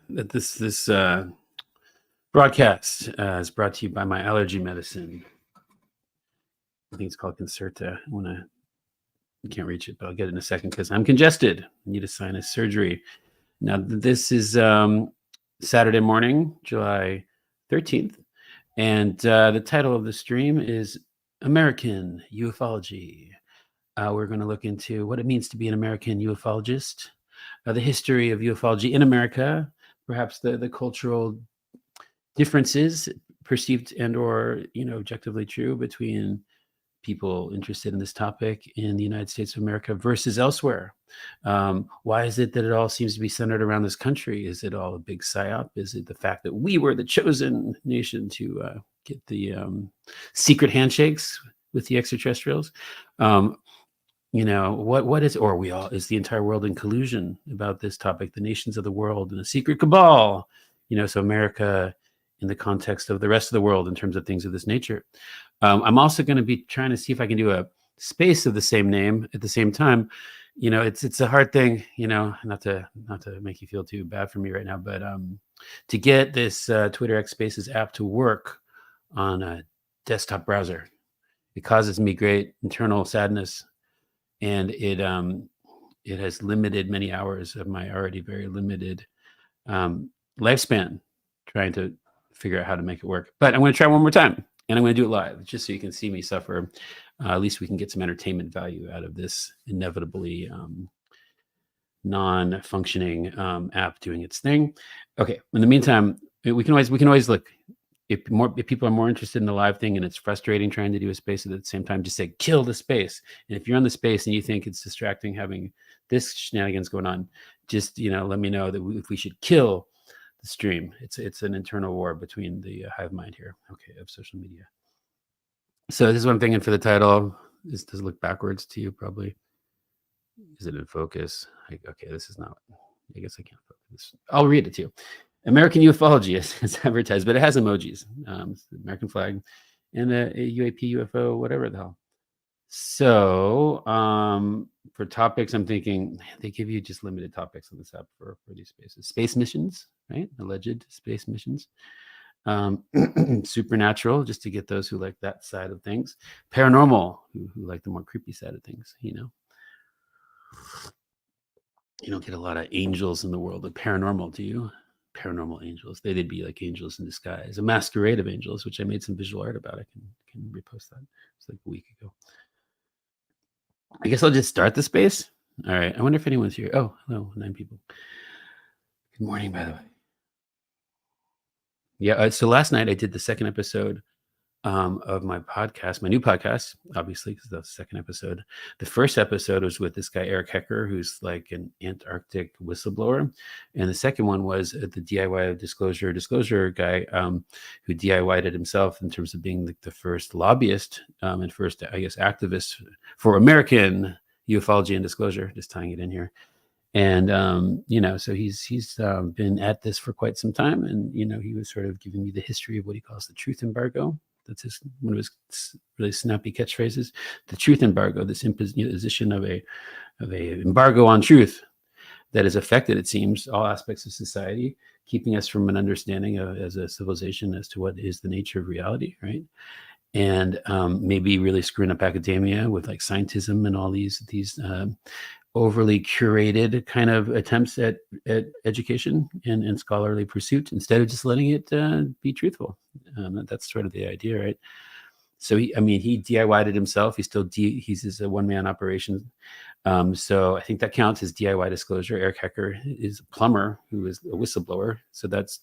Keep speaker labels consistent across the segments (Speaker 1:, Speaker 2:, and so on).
Speaker 1: that this broadcast is brought to you by my allergy medicine. I think it's called Concerta. I can't reach it, but I'll get it in a second because I'm congested. I need a sinus surgery. Now, this is Saturday morning, July 13th, and the title of the stream is American Ufology. We're going to look into what it means to be an American ufologist, the history of ufology in America, perhaps the cultural differences, perceived and or objectively true, between people interested in this topic in the United States of America versus elsewhere. Why is it that it all seems to be centered around this country? Is it all a big psyop? Is it the fact that we were the chosen nation to get the secret handshakes with the extraterrestrials? What is, or we all, is the entire world in collusion about this topic, the nations of the world and a secret cabal, so America in the context of the rest of the world in terms of things of this nature. I'm also going to be trying to see if I can do a space of the same name at the same time. It's a hard thing, not to make you feel too bad for me right now, but to get this Twitter X Spaces app to work on a desktop browser, it causes me great internal sadness, and it has limited many hours of my already very limited lifespan trying to figure out how to make it work. But I'm going to try one more time, and I'm going to do it live just so you can see me suffer. At least we can get some entertainment value out of this inevitably non-functioning app doing its thing. Okay. In the meantime, we can always look. If people are more interested in the live thing and it's frustrating trying to do a space at the same time, just say kill the space. And if you're on the space and you think it's distracting having this shenanigans going on, just let me know that if we should kill the stream. It's an internal war between the hive mind here, of social media. So this is what I'm thinking for the title. This does look backwards to you, probably. Is it in focus? Okay, this is not. I guess I can't focus. I'll read it to you. American Ufology is advertised, but it has emojis. The American flag and a UAP, UFO, whatever the hell. So for topics, I'm thinking they give you just limited topics on this app for these spaces. Space missions, right? Alleged space missions. Supernatural, just to get those who like that side of things. Paranormal, who like the more creepy side of things, You don't get a lot of angels in the world of paranormal, do you? Paranormal angels. They'd be like angels in disguise. A masquerade of angels, which I made some visual art about. I can repost that. It's like a week ago. I guess I'll just start the space. All right. I wonder if anyone's here. Oh, hello, 9 people. Good morning, by the way. Yeah. So last night I did the second episode of my podcast, my new podcast, obviously, because that's the second episode. The first episode was with this guy, Eric Hecker, who's like an Antarctic whistleblower. And the second one was the DIY disclosure guy who DIY'd it himself in terms of being the first lobbyist and first, I guess, activist for American ufology and disclosure, just tying it in here. And, so he's been at this for quite some time. And, he was sort of giving me the history of what he calls the truth embargo. That's one of his really snappy catchphrases. The truth embargo, this imposition of a embargo on truth that has affected, it seems, all aspects of society, keeping us from an understanding as a civilization as to what is the nature of reality, right? And maybe really screwing up academia with like scientism and all these overly curated kind of attempts at education and scholarly pursuit instead of just letting it be truthful. That's sort of the idea, right? So he DIY'd it himself. He's just a one-man operation. So I think that counts as DIY disclosure. Eric Hecker is a plumber who is a whistleblower. So that's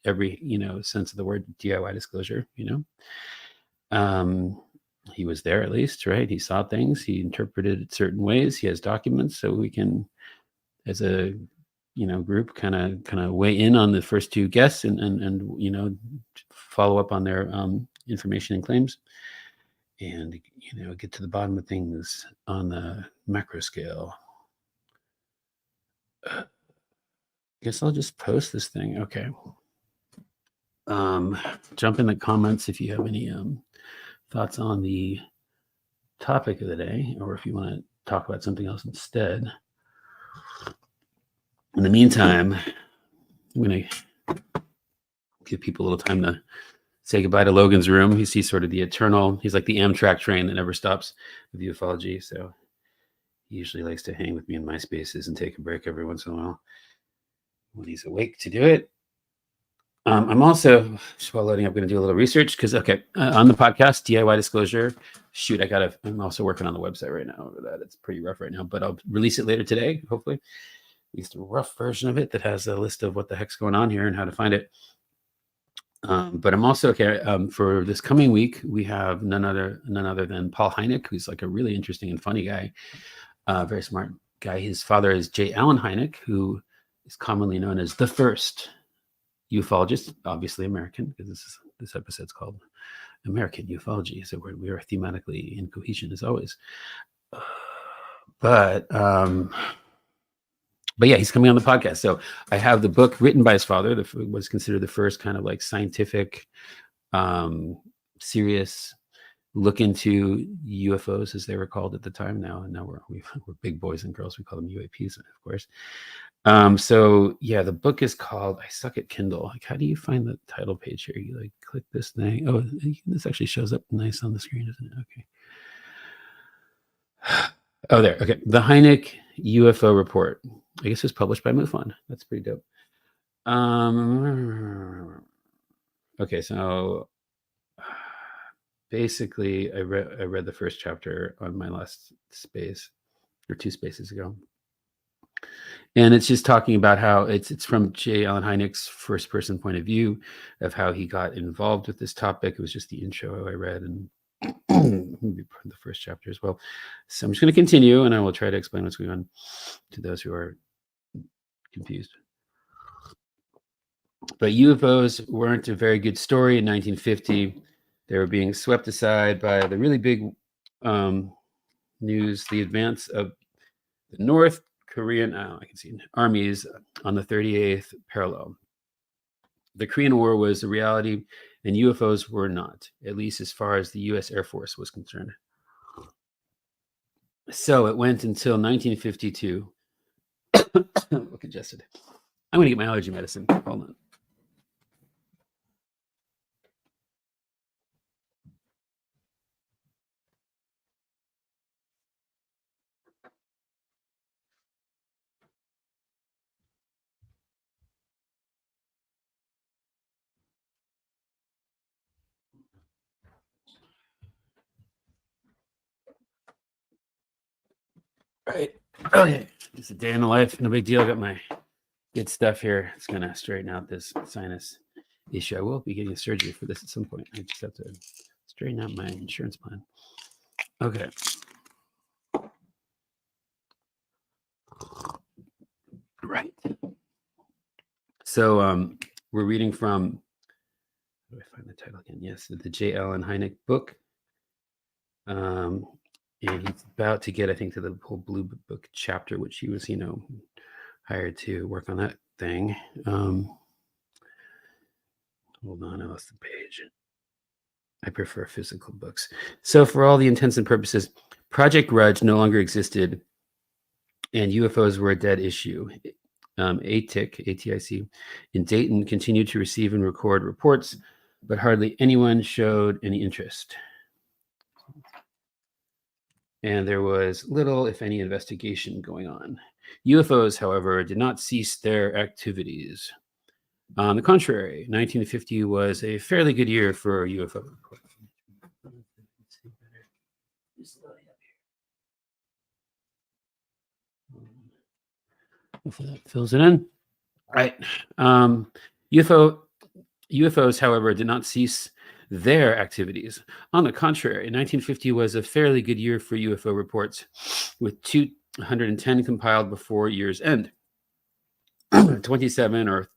Speaker 1: every, sense of the word DIY disclosure, He was there at least, right? He saw things. He interpreted it certain ways. He has documents, so we can, as a group, kind of weigh in on the first 2 guests and follow up on their information and claims, and get to the bottom of things on the macro scale. I guess I'll just post this thing. Okay. Jump in the comments if you have any thoughts on the topic of the day, or if you want to talk about something else instead. In the meantime, I'm going to give people a little time to say goodbye to Logan's room. He's sort of the eternal, he's like the Amtrak train that never stops with ufology. So he usually likes to hang with me in my spaces and take a break every once in a while when he's awake to do it. I'm also, just while loading up, going to do a little research because, on the podcast, DIY disclosure, shoot, I'm also working on the website right now over that. It's pretty rough right now, but I'll release it later today, hopefully. At least a rough version of it that has a list of what the heck's going on here and how to find it. But I'm also, for this coming week, we have none other than Paul Hynek, who's like a really interesting and funny guy, very smart guy. His father is J. Allen Hynek, who is commonly known as the first ufologist, obviously American, because this episode's called American Ufology, so we are thematically in cohesion as always. But yeah, he's coming on the podcast. So I have the book written by his father, that was considered the first kind of like scientific, serious look into UFOs, as they were called at the time. Now we're big boys and girls. We call them UAPs, of course. So yeah, the book is called I Suck at Kindle. Like, how do you find the title page here? You like click this thing. Oh, this actually shows up nice on the screen, doesn't it? Okay. Oh, there. Okay. The Hynek UFO Report. I guess it was published by MUFON. That's pretty dope. Okay, so basically I read the first chapter on my last space, or 2 spaces ago. And it's just talking about how it's from J. Allen Hynek's first person point of view of how he got involved with this topic. It was just the intro I read, and maybe the first chapter as well. So I'm just going to continue, and I will try to explain what's going on to those who are confused. But UFOs weren't a very good story in 1950. They were being swept aside by the really big news, the advance of the North Korean armies on the 38th parallel. The Korean War was a reality, and UFOs were not, at least as far as the U.S. Air Force was concerned. So it went until 1952. Look congested. I'm going to get my allergy medicine. Hold on. Right. Okay. Just a day in the life. No big deal. I got my good stuff here. It's going to straighten out this sinus issue. I will be getting a surgery for this at some point. I just have to straighten out my insurance plan. Okay. Right. So we're reading from, how do I find the title again? Yes, the J. Allen Hynek book. And he's about to get, I think, to the whole Blue Book chapter, which he was, hired to work on that thing. Hold on, I lost the page. I prefer physical books. So for all the intents and purposes, Project Grudge no longer existed, and UFOs were a dead issue. ATIC, in Dayton continued to receive and record reports, but hardly anyone showed any interest. And there was little, if any, investigation going on. UFOs, however, did not cease their activities. On the contrary, 1950 was a fairly good year for UFO reports. Hopefully that fills it in. Right. UFOs, however, did not cease their activities. On the contrary, 1950 was a fairly good year for UFO reports, with 210 compiled before year's end. 27 or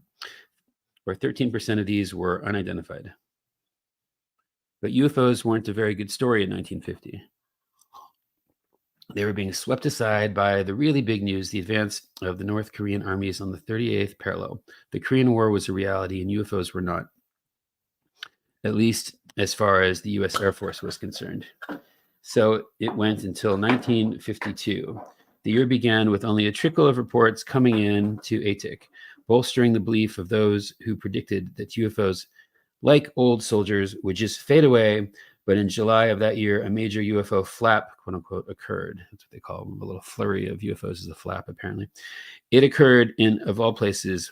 Speaker 1: 13% of these were unidentified. But UFOs weren't a very good story in 1950. They were being swept aside by the really big news, the advance of the North Korean armies on the 38th parallel. The Korean War was a reality, and UFOs were not, at least as far as the U.S. Air Force was concerned. So it went until 1952. The year began with only a trickle of reports coming in to ATIC, bolstering the belief of those who predicted that UFOs, like old soldiers, would just fade away. But in July of that year, a major UFO flap, quote unquote, occurred. That's what they call them. A little flurry of UFOs is a flap, apparently. It occurred in, of all places,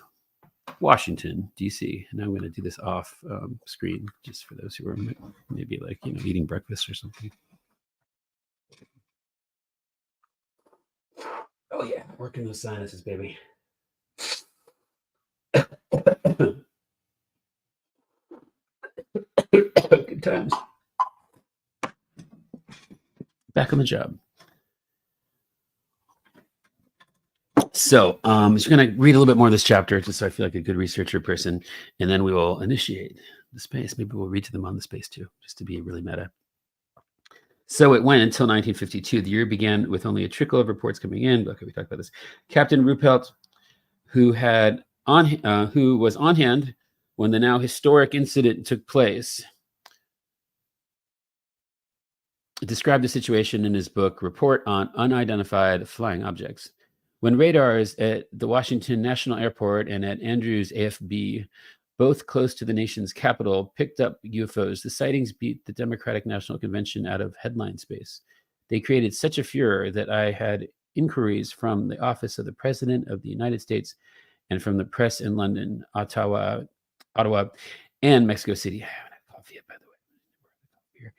Speaker 1: Washington, D.C. And I'm going to do this off screen just for those who are maybe like, eating breakfast or something. Oh, yeah. Working those sinuses, baby. Good times. Back on the job. So I'm just going to read a little bit more of this chapter just so I feel like a good researcher person, and then we will initiate the space. Maybe we'll read to them on the space too, just to be really meta. So it went until 1952. The year began with only a trickle of reports coming in. Okay, we talked about this. Captain Ruppelt, who was on hand when the now historic incident took place, described the situation in his book, Report on Unidentified Flying Objects. When radars at the Washington National Airport and at Andrews AFB, both close to the nation's capital, picked up UFOs, the sightings beat the Democratic National Convention out of headline space. They created such a furor that I had inquiries from the office of the President of the United States and from the press in London, Ottawa, and Mexico City. I haven't had coffee yet, by the way.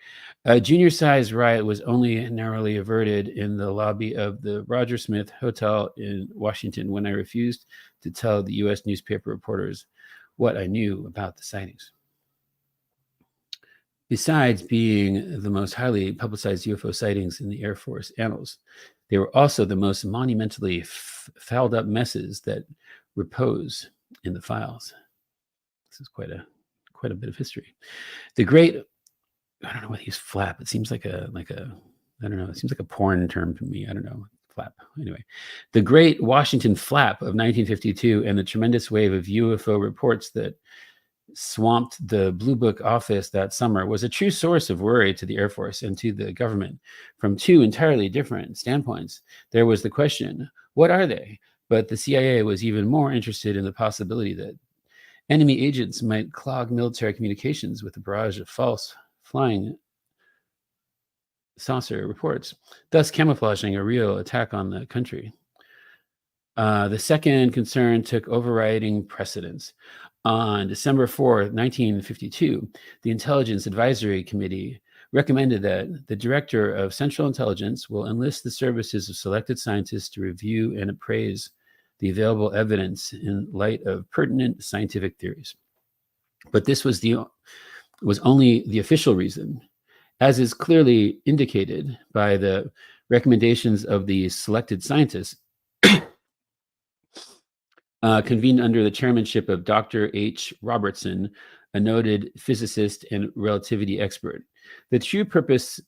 Speaker 1: A junior-sized riot was only narrowly averted in the lobby of the Roger Smith Hotel in Washington when I refused to tell the U.S. newspaper reporters what I knew about the sightings. Besides being the most highly publicized UFO sightings in the Air Force annals, they were also the most monumentally fouled up messes that repose in the files. This is quite a bit of history. The great, I don't know what he's flap. It seems like I don't know. It seems like a porn term to me. I don't know. Flap. Anyway, the Great Washington Flap of 1952 and the tremendous wave of UFO reports that swamped the Blue Book office that summer was a true source of worry to the Air Force and to the government from two entirely different standpoints. There was the question, what are they? But the CIA was even more interested in the possibility that enemy agents might clog military communications with a barrage of false flying saucer reports, thus camouflaging a real attack on the country. The second concern took overriding precedence. On December 4, 1952, the Intelligence Advisory Committee recommended that the Director of Central Intelligence will enlist the services of selected scientists to review and appraise the available evidence in light of pertinent scientific theories. But this was only the official reason, as is clearly indicated by the recommendations of the selected scientists convened under the chairmanship of Dr. H. Robertson, a noted physicist and relativity expert. The true purpose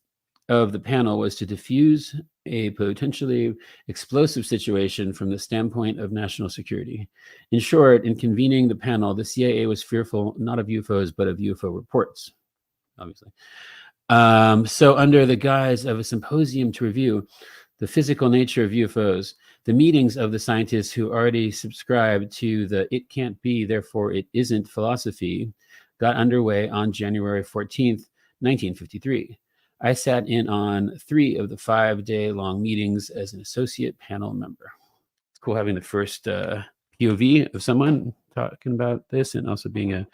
Speaker 1: of the panel was to diffuse a potentially explosive situation from the standpoint of national security. In short, in convening the panel, the CIA was fearful not of UFOs, but of UFO reports, obviously. So under the guise of a symposium to review the physical nature of UFOs, the meetings of the scientists who already subscribed to the "it can't be, therefore it isn't" philosophy got underway on January 14th, 1953. I sat in on 3 of the 5-day-long meetings as an associate panel member. It's cool having the first POV of someone talking about this and also being a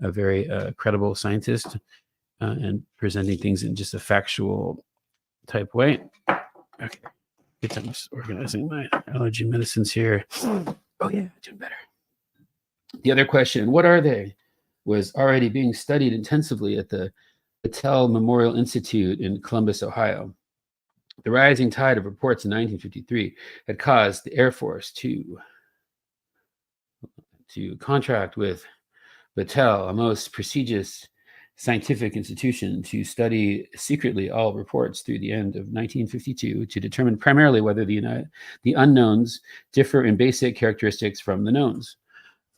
Speaker 1: very credible scientist and presenting things in just a factual type way. Okay. Good times organizing my allergy medicines here. Oh yeah, doing better. The other question, what are they, was already being studied intensively at the Battelle Memorial Institute in Columbus, Ohio. The rising tide of reports in 1953 had caused the Air Force to contract with Battelle, a most prestigious scientific institution, to study secretly all reports through the end of 1952 to determine primarily whether the unknowns differ in basic characteristics from the knowns.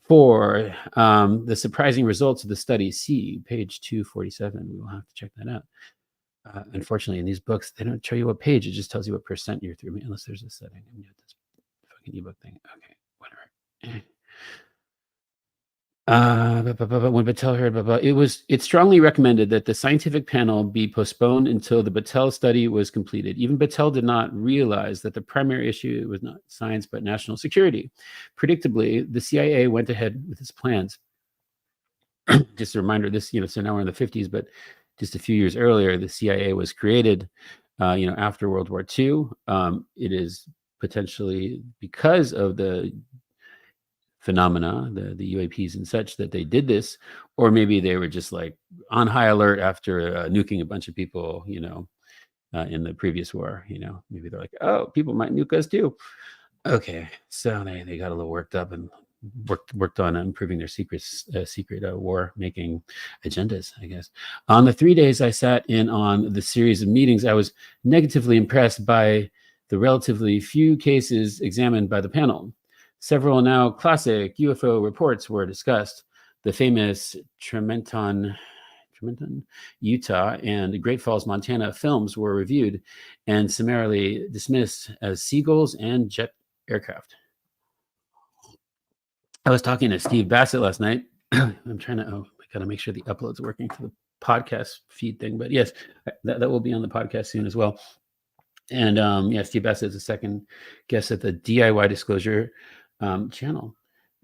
Speaker 1: For the surprising results of the study, see page 247. We will have to check that out. Unfortunately, in these books, they don't show you what page. It just tells you what percent you're through. Unless there's a setting. Let me get this fucking ebook thing. Okay, whatever. When Battelle heard, it strongly recommended that the scientific panel be postponed until the Battelle study was completed. Even Battelle did not realize that the primary issue was not science but national security. Predictably, the CIA went ahead with its plans. Just a reminder, this, so now we're in the 50s, but just a few years earlier, the CIA was created, after World War II. It is potentially because of the phenomena, the UAPs and such, that they did this, or maybe they were just like on high alert after nuking a bunch of people, in the previous war. Maybe they're like, oh, people might nuke us too. Okay, so they got a little worked up and worked on improving their secret war making agendas, I guess. On the 3 days I sat in on the series of meetings, I was negatively impressed by the relatively few cases examined by the panel. Several now classic UFO reports were discussed. The famous Tremonton, Utah, and Great Falls, Montana films were reviewed and summarily dismissed as seagulls and jet aircraft. I was talking to Steve Bassett last night. I'm trying to, I got to make sure the upload's working to the podcast feed thing. But yes, that will be on the podcast soon as well. And Steve Bassett is the second guest at the DIY Disclosure channel.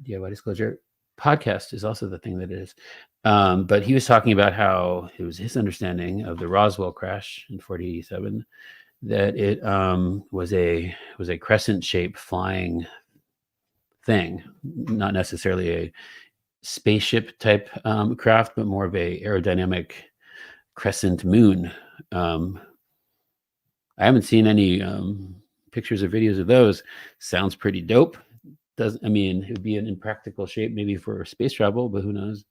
Speaker 1: DIY Disclosure podcast is also the thing that it is. But he was talking about how it was his understanding of the Roswell crash in 1947 that it was a crescent-shaped flying thing, not necessarily a spaceship type craft, but more of a aerodynamic crescent moon. I haven't seen any pictures or videos of those. Sounds pretty dope. It would be an impractical shape maybe for space travel, but who knows?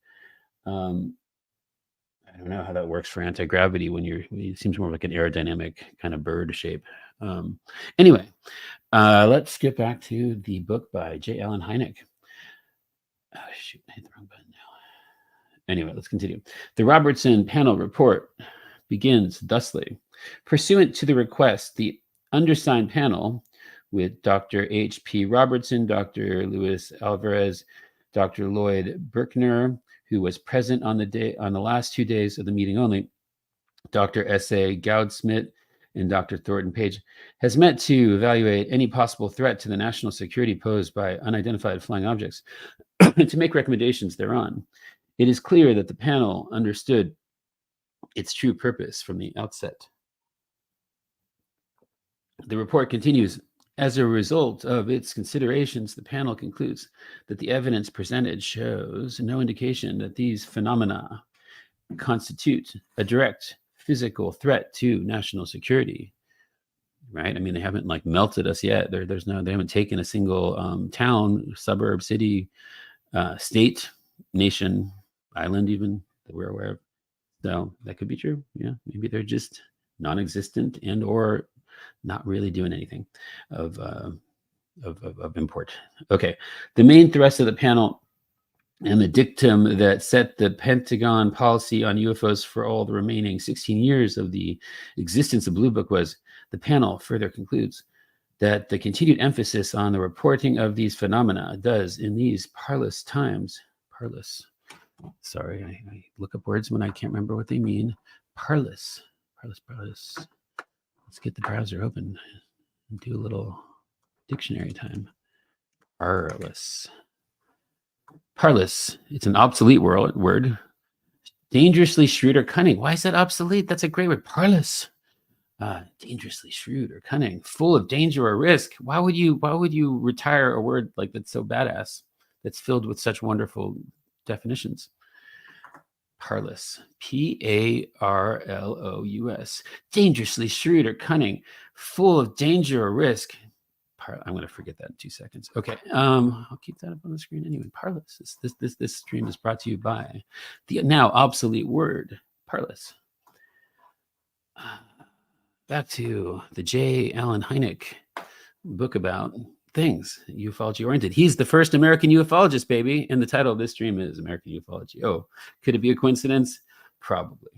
Speaker 1: I don't know how that works for anti-gravity when it seems more like an aerodynamic kind of bird shape. Anyway, let's get back to the book by J. Allen Hynek. Oh, shoot, I hit the wrong button now. Anyway, let's continue. The Robertson panel report begins thusly. Pursuant to the request, the undersigned panel, with Dr. H.P. Robertson, Dr. Luis Alvarez, Dr. Lloyd Berkner, who was present on the last 2 days of the meeting only, Dr. S.A. Goudsmit, and Dr. Thornton Page, has met to evaluate any possible threat to the national security posed by unidentified flying objects and to make recommendations thereon. It is clear that the panel understood its true purpose from the outset. The report continues. As a result of its considerations, the panel concludes that the evidence presented shows no indication that these phenomena constitute a direct physical threat to national security. Right? They haven't melted us yet. They haven't taken a single town, suburb, city, state, nation, island, even that we're aware of. So that could be true. Yeah, maybe they're just non-existent and or not really doing anything of import. Okay, the main thrust of the panel and the dictum that set the Pentagon policy on UFOs for all the remaining 16 years of the existence of Blue Book was, the panel further concludes that the continued emphasis on the reporting of these phenomena does, in these parlous times, sorry, I look up words when I can't remember what they mean. Parlous. Let's get the browser open and do a little dictionary time. Parlous. It's an obsolete word. Dangerously shrewd or cunning. Why is that obsolete? That's a great word. Parlous. Dangerously shrewd or cunning. Full of danger or risk. Why would you retire a word like that's so badass? That's filled with such wonderful definitions. Parlous. Parlous. Dangerously shrewd or cunning. Full of danger or risk. I'm going to forget that in 2 seconds. Okay, I'll keep that up on the screen anyway. Parlous. This stream is brought to you by the now obsolete word, parlous. Back to the J. Allen Hynek book about things, ufology oriented. He's the first American ufologist, baby. And the title of this stream is American Ufology. Oh, could it be a coincidence? Probably.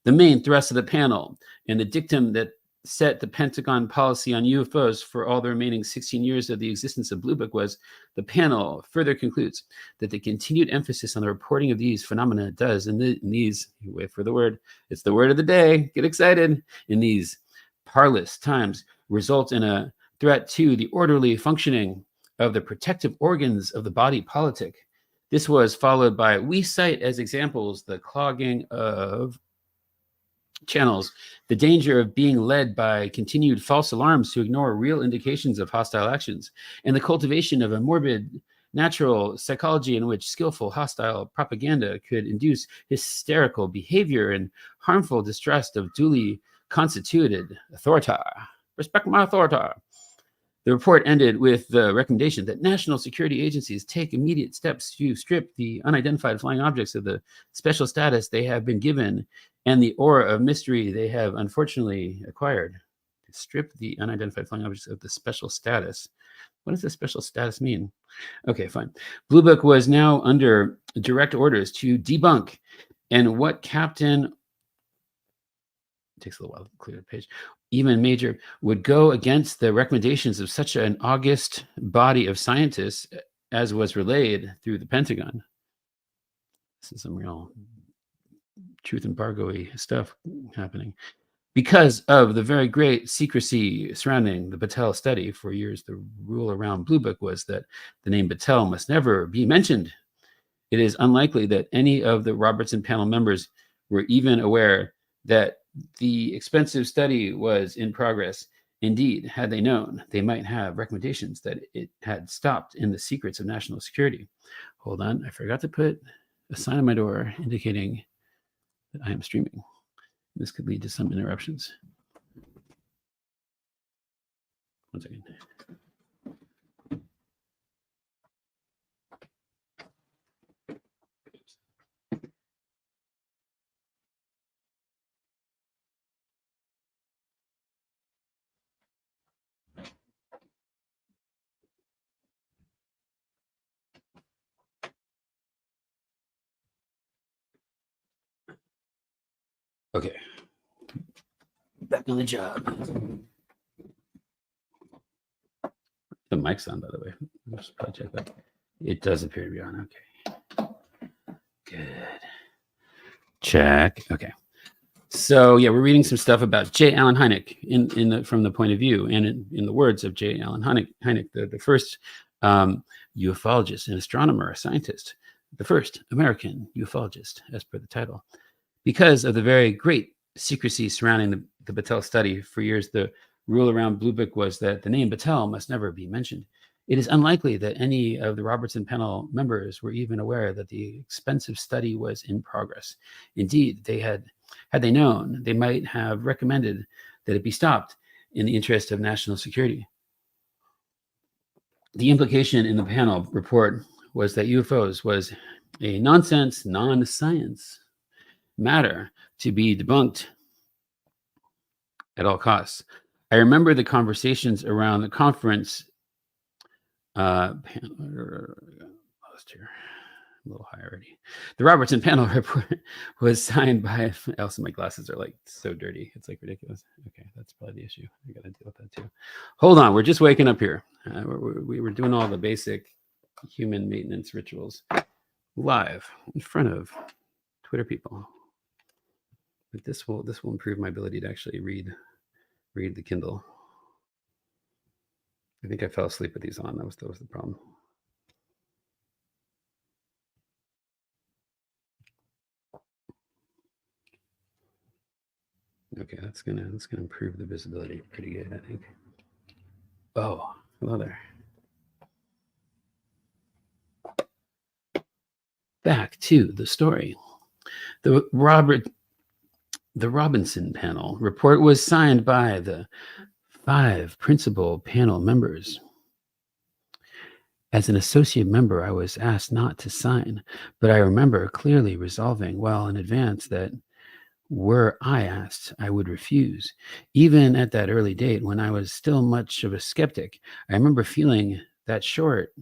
Speaker 1: The main thrust of the panel and the dictum that set the Pentagon policy on UFOs for all the remaining 16 years of the existence of Blue Book was the panel further concludes that the continued emphasis on the reporting of these phenomena does, in these, wait for the word, it's the word of the day, get excited, in these parlous times, result in a threat to the orderly functioning of the protective organs of the body politic. This was followed by, we cite as examples the clogging of channels, the danger of being led by continued false alarms to ignore real indications of hostile actions, and the cultivation of a morbid natural psychology in which skillful hostile propaganda could induce hysterical behavior and harmful distrust of duly constituted authority. Respect my authority. The report ended with the recommendation that national security agencies take immediate steps to strip the unidentified flying objects of the special status they have been given and the aura of mystery they have unfortunately acquired. Strip the unidentified flying objects of the special status. What does the special status mean? Okay, fine. Blue Book was now under direct orders to debunk, and what Captain, it takes a little while to clear the page, even Major, would go against the recommendations of such an august body of scientists as was relayed through the Pentagon. This is some real truth embargo-y stuff happening. Because of the very great secrecy surrounding the Battelle study, for years the rule around Blue Book was that the name Battelle must never be mentioned. It is unlikely that any of the Robertson panel members were even aware that the expensive study was in progress. Indeed, had they known, they might have recommendations that it had stopped in the secrets of national security. Hold on, I forgot to put a sign on my door indicating that I am streaming. This could lead to some interruptions. One second. Okay. Back on the job. The mic's on, by the way. Let's probably check that. It does appear to be on. Okay. Good. Check. Okay. So yeah, we're reading some stuff about J. Allen Hynek from the point of view and in the words of J. Allen Hynek, the first ufologist and astronomer, a scientist, the first American ufologist, as per the title. Because of the very great secrecy surrounding the Battelle study, for years the rule around Blue Book was that the name Battelle must never be mentioned. It is unlikely that any of the Robertson panel members were even aware that the expensive study was in progress. Indeed, had they known, they might have recommended that it be stopped in the interest of national security. The implication in the panel report was that UFOs was a nonsense, non-science matter to be debunked at all costs. I remember the conversations around the conference. Lost here. A little high already. The Robertson panel report was signed by. Also, my glasses are like so dirty. It's like ridiculous. Okay, that's probably the issue. I got to deal with that too. Hold on, we're just waking up here. We were doing all the basic human maintenance rituals live in front of Twitter people. But this will improve my ability to actually read the Kindle. I think I fell asleep with these on. That was the problem. Okay, that's gonna improve the visibility pretty good, I think. Oh, hello there. Back to the story. The Robinson panel report was signed by the 5 principal panel members. As an associate member, I was asked not to sign, but I remember clearly resolving well in advance that were I asked, I would refuse. Even at that early date, when I was still much of a skeptic, I remember feeling that short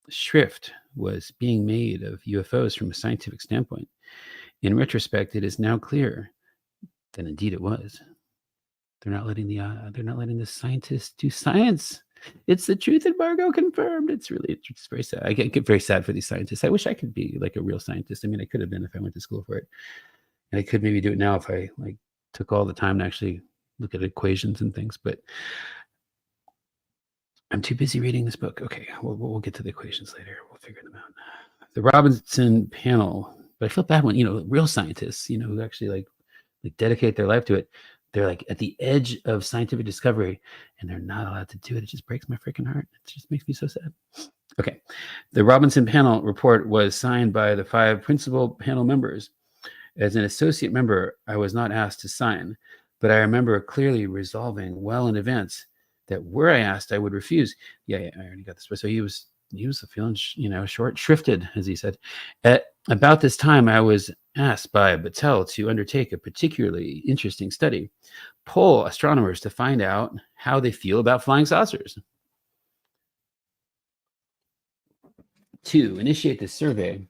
Speaker 1: shrift was being made of UFOs from a scientific standpoint. In retrospect, it is now clear then indeed it was. They're not letting the scientists do science. It's the truth embargo confirmed. It's very sad. I get very sad for these scientists. I wish I could be like a real scientist. I mean, I could have been if I went to school for it, and I could maybe do it now if I like took all the time to actually look at equations and things. But I'm too busy reading this book. Okay, we'll get to the equations later. We'll figure them out. The Robinson panel. But I feel bad when real scientists, who actually like dedicate their life to it. They're like at the edge of scientific discovery and they're not allowed to do it. It just breaks my freaking heart. It just makes me so sad. Okay. The Robinson panel report was signed by the 5 principal panel members. As an associate member, I was not asked to sign, but I remember clearly resolving well in advance that were I asked, I would refuse. Yeah, I already got this. So he was feeling, short shrifted, as he said. At about this time, I was asked by Battelle to undertake a particularly interesting study, poll astronomers to find out how they feel about flying saucers. To initiate this survey,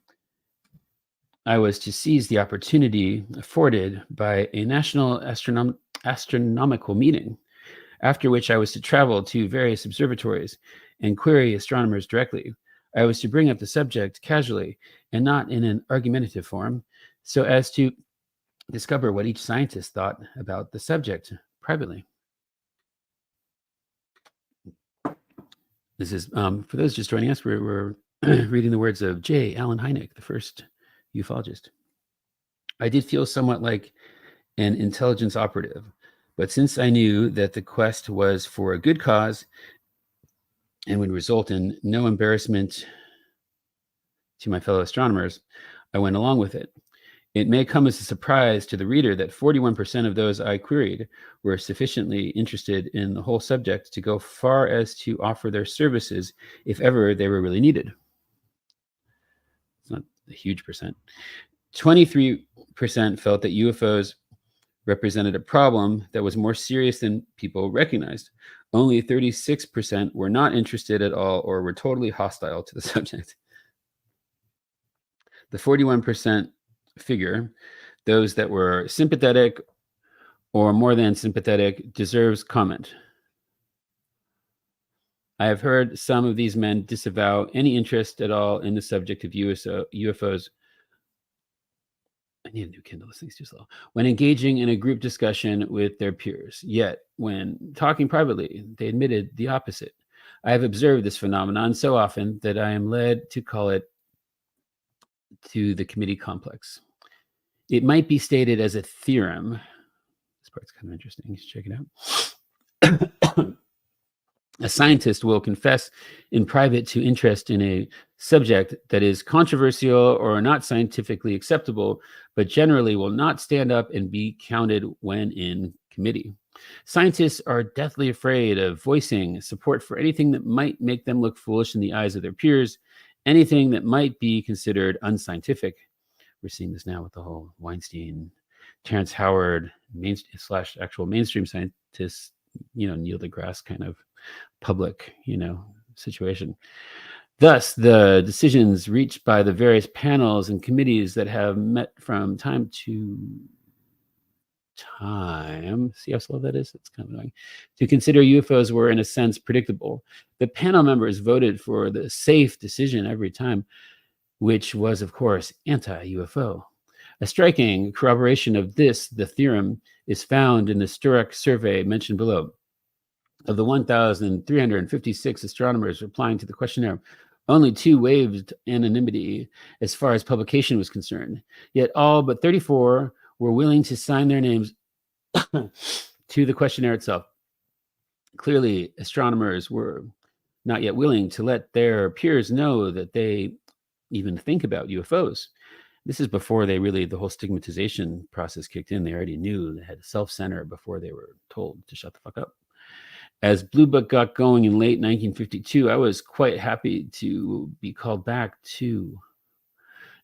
Speaker 1: I was to seize the opportunity afforded by a national astronomical meeting, after which I was to travel to various observatories and query astronomers directly. I was to bring up the subject casually and not in an argumentative form, so as to discover what each scientist thought about the subject privately. This is, for those just joining us, we're reading the words of J. Allen Hynek, the first ufologist. I did feel somewhat like an intelligence operative, but since I knew that the quest was for a good cause and would result in no embarrassment to my fellow astronomers, I went along with it. It may come as a surprise to the reader that 41% of those I queried were sufficiently interested in the whole subject to go far as to offer their services if ever they were really needed. It's not a huge percent. 23% felt that UFOs represented a problem that was more serious than people recognized. Only 36% were not interested at all or were totally hostile to the subject. The 41% figure, those that were sympathetic or more than sympathetic, deserves comment. I have heard some of these men disavow any interest at all in the subject of UFOs. I need a new Kindle. This thing's too slow. When engaging in a group discussion with their peers. Yet, when talking privately, they admitted the opposite. I have observed this phenomenon so often that I am led to call it to the committee complex. It might be stated as a theorem. This part's kind of interesting. You should check it out. A scientist will confess in private to interest in a subject that is controversial or not scientifically acceptable, but generally will not stand up and be counted when in committee. Scientists are deathly afraid of voicing support for anything that might make them look foolish in the eyes of their peers, anything that might be considered unscientific. We're seeing this now with the whole Weinstein, Terrence Howard, / actual mainstream scientists, Neil deGrasse kind of public, situation. Thus, the decisions reached by the various panels and committees that have met from time to time, see how slow that is? It's kind of annoying, to consider UFOs were in a sense predictable. The panel members voted for the safe decision every time, which was, of course, anti-UFO. A striking corroboration of this, the theorem, is found in the Sturrock survey mentioned below. Of the 1,356 astronomers replying to the questionnaire, only 2 waived anonymity as far as publication was concerned. Yet all but 34 were willing to sign their names to the questionnaire itself. Clearly, astronomers were not yet willing to let their peers know that they even think about UFOs. This is before the whole stigmatization process kicked in. They already knew they had self-censor before they were told to shut the fuck up. As Blue Book got going in late 1952, I was quite happy to be called back to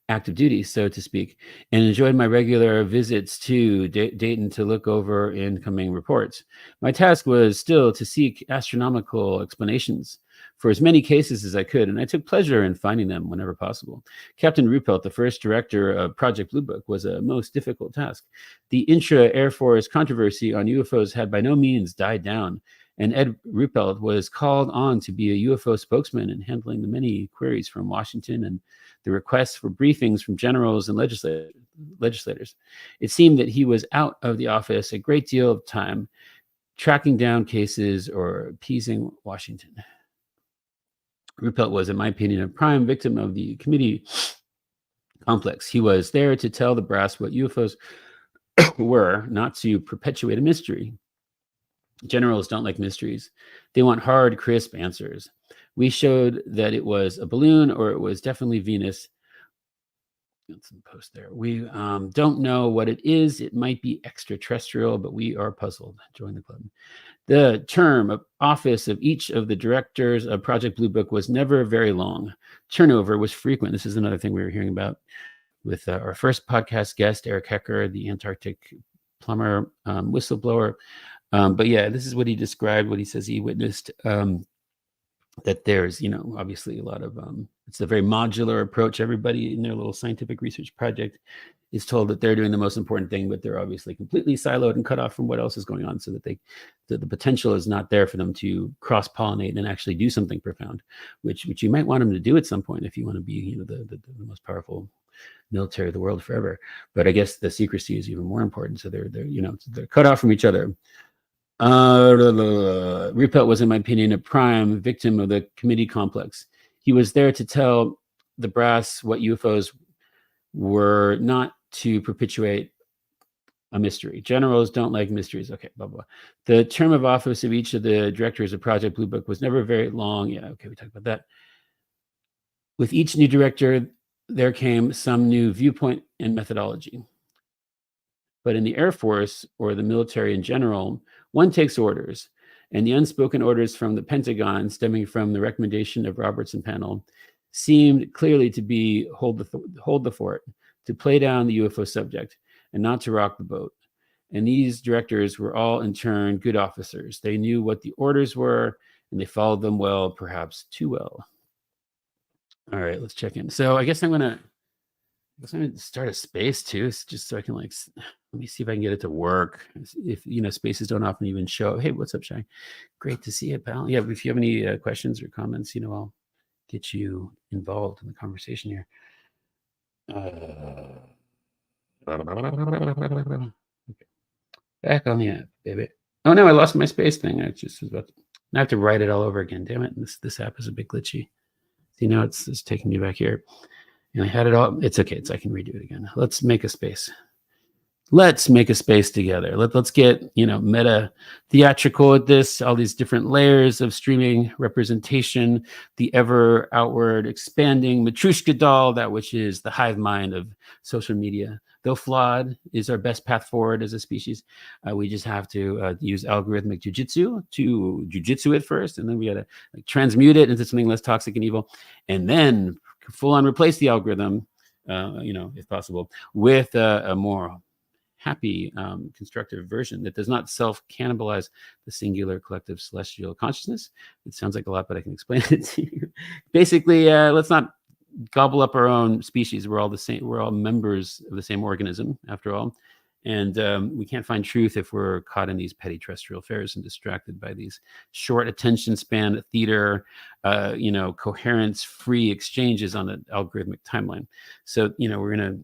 Speaker 1: active duty, so to speak, and enjoyed my regular visits to Dayton to look over incoming reports. My task was still to seek astronomical explanations for as many cases as I could, and I took pleasure in finding them whenever possible. Captain Ruppelt, the first director of Project Blue Book, was a most difficult task. The intra-Air Force controversy on UFOs had by no means died down, and Ed Ruppelt was called on to be a UFO spokesman in handling the many queries from Washington and the requests for briefings from generals and legislators. It seemed that he was out of the office a great deal of time tracking down cases or appeasing Washington. Ruppelt was, in my opinion, a prime victim of the committee complex. He was there to tell the brass what UFOs were, not to perpetuate a mystery. Generals don't like mysteries. They want hard, crisp answers. We showed that it was a balloon or it was definitely Venus. Got some post there. We don't know what it is. It might be extraterrestrial, but we are puzzled. Join the club. The term of office of each of the directors of Project Blue Book was never very long. Turnover was frequent. This is another thing we were hearing about with our first podcast guest, Eric Hecker, the Antarctic plumber, whistleblower. But yeah, this is what he described, what he says he witnessed, that there's, obviously a lot of, it's a very modular approach. Everybody in their little scientific research project is told that they're doing the most important thing, but they're obviously completely siloed and cut off from what else is going on, so that the potential is not there for them to cross-pollinate and actually do something profound, which you might want them to do at some point if you want to be, the most powerful military of the world forever. But I guess the secrecy is even more important. So they're cut off from each other. Ruppelt was, in my opinion, a prime victim of the committee complex. He was there to tell the brass what UFOs were, not to perpetuate a mystery. Generals don't like mysteries. Okay, blah, blah. The term of office of each of the directors of Project Blue Book was never very long. Yeah, okay, we talked about that. With each new director, there came some new viewpoint and methodology. But in the Air Force or the military in general, one takes orders, and the unspoken orders from the Pentagon, stemming from the recommendation of Robertson panel, seemed clearly to be hold the fort, to play down the UFO subject, and not to rock the boat. And these directors were all, in turn, good officers. They knew what the orders were, and they followed them well, perhaps too well. All right, let's check in. So I guess I'm gonna start a space too, just so I can let me see if I can get it to work. If spaces don't often even show. Hey, what's up, Shai? Great to see you, pal. Yeah, if you have any questions or comments, I'll get you involved in the conversation here. Okay. Back on the app, baby. Oh no, I lost my space thing. I have to write it all over again. Damn it! This app is a bit glitchy. See, now it's taking me back here. And I had it all. It's okay. I can redo it again. Let's make a space. Let's make a space together. Let's get, meta theatrical at this, all these different layers of streaming representation, the ever outward expanding Matryoshka doll, that which is the hive mind of social media. Though flawed, is our best path forward as a species. We just have to use algorithmic jujitsu to jujitsu it first, and then we got to transmute it into something less toxic and evil, and then full on replace the algorithm, if possible, with a more happy, constructive version that does not self-cannibalize the singular collective celestial consciousness. It sounds like a lot, but I can explain it to you. Basically, let's not gobble up our own species. We're all the same. We're all members of the same organism, after all. And we can't find truth if we're caught in these petty terrestrial affairs and distracted by these short attention span theater, coherence-free exchanges on an algorithmic timeline. So, we're going to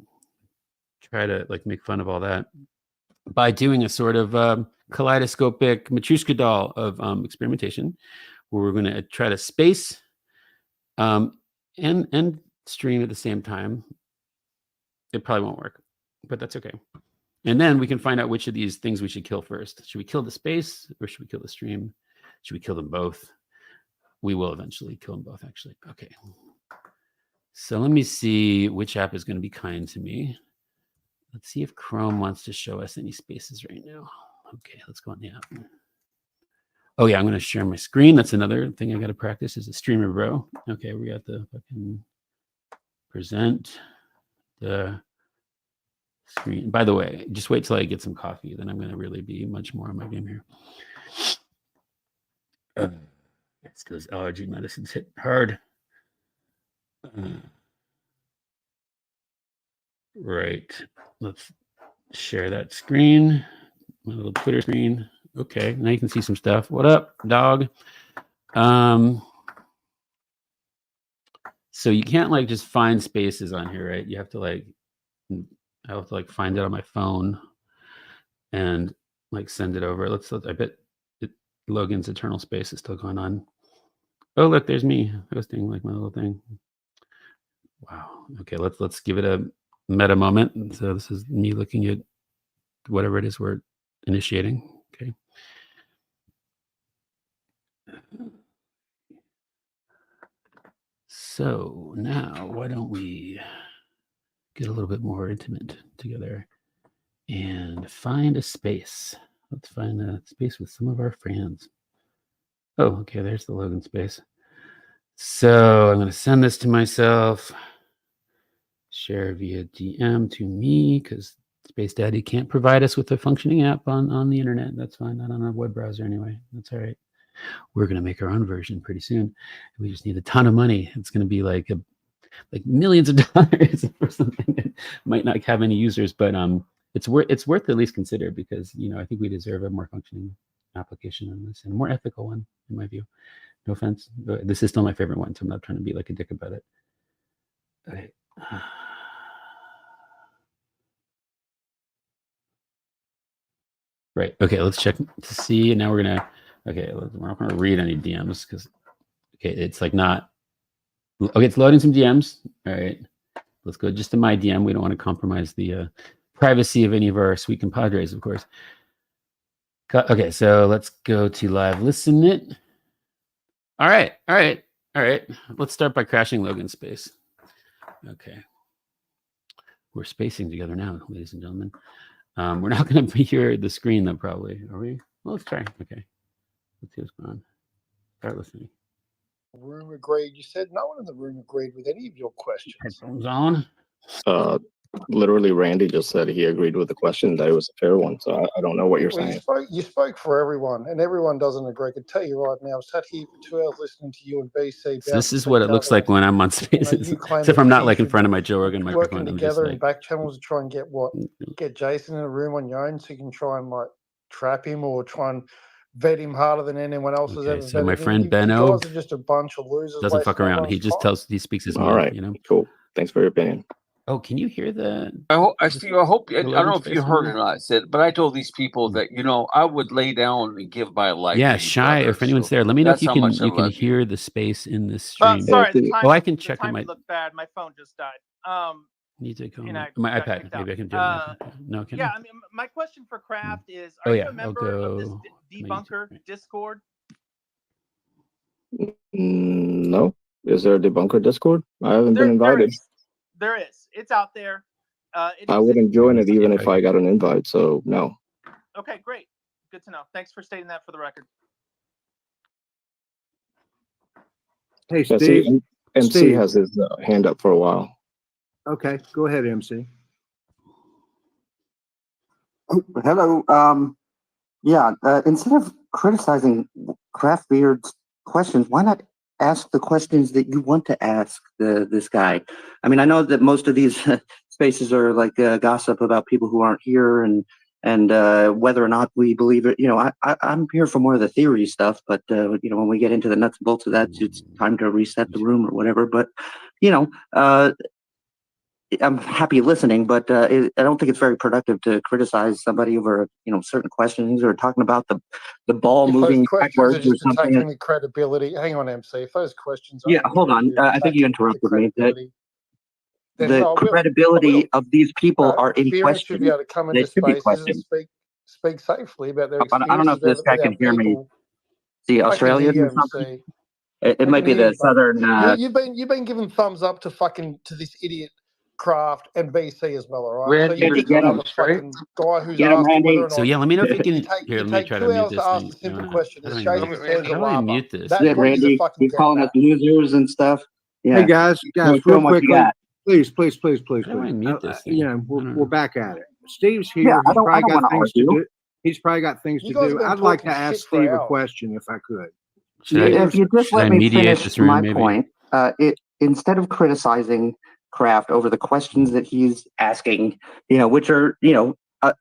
Speaker 1: try to make fun of all that by doing a sort of kaleidoscopic Matryoshka doll of experimentation, where we're going to try to space and stream at the same time. It probably won't work, but that's okay. And then we can find out which of these things we should kill first. Should we kill the space or should we kill the stream? Should we kill them both? We will eventually kill them both, actually. Okay. So let me see which app is going to be kind to me. Let's see if Chrome wants to show us any spaces right now. Okay, let's go on the app. Oh yeah, I'm going to share my screen. That's another thing I got to practice is a streamer bro. Okay, we got the fucking present. the screen. By the way, just wait till I get some coffee. Then I'm going to really be much more on my game here. It's those allergy medicines hit hard. Right. Let's share that screen. My little Twitter screen. Okay, now you can see some stuff. What up, dog? So you can't like just find spaces on here, right? You have to like, I have to like find it on my phone and like send it over. I bet Logan's Eternal Space is still going on. Oh, look, there's me hosting like my little thing. Wow. Okay, let's give it a meta moment. So this is me looking at whatever it is we're initiating. Okay. So now why don't we get a little bit more intimate together and find a space. Let's find a space with some of our friends. Oh, okay, there's the Logan space. So I'm going to send this to myself. Share via DM to me because Space Daddy can't provide us with a functioning app on the internet. That's fine, not on our web browser anyway. That's all right. We're going to make our own version pretty soon. We just need a ton of money. It's going to be like millions of dollars for something that might not have any users, but it's worth at least consider because I think we deserve a more functioning application on this and a more ethical one in my view. No offense, but this is still my favorite one, so I'm not trying to be like a dick about it. Okay. Right. Okay. Let's check to see. And now we're gonna. Okay. We're not gonna read any DMs because. Okay, it's like not. Okay, it's loading some DMs. All right. Let's go just to my DM. We don't want to compromise the privacy of any of our sweet compadres, of course. Okay, so let's go to live listen it. All right. Let's start by crashing Logan's space. Okay. We're spacing together now, ladies and gentlemen. We're not going to hear the screen though, probably. Are we? Well, let's try. Okay. Let's see what's going on. Start listening.
Speaker 2: Room agreed. You said no one in the room agreed with any of your questions.
Speaker 1: Headphones on.
Speaker 3: Literally, Randy just said he agreed with the question, that it was a fair one. So I don't know what you're saying.
Speaker 2: You spoke for everyone, and everyone doesn't agree. I can tell you right now, I've sat here for 2 hours listening to you and BC.
Speaker 1: So this is what it looks like when I'm on Spaces. Except I'm not like in front of my Joe Rogan microphone.
Speaker 2: Working together in back channels to try and get Jason in a room on your own, so you can try and like trap him or try and vet him harder than anyone else has ever.
Speaker 1: So my friend Benno,
Speaker 2: you guys are just a bunch of losers.
Speaker 1: Doesn't fuck around. He just he speaks his mind.
Speaker 3: All right, cool. Thanks for your opinion.
Speaker 1: Oh, can you hear the?
Speaker 4: I hope. I don't know if you heard it or not. I said, but I told these people that I would lay down and give my life.
Speaker 1: Yeah, Shy. If anyone's there, let me know if you can hear the space in this stream.
Speaker 5: Sorry,
Speaker 1: I can check
Speaker 5: it. Might look bad. My phone just died.
Speaker 1: Need to come. My iPad. Maybe I can do it. No, can
Speaker 5: yeah. I mean, my question for Kraft is: Are you a member of this debunker Discord?
Speaker 3: No. Is there a debunker Discord? I haven't been invited.
Speaker 5: There is. It's out there.
Speaker 3: I wouldn't join it even if I got an invite, so no.
Speaker 5: Okay, great. Good to know. Thanks for stating that for the record.
Speaker 6: Hey, Steve.
Speaker 3: MC has his hand up for a while.
Speaker 6: Okay, go ahead, MC.
Speaker 7: Oh, hello. Instead of criticizing Craftbeard's questions, why not ask the questions that you want to ask this guy? I mean, I know that most of these spaces are like gossip about people who aren't here and whether or not we believe it. I'm here for more of the theory stuff, but when we get into the nuts and bolts of that, it's time to reset the room or whatever. But I'm happy listening, but I don't think it's very productive to criticize somebody over certain questions or talking about the ball moving backwards or something.
Speaker 2: Any credibility? Hang on, MC. If those questions,
Speaker 7: hold on. I think you interrupted me. The credibility of these people are in question.
Speaker 2: Should be able to come into spaces and speak safely about their experiences.
Speaker 7: I don't know if this guy can hear me. The Australian or something. It might be the southern.
Speaker 2: You've been giving thumbs up to this idiot Kraft and VC as well, all right?
Speaker 4: Randy,
Speaker 2: so you're just another fucking guy who's asking whether or not.
Speaker 1: So yeah, let me know if you can. Here, let me try to mute this
Speaker 2: thing. Simple question.
Speaker 1: How do I mute this?
Speaker 7: Randy, you're calling us losers and stuff.
Speaker 6: Yeah. Hey guys, real Please.
Speaker 1: How do I mute this thing?
Speaker 6: Yeah, we're back at it. Steve's here.
Speaker 7: Yeah, I
Speaker 6: He's
Speaker 7: don't
Speaker 6: probably got
Speaker 7: wanna
Speaker 6: things to
Speaker 7: argue.
Speaker 6: do. He's probably got things
Speaker 2: You
Speaker 6: to
Speaker 2: guys
Speaker 6: do.
Speaker 2: have been
Speaker 6: I'd like to
Speaker 2: talking
Speaker 6: ask
Speaker 2: shit for
Speaker 6: Steve a
Speaker 2: hours.
Speaker 6: question if I could.
Speaker 1: Should
Speaker 7: If you just let
Speaker 1: I
Speaker 7: me
Speaker 1: mediate
Speaker 7: finish
Speaker 1: this room,
Speaker 7: my
Speaker 1: maybe?
Speaker 7: point, instead of criticizing Kraft over the questions that he's asking, which are,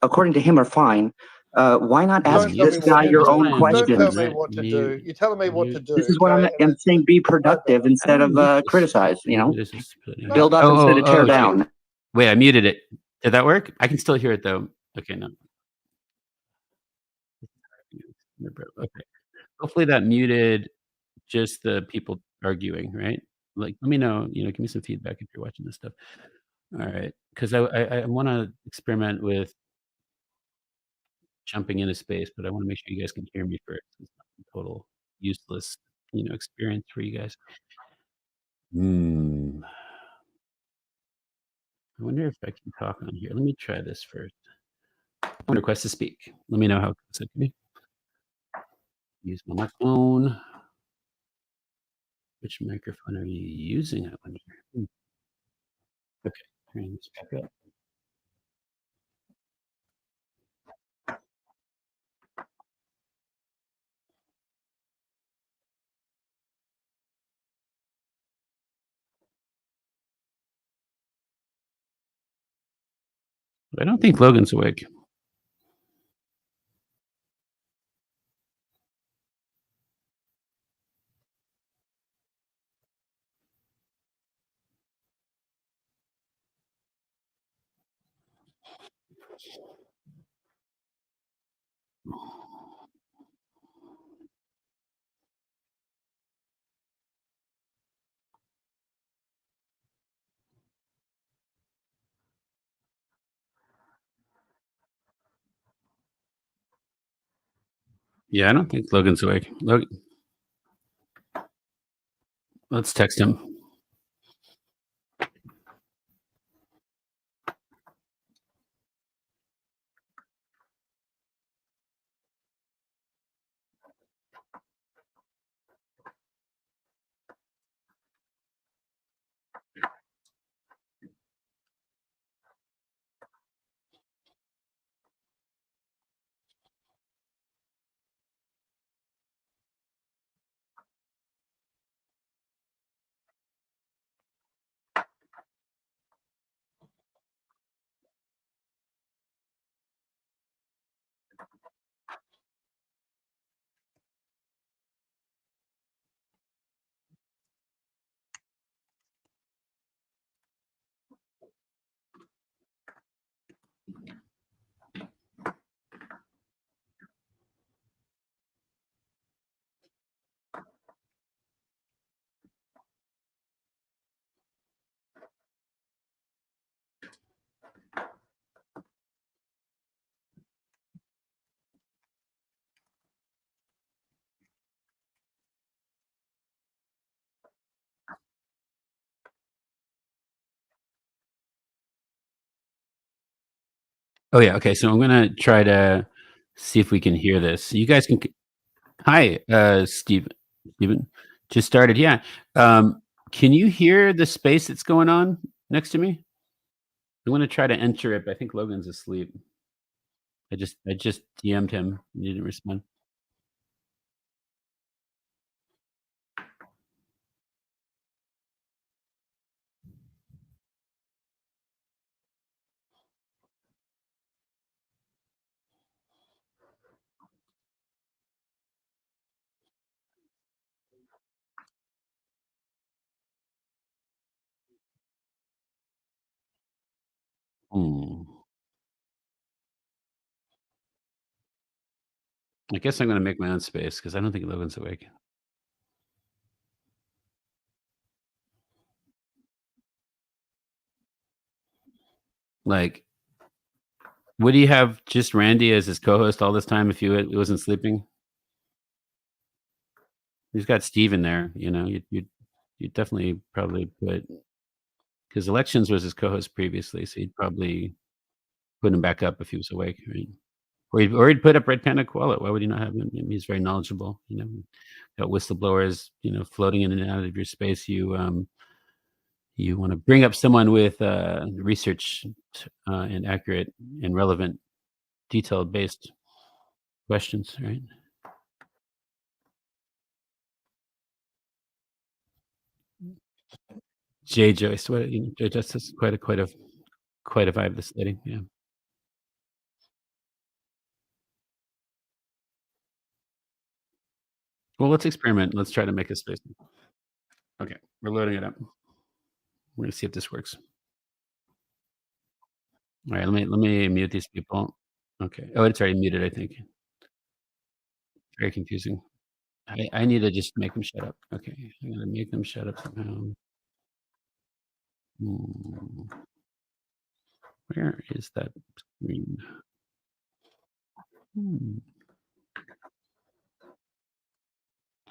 Speaker 7: according to him are fine, why not ask
Speaker 2: Don't tell
Speaker 7: this
Speaker 2: me what
Speaker 7: guy
Speaker 2: to
Speaker 7: your
Speaker 2: do.
Speaker 7: own
Speaker 2: Don't tell
Speaker 7: questions?
Speaker 2: me what to do. You're telling me what to do.
Speaker 7: This is what
Speaker 2: okay?
Speaker 7: I'm saying. Be productive instead of criticize.
Speaker 1: This is splitting.
Speaker 7: Build up instead of tear down.
Speaker 1: Wait, I muted it. Did that work? I can still hear it though. Okay, no. Okay. Hopefully that muted just the people arguing, right? Like, let me know. Give me some feedback if you're watching this stuff. All right, because I want to experiment with jumping into space, but I want to make sure you guys can hear me first. It's not a total useless, experience for you guys. I wonder if I can talk on here. Let me try this first. I want to request to speak. Let me know how it's okay. Use my phone. Which microphone are you using? I wonder. Okay, turn this back up. I don't think Logan's awake. Yeah, I don't think Logan's awake. Logan, let's text him. Oh yeah, okay. So I'm gonna try to see if we can hear this. You guys can. Hi, Steven. Just started. Yeah. Can you hear the space that's going on next to me? I'm gonna try to enter it, but I think Logan's asleep. I just DM'd him. He didn't respond. I guess I'm gonna make my own space because I don't think Logan's awake. Like, would he have just Randy as his co-host all this time if he wasn't sleeping? He's got Steve in there, you'd definitely probably put, because Elections was his co-host previously, so he'd probably put him back up if he was awake, right? Or he'd put up Red Panda Koala. Why would he not have him? I mean, he's very knowledgeable. Got whistleblowers, floating in and out of your space. You You want to bring up someone with research and accurate and relevant, detailed-based questions, right? Jay Joyce, what Jay Joyce is quite a vibe this lady, yeah. Well, let's experiment. Let's try to make a space. Okay, we're loading it up. We're gonna see if this works. All right, let me mute these people. Okay. Oh, it's already muted, I think. Very confusing. I need to just make them shut up. Okay, I'm gonna make them shut up somehow. Where is that screen?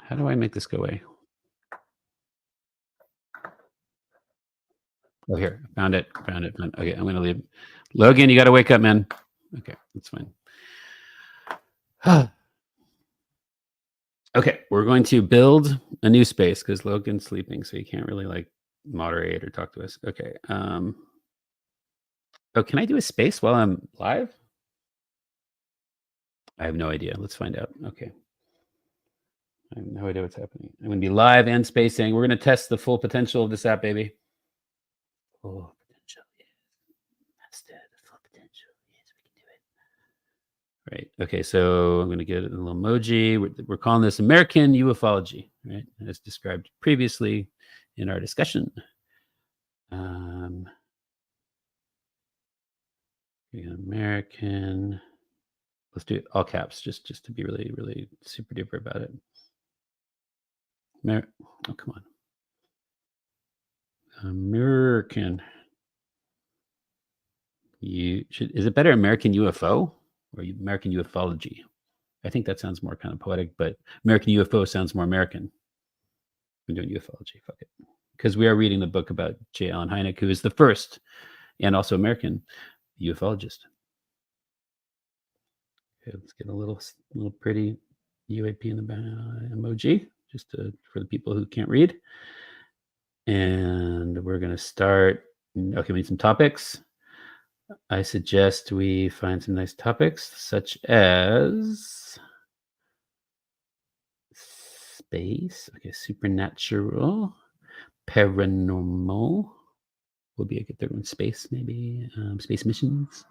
Speaker 1: How do I make this go away? Oh, here, found it. Okay, I'm gonna leave. Logan, you gotta wake up, man. Okay, that's fine. Okay, we're going to build a new space because Logan's sleeping, so he can't really like moderate or talk to us. Okay. Oh, can I do a space while I'm live? I have no idea. Let's find out. Okay. I have no idea what's happening. I'm going to be live and spacing. We're going to test the full potential of this app, baby. Full potential. Yes. Master the full potential. Yes, we can do it. Right. Okay. So I'm going to get a little emoji. We're calling this American Ufology, right? As described previously in our discussion. American. Let's do it all caps, just to be really, really super duper about it. Oh, come on. American. Is it better American UFO or American Ufology? I think that sounds more kind of poetic, but American UFO sounds more American. I'm doing ufology, fuck it. Because we are reading the book about J. Allen Hynek, who is the first and also American ufologist. Okay, let's get a little pretty UAP in the emoji, just for the people who can't read. And we're going to start. Okay, we need some topics. I suggest we find some nice topics, such as space. Okay, supernatural, paranormal would be a good third one. Space, maybe. Space missions.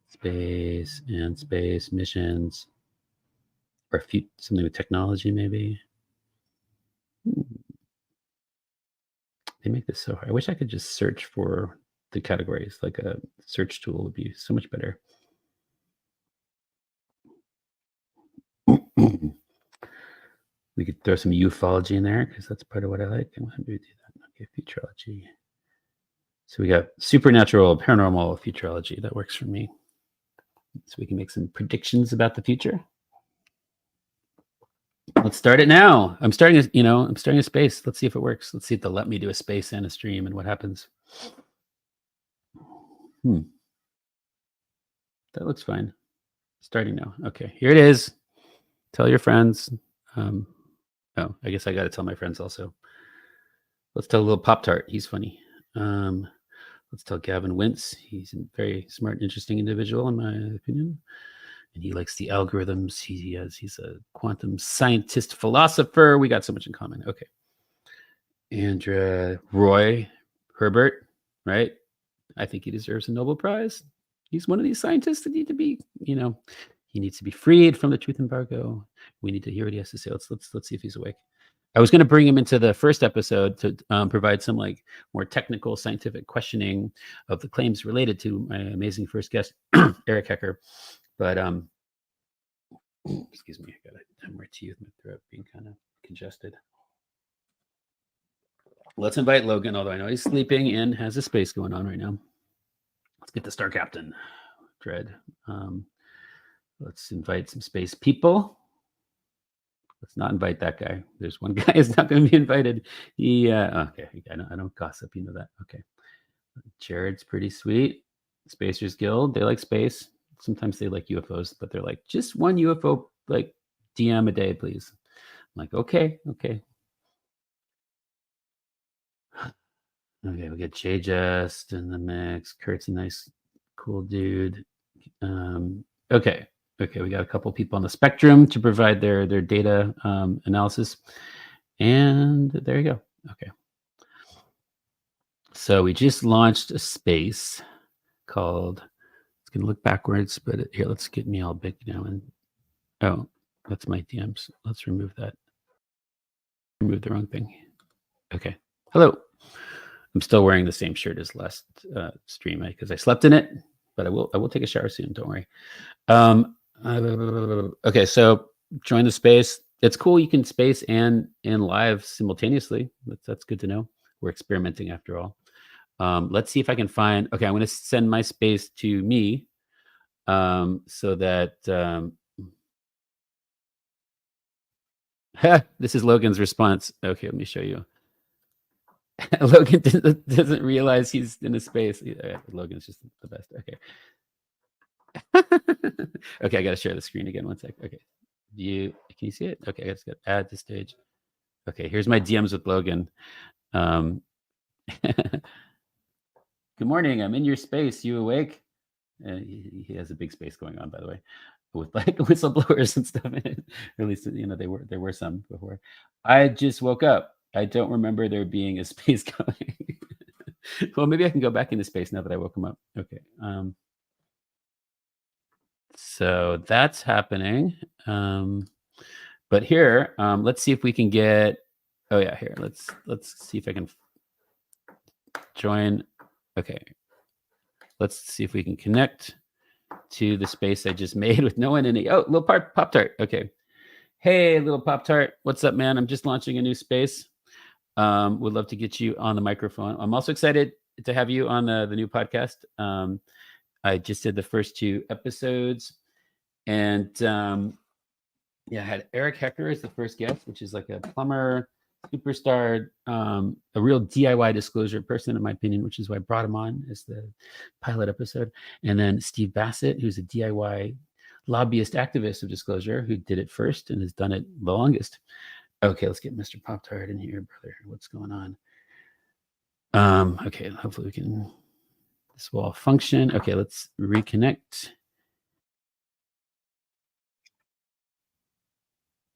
Speaker 1: Space and space missions. Or something with technology, maybe. They make this so hard. I wish I could just search for the categories. Like a search tool would be so much better. We could throw some ufology in there because that's part of what I like. I'm happy to do that. Okay, futurology. So we got supernatural, paranormal, futurology. That works for me. So we can make some predictions about the future. Let's start it now. I'm starting a space. Let's see if it works. Let's see if they'll let me do a space and a stream and what happens. That looks fine. Starting now. Okay, here it is. Tell your friends. Oh, I guess I got to tell my friends also. Let's tell a little Pop-Tart. He's funny. Let's tell Gavin Wintz. He's a very smart and interesting individual, in my opinion. And he likes the algorithms. He's a quantum scientist, philosopher. We got so much in common. Okay. And Roy Herbert, right? I think he deserves a Nobel Prize. He's one of these scientists that need to be, he needs to be freed from the truth embargo. We need to hear what he has to say. Let's see if he's awake. I was going to bring him into the first episode to provide some more technical scientific questioning of the claims related to my amazing first guest, Eric Hecker. But excuse me, I got a more tea with my throat being kind of congested. Let's invite Logan, although I know he's sleeping and has a space going on right now. Let's get the Star Captain, Dread. Let's invite some space people. Let's not invite that guy. There's one guy who's not going to be invited. Okay, I don't gossip, you know that. Okay. Jared's pretty sweet. Spacers Guild, they like space. Sometimes they like UFOs, but they're like, just one UFO, DM a day, please. I'm like, okay. Okay, we got Jay Just in the mix. Kurt's a nice, cool dude. Okay, we got a couple people on the spectrum to provide their data analysis, and there you go. Okay, so we just launched a space called. It's gonna look backwards, but here, let's get me all big now. And oh, that's my DMs. Let's remove that. Remove the wrong thing. Okay. Hello. I'm still wearing the same shirt as last stream because I slept in it, but I will take a shower soon. Don't worry. Okay, so join the space. It's cool. You can space and live simultaneously. That's good to know. We're experimenting after all. Let's see if I can find. Okay, I'm going to send my space to me, so that this is Logan's response. Okay, let me show you. Logan doesn't realize he's in a space. Logan's just the best. Okay. Okay, I got to share the screen again. 1 sec. Okay. View. Can you see it? Okay, I just got to add to stage. Okay, here's my DMs with Logan. Good morning. I'm in your space. You awake? He has a big space going on, by the way, with like whistleblowers and stuff in it. Or at least, there were some before. I just woke up. I don't remember there being a space going. Well, maybe I can go back into space now that I woke him up. Okay. So that's happening. But here, let's see if we can get. Oh yeah, here. Let's see if I can join. Okay. Let's see if we can connect to the space I just made with no one in it. Oh, little Pop-Tart. Okay. Hey, little Pop-Tart. What's up, man? I'm just launching a new space. Would love to get you on the microphone. I'm also excited to have you on the new podcast. I just did the first 2 episodes, and I had Eric Hecker as the first guest, which is like a plumber, superstar, a real DIY disclosure person, in my opinion, which is why I brought him on as the pilot episode. And then Steve Bassett, who's a DIY lobbyist activist of disclosure, who did it first and has done it the longest. Okay, let's get Mr. Pop-Tart in here, brother. What's going on? Okay, hopefully this will all function. Okay, let's reconnect.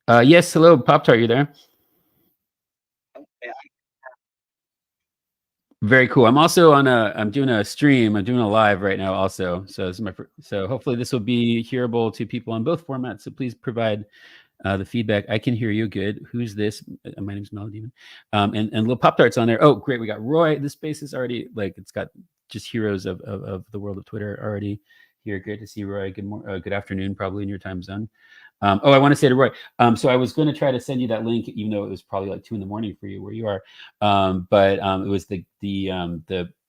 Speaker 1: Yes, hello, Pop-Tart, you there? Very cool. I'm also I'm doing a stream. I'm doing a live right now also. So this is so hopefully this will be hearable to people on both formats. So please provide the feedback. I can hear you good. Who's this? My name's Melody. And little Pop-Tart's on there. Oh, great. We got Roy. This space is already it's got just heroes of the world of Twitter already here. Great to see Roy. Good afternoon, probably in your time zone. I want to say to Roy, so I was going to try to send you that link, even though it was probably like 2 a.m. for you where you are. But it was the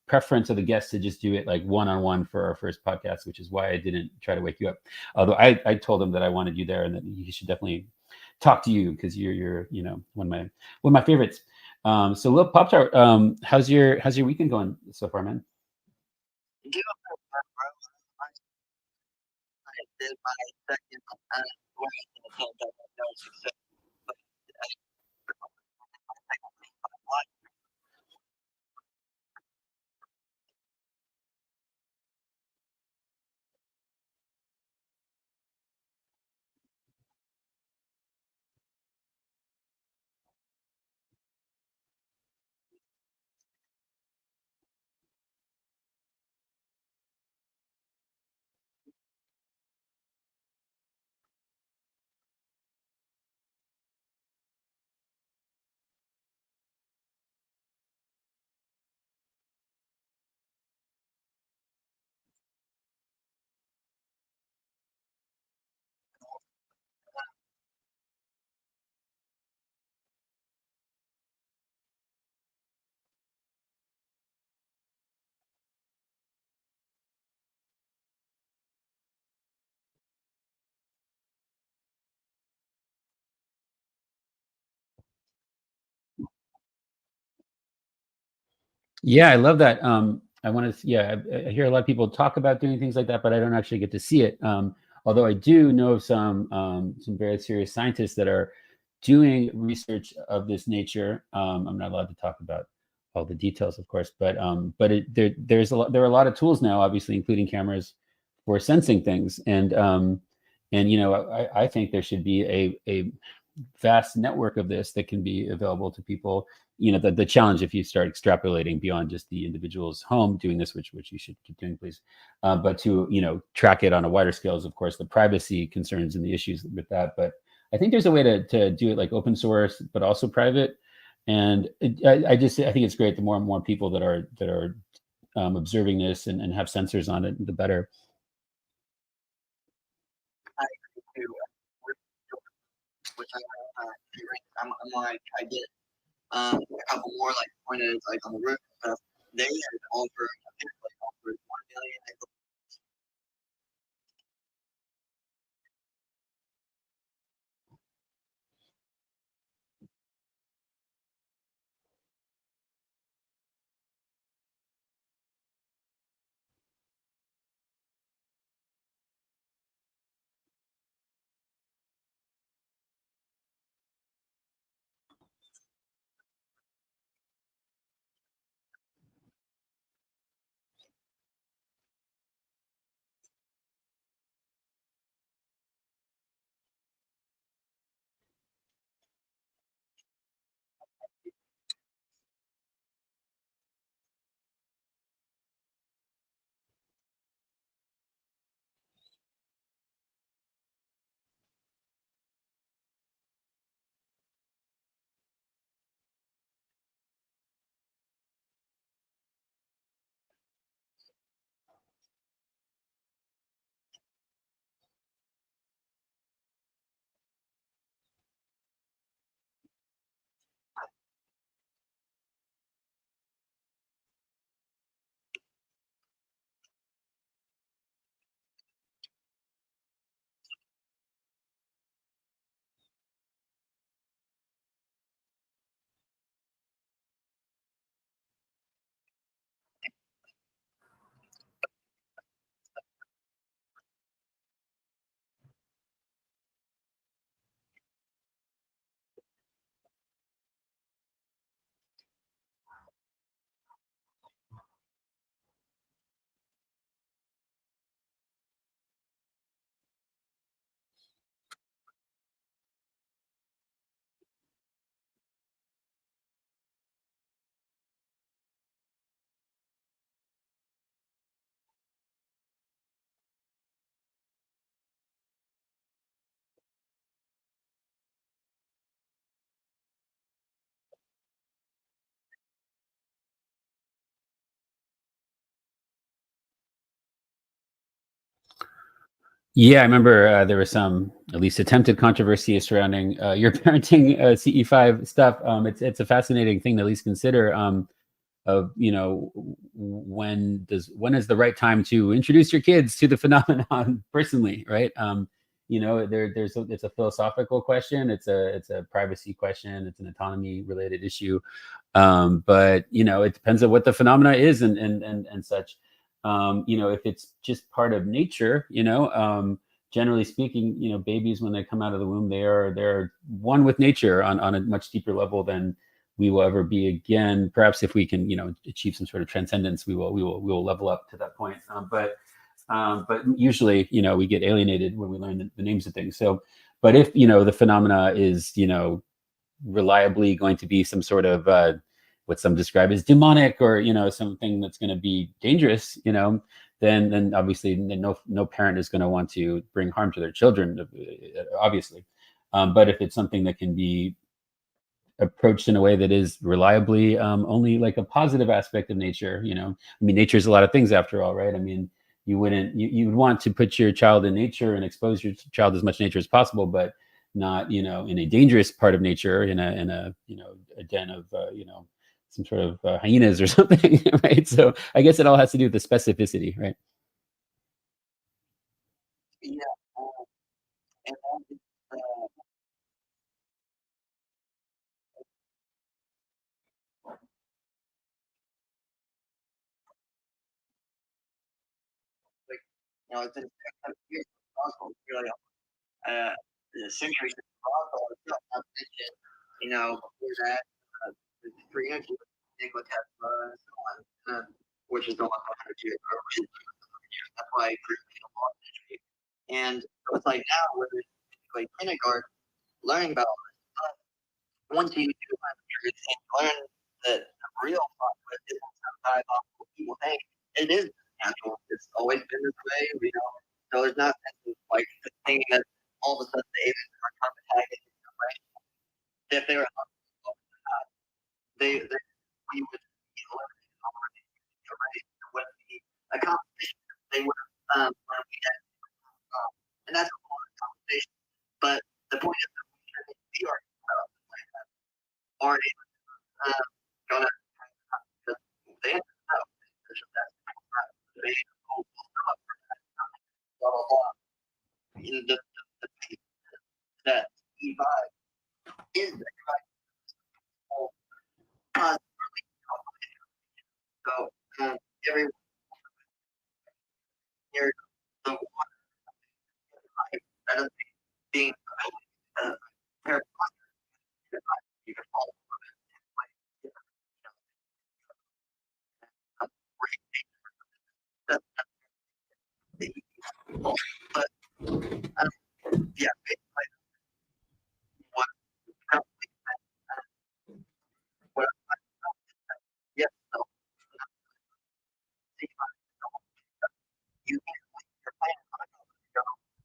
Speaker 1: preference of the guests to just do it like one-on-one for our first podcast, which is why I didn't try to wake you up. Although I told him that I wanted you there and that he should definitely talk to you because you're one of my favorites. So little Pop-Tart, how's your weekend going so far, man? I did my second Yeah, I love that. I want to, I hear a lot of people talk about doing things like that, but I don't actually get to see it. Although I do know some very serious scientists that are doing research of this nature. I'm not allowed to talk about all the details, of course. But there are a lot of tools now, obviously, including cameras for sensing things, and I think there should be a vast network of this that can be available to people. The challenge, if you start extrapolating beyond just the individual's home doing this, which you should keep doing, please, but to track it on a wider scale is, of course, the privacy concerns and the issues with that. But I think there's a way to do it like open source, but also private. And I think it's great. The more and more people that are observing this and have sensors on it, the better.
Speaker 7: I agree too. Which I'm like, I get a couple more like pointed like on the roof and stuff. They had offered, I think like offered 1 million.
Speaker 1: Yeah, I remember there was some at least attempted controversy surrounding your parenting CE5 stuff. It's a fascinating thing to at least consider. Of when is the right time to introduce your kids to the phenomenon personally, right? It's a philosophical question. It's a privacy question. It's an autonomy related issue. But it depends on what the phenomena is and such. If it's just part of nature, generally speaking, babies when they come out of the womb, they're one with nature on a much deeper level than we will ever be again. Perhaps if we can, achieve some sort of transcendence, we will level up to that point. But usually, we get alienated when we learn the names of things. So, but if the phenomena is reliably going to be some sort of what some describe as demonic, or something that's going to be dangerous, then obviously no parent is going to want to bring harm to their children, obviously. But if it's something that can be approached in a way that is reliably only like a positive aspect of nature, nature is a lot of things after all, right? I mean, you would want to put your child in nature and expose your child as much nature as possible, but not in a dangerous part of nature, in a a den of some sort of hyenas or something, right? So I guess it all has to do with the specificity, right?
Speaker 7: Yeah. And like, it's an possible, really, the centuries of Roswell itself, not to mention, before that, the 300 Nikola Tesla and so on, which is the one I had to do. That's why I grew up law history. And so it's like now, whether it's like kindergarten, learning about all this stuff, once you do learn the truth and learn that the real process isn't some diabolical people thing, it is natural. It's always been this way, you know. So there's not like thinking that all of a sudden the aliens are traumatizing in some way. If they were they we would be eliminated already. It wouldn't be a competition. They would have when we had and that's a whole other conversation. But the point is that we are already gonna they have to know. They will up for that. Blah blah blah. You know, the that E5 is the positively so every year the water that is being terrible. You can follow but yeah, what what yes, no, you can't your plan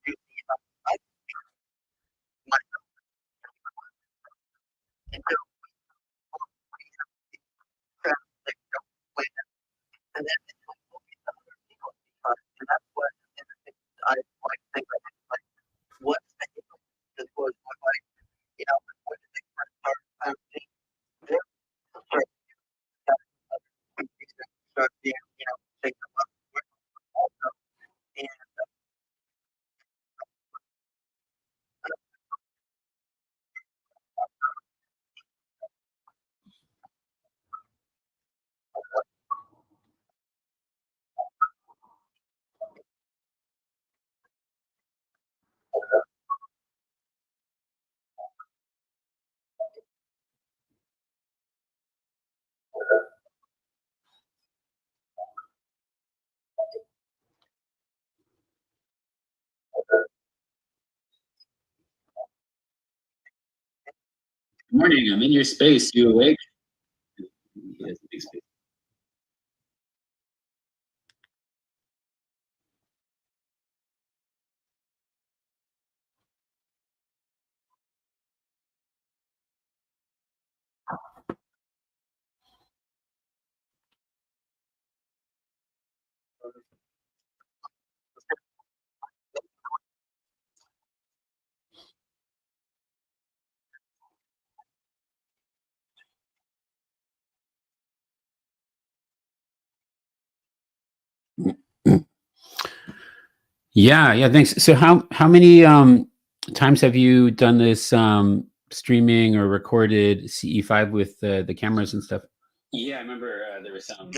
Speaker 7: you and do and then and that's what I like to think like what this was like you know when did they first start start being you know take them up also and
Speaker 1: Good morning. I'm in your space. You awake? Yes, big space. Yeah, thanks. So how many times have you done this streaming or recorded CE5 with the cameras and stuff? Yeah, I remember there was some.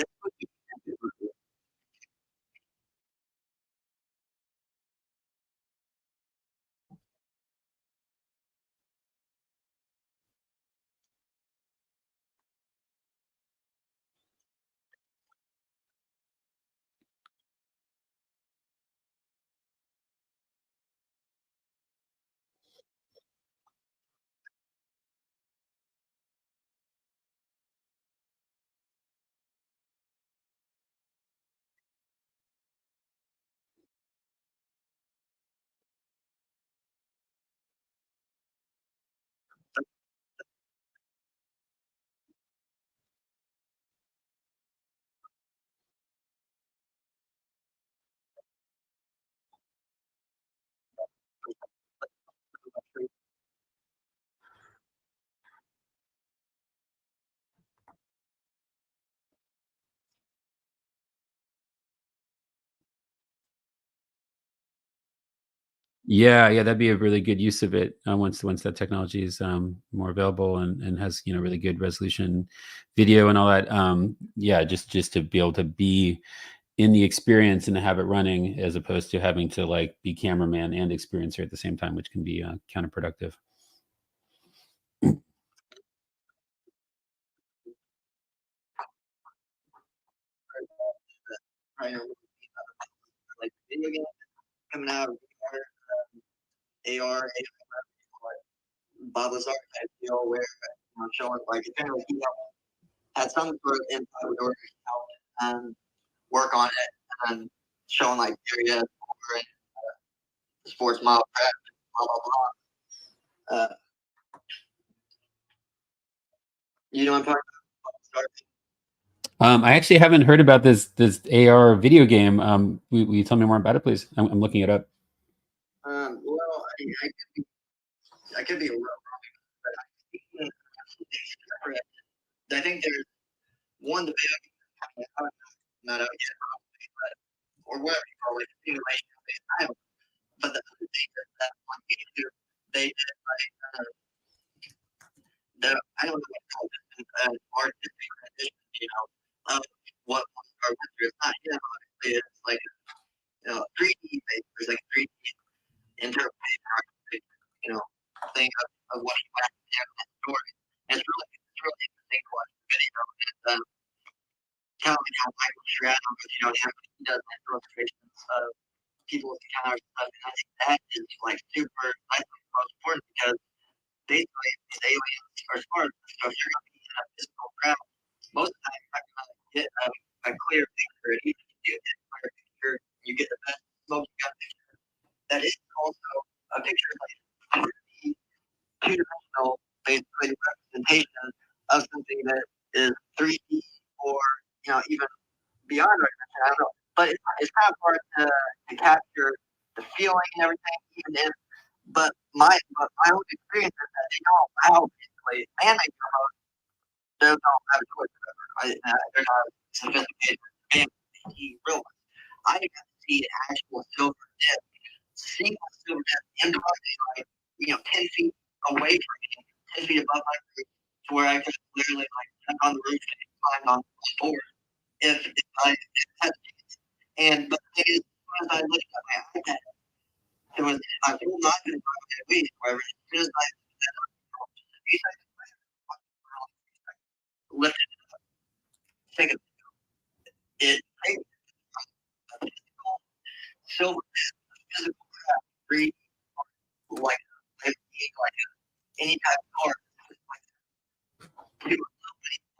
Speaker 1: Yeah, that'd be a really good use of it once that technology is more available and has really good resolution video and all that. Yeah, just to be able to be in the experience and to have it running as opposed to having to like be cameraman and experiencer at the same time, which can be counterproductive.
Speaker 8: probably know like video games coming out, AR, Bob Lazar type deal where showing like apparently he had some sort of insight with help work on it and showing like areas for sports model craft, blah blah blah. You know what I'm talking
Speaker 1: about? I actually haven't heard about this AR video game. Will you tell me more about it, please? I'm looking it up.
Speaker 8: Well, I could be a little wrong, but I think there's one the video not out yet, but or whatever you call it, simulation based title. But the other thing is that on YouTube they did like the I don't know what to call it, artistic rendition, of what our winter is not yet. Obviously, it's like 3D based. There's like 3D interpretation, thing of what you have to have in that story. And it's really interesting to watch the video and telling me how Michael Shrapnel, he does illustrations of people with encounters and stuff. And I think that is like super, I think, most important because basically these aliens are smart. So if you're going to be in a physical realm, most of the time you're not going to get a clear picture. And even if you do get a clear picture, you get the best smoking gun picture. That is also a picture like two-dimensional, basically representation of something that is 3D or even beyond recognition. I don't know, but it's kind of hard to capture the feeling and everything, even if. But my own experience is that they don't allow basically man-made UFOs. They don't have a choice. They're not sophisticated. And real ones. I got to see an actual silver disc, single silver disc in the like 10 feet away from me, 10 feet above my roof, to where I could literally like jump on the roof and climb on the board if I had to. And but the thing is, as I looked at my iPad, it was I will not going to go at least. However, as soon as I lifted it up, take it takes silver physical craft, read like any type of car, like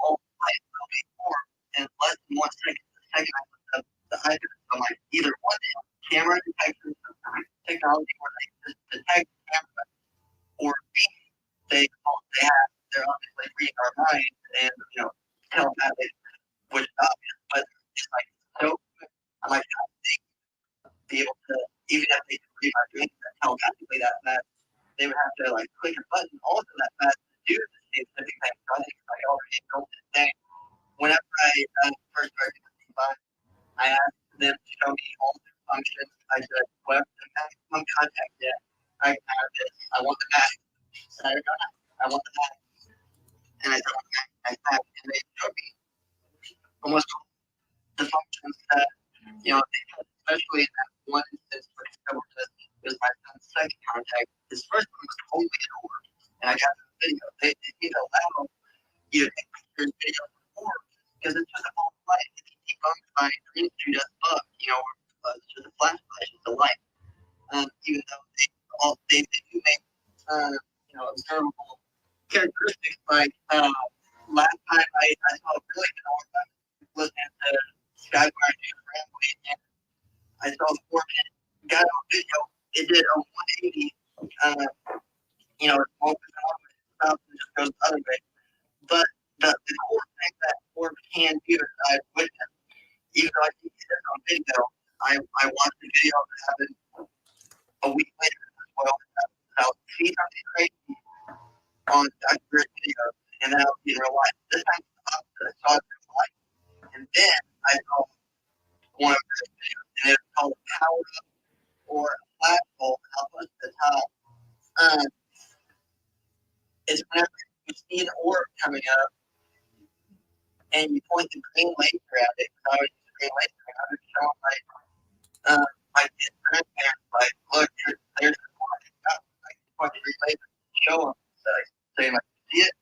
Speaker 8: all in less than 1 second. The second I looked up the iPad, I'm like, either one camera detection technology where they just detect the camera, or B, they're obviously reading our minds and telepathic, which is obvious, but it's like so I'm like, how would they be able to, even if they could read my dreams telepathically that fast, they would have to like click a button also that fast to do the same thing. So I think it's like already built in thing. Whenever I first started to see I asked them to show me all the functions. I said, whatever the maximum contact yet, I have this. I want the max. I want the max. And I said, I have, and they showed me almost all the functions that, especially in that one instance where it was my son's second contact. His first one was totally ignored. And I got the video. They need to allow you to take pictures, videos of orbs, because it's just a ball of light. If you debunk by green street as bug, it's just a flash flash, it's a light. Even though they do make observable characteristics like last time I saw a really good orb listening to Skyfire News Rambling, and I saw the 4-minute got on video. It did a 180, it opens up and stops and just goes the other way. But the cool thing that orb can do is I witnessed, even though I see this on video, I watched the video that happened a week later as well. I'll see something crazy on accurate video, and then I'll see in real life. This time I saw it in real life, and then I saw one of the videos, and it's called Power Up or a Flagpole, and I'll post the top. Is whenever you see an orb coming up, and you point the green laser at it, because I always use the green laser, and I would show them my grandparents, like, look, there's the orb. I point the green laser, show them, saying, like, see it?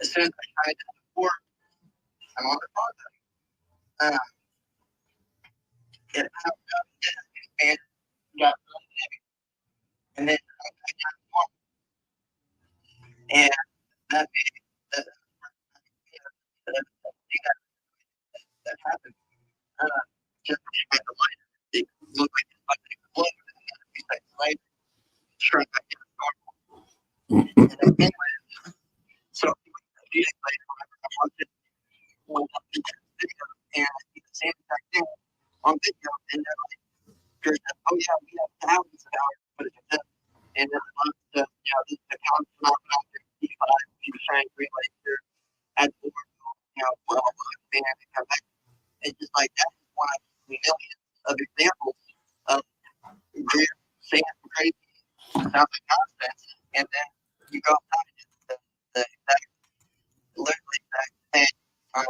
Speaker 8: As soon as I try to have the orb, I'm on the contact. it and got really heavy, and then I got one, and that made that that happened. Just at the light, it looked like it's like blood, and then a few seconds later, shrunk back down to normal. And then anyway, so a few days later, I'm watching one of the video, and I see the same exact thing on video, and they're like, oh yeah, we have thousands of hours of footage of this. And then the account phenomenon, D5, he was trying to green laser at the blah, blah, blah, and come back. It's just like that's one of millions of examples of weird, saying crazy, sounds like nonsense, and then you go outside and the exact, literally exact thing. And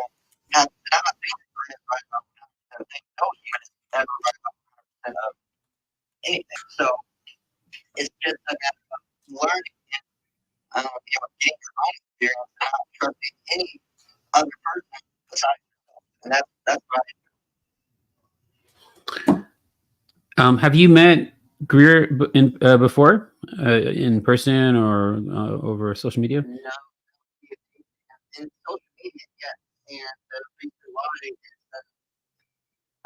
Speaker 8: I'm not saying that it's right about 100% of things. No human is ever right about 100% of anything. So it's just a matter of learning and getting your own experience and not trusting any other person besides yourself. And that's right.
Speaker 1: Have you met Greer before, in person or over social media?
Speaker 8: No, in social media, yes. And the reason why is that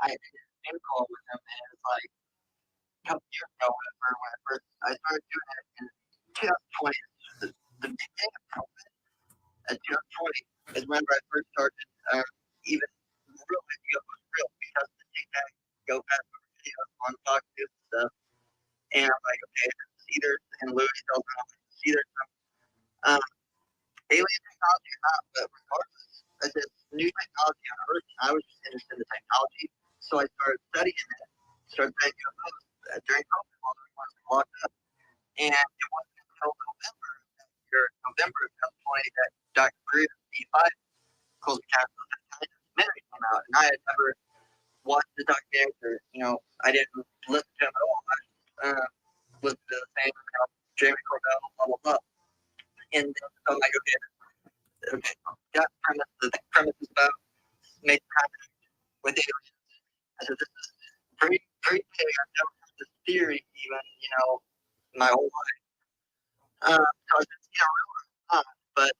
Speaker 8: I did a Zoom call with him, and it's like a couple years ago, when I started doing it in 2020. The beginning of COVID, 2020 is whenever I first started even real video was real because the TikTok go past videos on Fox News and stuff. And I'm like, okay, it's either, and Louis tells me, it's either some alien technology or not, but regardless, I said, new technology on Earth, and I was just interested in the technology. So I started studying it, started studying UFOs during COVID while everyone was locked up. And it wasn't until November of 2020 that Dr. Greer, D5, Close Encounters of the Kind documentary came out. And I had never watched the documentary, I didn't listen to him at all. I listened to the same, Jamie Corbell, blah, blah, blah. And then I'm like, okay, got the premise is about making contact with aliens. I said, this is very, very big. I've never heard this theory even, my whole life. So I said, really not. But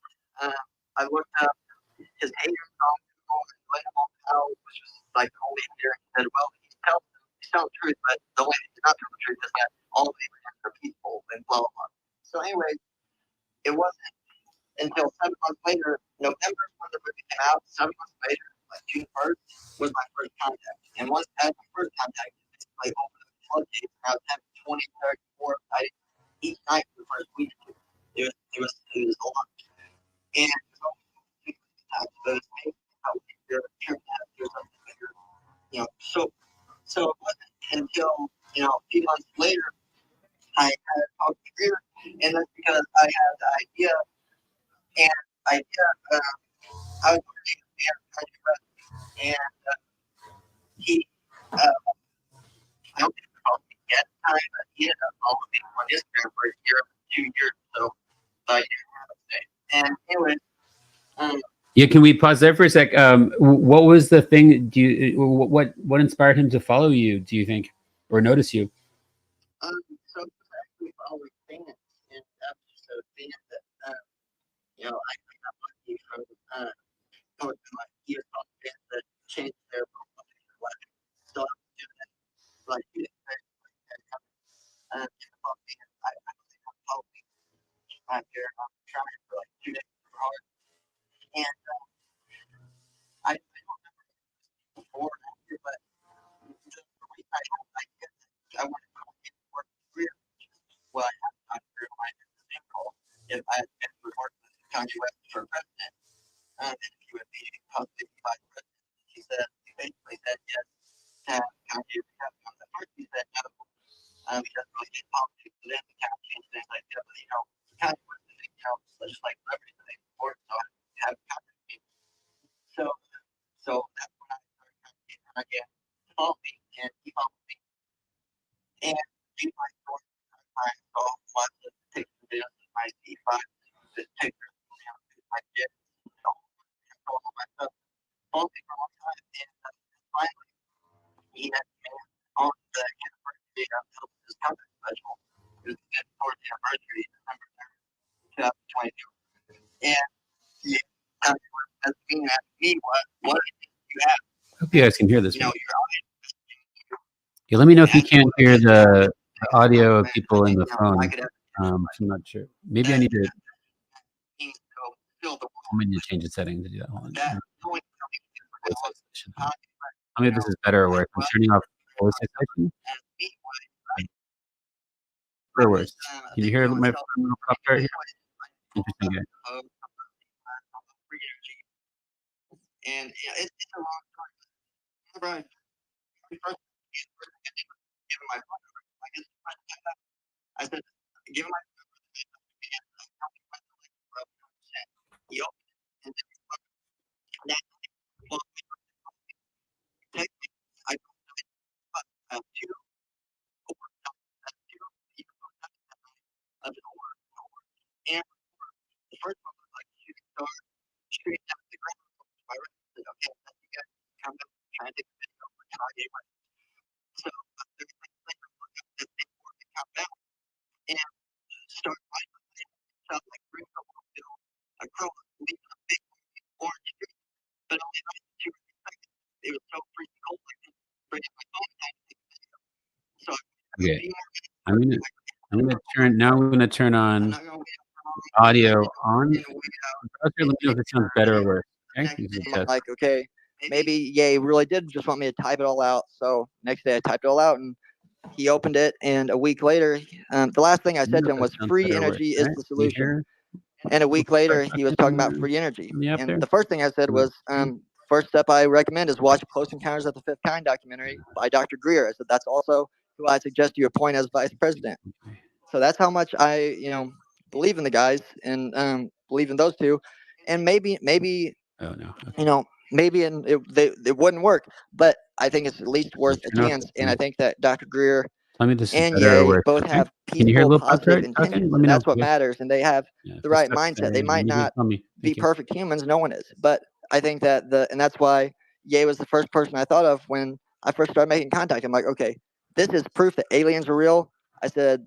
Speaker 8: I looked up his haters on Google and played him on Powell, which was like the only hater. He said, well, he's telling the truth, but the way he's not telling the truth is that all aliens are peaceful and blah, blah, blah. So anyway, it wasn't until 7 months later, November when the movie came out, 7 months later, like June 1st, was my first contact. And once I had my first contact, basically opened the floodgates, and I was having 20, 30, 40 nights each night for the first week. It was a lot. And it was only those things, how you're turning out to do something bigger, so it wasn't until, a few months later, I had talked to Greer, and that's because I had the idea. And I was working in Country West, and he, I don't think he called me at the time, but he ended up following me on Instagram for a year, 2 years, so I didn't have to say. And anyway,
Speaker 1: yeah, can we pause there for a sec? What was the thing? What inspired him to follow you? Do you think, or notice you?
Speaker 8: so it was actually following fans, and that was just a fan that I got lucky from like years on fans that changed their profile picture. Like, so I was doing it like 2 days later, I believe I'm following I'm here. I'm trying for like 2 days for hard, and I don't remember before or after, but the reason I had an idea that I wanted to get to work career, well, I have a career when I did the Zoom call. If I had been to work with Kanye West for president, and if he would be possibly vice president, he basically said yes to have Kanye become on the first. He said no, he doesn't really get politics, but then he kind of changed things like that. But Kanye West is just like celebrities that they support, so I have contact people. So that's when I started getting Kanye to follow me, and he followed me. And read my story. I saw lots of pictures of videos of my D5, just pictures of my kids, all my stuff. Followed me for a long time, and anniversary, December 3rd, 2022. And he asked me what you have.
Speaker 1: I hope you guys can hear this.
Speaker 8: You know,
Speaker 1: Yeah, let me know if you can't hear the audio of people in the phone. I'm not sure. Maybe I need to. I need to change the setting to do that. Hold on. I mean, this is better or worse. I'm turning off voice isolation. Or worse. Can you hear my pop chart here? Interesting guy.
Speaker 8: And it's a long story. Whenever I first given my phone number, I said, give my he opened it, and then I two of the and the first one was like shooting star straight down to the ground. I said, okay, you guys come up trying to take a video for Kanye West. So there's like this thing for to come down and start fighting stuff like bring up a crow, leave a big orange tree, but only like 2 seconds. It was so freaking cold, like bring up my phone and take a video. So
Speaker 1: okay, I'm gonna turn on audio on. Okay, let me know if it sounds better or worse. Okay,
Speaker 9: like, okay, maybe Ye really did just want me to type it all out. So next day I typed it all out, and he opened it, and a week later, the last thing I said to him was, "Free energy is the solution." And a week later, he was talking about free energy. And the first thing I said was, first step I recommend is watch Close Encounters of the Fifth Kind documentary by Dr. Greer. I said, that's also who I suggest you appoint as vice president. So that's how much I, believe in the guys and believe in those two. And maybe,
Speaker 1: oh no,
Speaker 9: maybe it wouldn't work, but I think it's at least worth a chance. And I think that Dr. Greer and Ye both have peaceful, positive intentions, and that's what matters. And they have the right mindset. They might not be perfect humans. No one is, but I think that and that's why Ye was the first person I thought of when I first started making contact. I'm like, okay, this is proof that aliens are real. I said,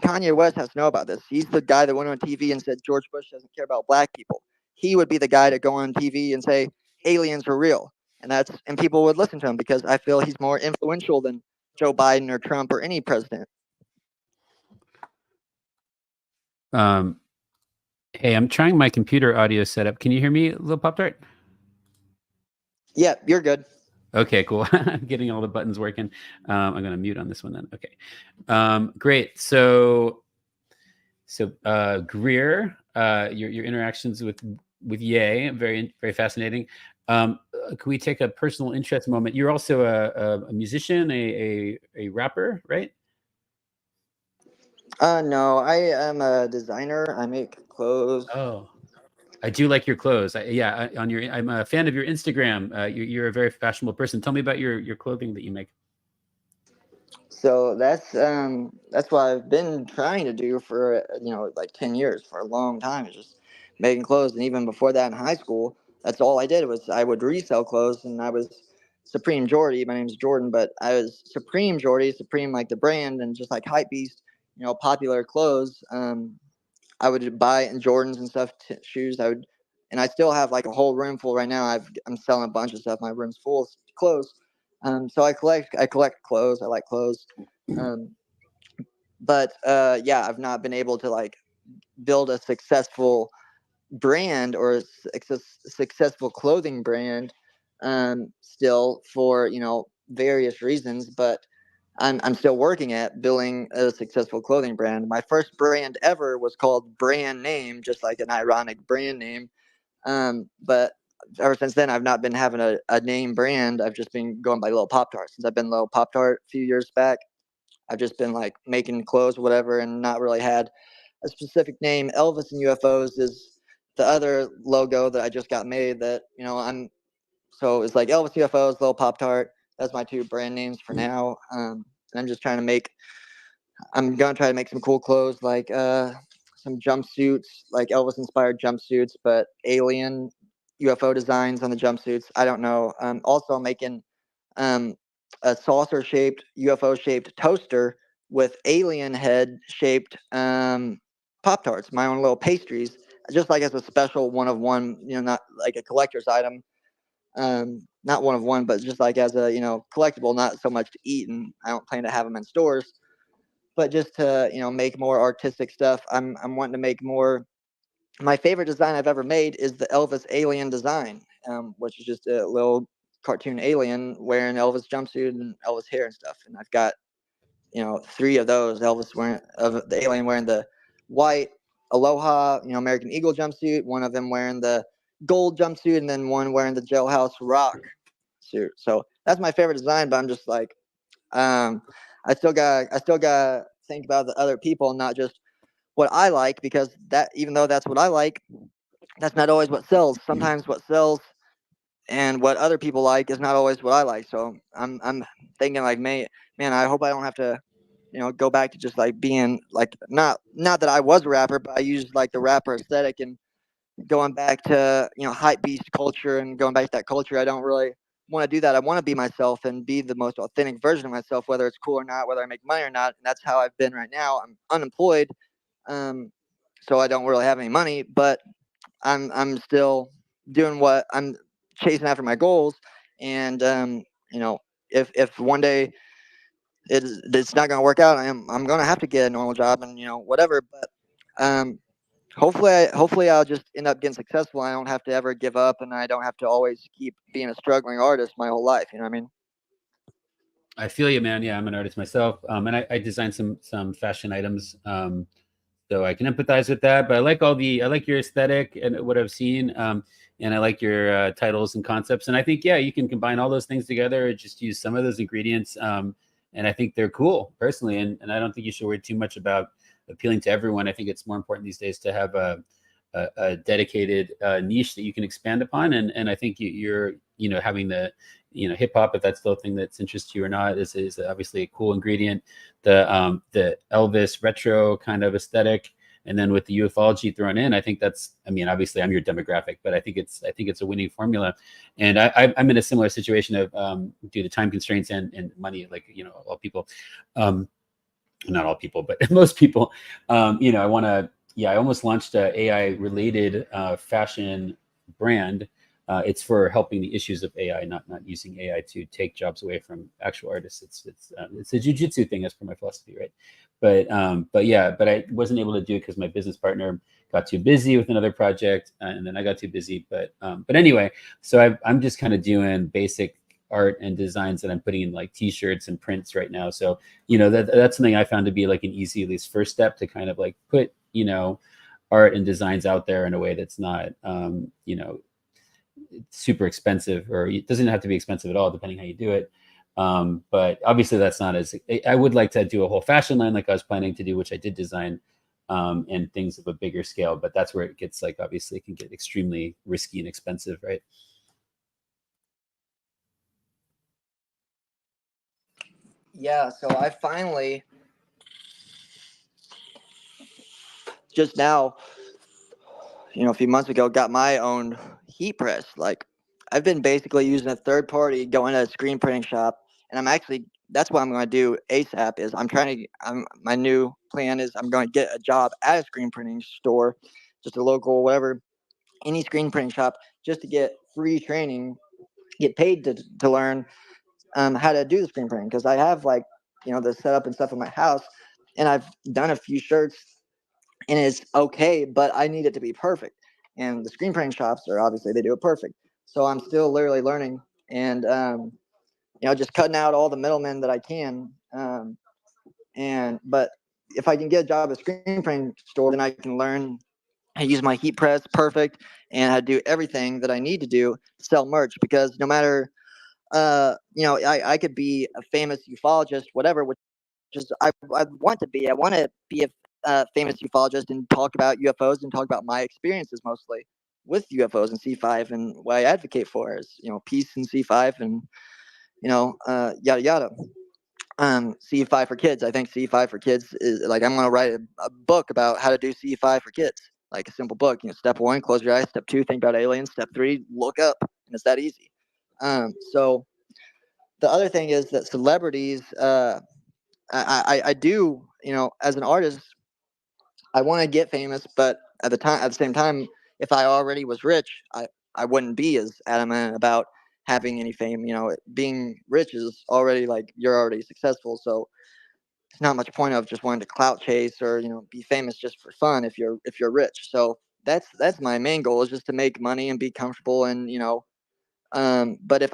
Speaker 9: Kanye West has to know about this. He's the guy that went on TV and said George Bush doesn't care about black people. He would be the guy to go on TV and say aliens are real, and people would listen to him because I feel he's more influential than Joe Biden or Trump or any president.
Speaker 1: Hey, I'm trying my computer audio setup. Can you hear me, little Pop-Tart?
Speaker 9: Yeah, you're good.
Speaker 1: Okay, cool. I'm getting all the buttons working. I'm going to mute on this one then. Okay, great. So Greer, your interactions with Ye, very fascinating. Can we take a personal interest moment? You're also a musician, a rapper, right?
Speaker 9: No, I am a designer. I make clothes.
Speaker 1: Oh, I do like your clothes. I'm a fan of your Instagram. You're a very fashionable person. Tell me about your clothing that you make.
Speaker 9: So that's what I've been trying to do for like 10 years, for a long time. It's just making clothes, and even before that in high school, that's all I did was I would resell clothes, and I was Supreme Jordy. My name's Jordan, but I was Supreme Jordy, Supreme like the brand, and just like Hypebeast, popular clothes. I would buy in Jordans and stuff, shoes. And I still have like a whole room full right now. I'm selling a bunch of stuff. My room's full of clothes. So I collect clothes. I like clothes. But I've not been able to like build a successful brand or a successful clothing brand still for, various reasons, but I'm still working at building a successful clothing brand. My first brand ever was called Brand Name, just like an ironic brand name. But ever since then, I've not been having a name brand. I've just been going by Lil Pop-Tart. Since I've been Lil Pop-Tart a few years back, I've just been like making clothes, whatever, and not really had a specific name. Elvis and UFOs is the other logo that I just got made that, so it's like Elvis UFOs, Lil Pop-Tart. That's my two brand names for now. And I'm just trying to I'm going to try to make some cool clothes, like some jumpsuits, like Elvis inspired jumpsuits, but alien UFO designs on the jumpsuits. I don't know. Also making a saucer shaped, UFO shaped toaster with alien head shaped Pop-Tarts, my own little pastries, just like as a special one of one, not like a collector's item. Not one of one, but just like as a, collectible, not so much to eat. And I don't plan to have them in stores, but just to, make more artistic stuff. I'm wanting to make more. My favorite design I've ever made is the Elvis alien design, which is just a little cartoon alien wearing Elvis jumpsuit and Elvis hair and stuff. And I've got, 3 of those. Of the alien wearing the white Aloha, American Eagle jumpsuit. One of them wearing the gold jumpsuit, and then one wearing the Jailhouse Rock suit. So that's my favorite design. But I'm just like, I still got to think about the other people, not just what I like, because that, even though that's what I like, that's not always what sells. Sometimes what sells and what other people like is not always what I like. So I'm thinking like, man, I hope I don't have to, go back to just like being like, not that I was a rapper, but I used like the rapper aesthetic, and going back to, hype beast culture and going back to that culture. I don't really want to do that. I want to be myself and be the most authentic version of myself, whether it's cool or not, whether I make money or not. And that's how I've been right now. I'm unemployed. So I don't really have any money, but I'm still doing what I'm chasing after my goals. And if one day it's not going to work out, I'm going to have to get a normal job and whatever. But hopefully I'll just end up getting successful. I don't have to ever give up, and I don't have to always keep being a struggling artist my whole life. You know what I mean?
Speaker 1: I feel you, man. Yeah, I'm an artist myself, and I design some fashion items, so I can empathize with that. But I like your aesthetic and what I've seen, and I like your titles and concepts. And I think, yeah, you can combine all those things together, just use some of those ingredients, and I think they're cool personally. And I don't think you should worry too much about appealing to everyone. I think it's more important these days to have a dedicated niche that you can expand upon. And I think you're having the hip hop, if that's still a thing that's interests you or not, is obviously a cool ingredient. The Elvis retro kind of aesthetic, and then with the ufology thrown in, I think obviously I'm your demographic, but I think it's a winning formula. And I'm in a similar situation of due to time constraints and money, like all people, not all people, but most people, I want to. Yeah, I almost launched a AI related fashion brand. It's for helping the issues of AI, not using AI to take jobs away from actual artists. It's a jujitsu thing, as per my philosophy, right? But I wasn't able to do it because my business partner got too busy with another project, and then I got too busy. But anyway, so I'm just kind of doing basic art and designs that I'm putting in like t-shirts and prints right now. So that's something I found to be like an easy, at least first step to kind of like put art and designs out there in a way that's not super expensive, or it doesn't have to be expensive at all, depending how you do it. But obviously that's not as, I would like to do a whole fashion line like I was planning to do, which I did design, and things of a bigger scale, but that's where it gets like, obviously it can get extremely risky and expensive, right?
Speaker 9: Yeah, so I finally just now, a few months ago, got my own heat press. Like, I've been basically using a third party, going to a screen printing shop, and that's what I'm going to do ASAP. Is my new plan is I'm going to get a job at a screen printing store, just a local, whatever, any screen printing shop, just to get free training, get paid to learn how to do the screen printing, because I have the setup and stuff in my house, and I've done a few shirts and it's okay, but I need it to be perfect. And the screen printing shops are obviously, they do it perfect. So I'm still literally learning, and just cutting out all the middlemen that I can. But if I can get a job at a screen printing store, then I can learn how to use my heat press perfect and how to do everything that I need to do to sell merch. Because no matter, I could be a famous ufologist, whatever, which is I want to be. I want to be a famous ufologist and talk about UFOs and talk about my experiences mostly with UFOs and C5, and what I advocate for is peace and C5, and yada yada. C5 for kids. I think C5 for kids is like, I'm gonna write a book about how to do C5 for kids. Like a simple book. Step 1, close your eyes. Step 2, think about aliens. Step 3, look up. And it's that easy. So the other thing is that celebrities I do, as an artist, I want to get famous, but at the same time, if I already was rich, I wouldn't be as adamant about having any fame. Being rich is already like you're already successful, so it's not much point of just wanting to clout chase or be famous just for fun if you're rich. So that's my main goal, is just to make money and be comfortable, and but if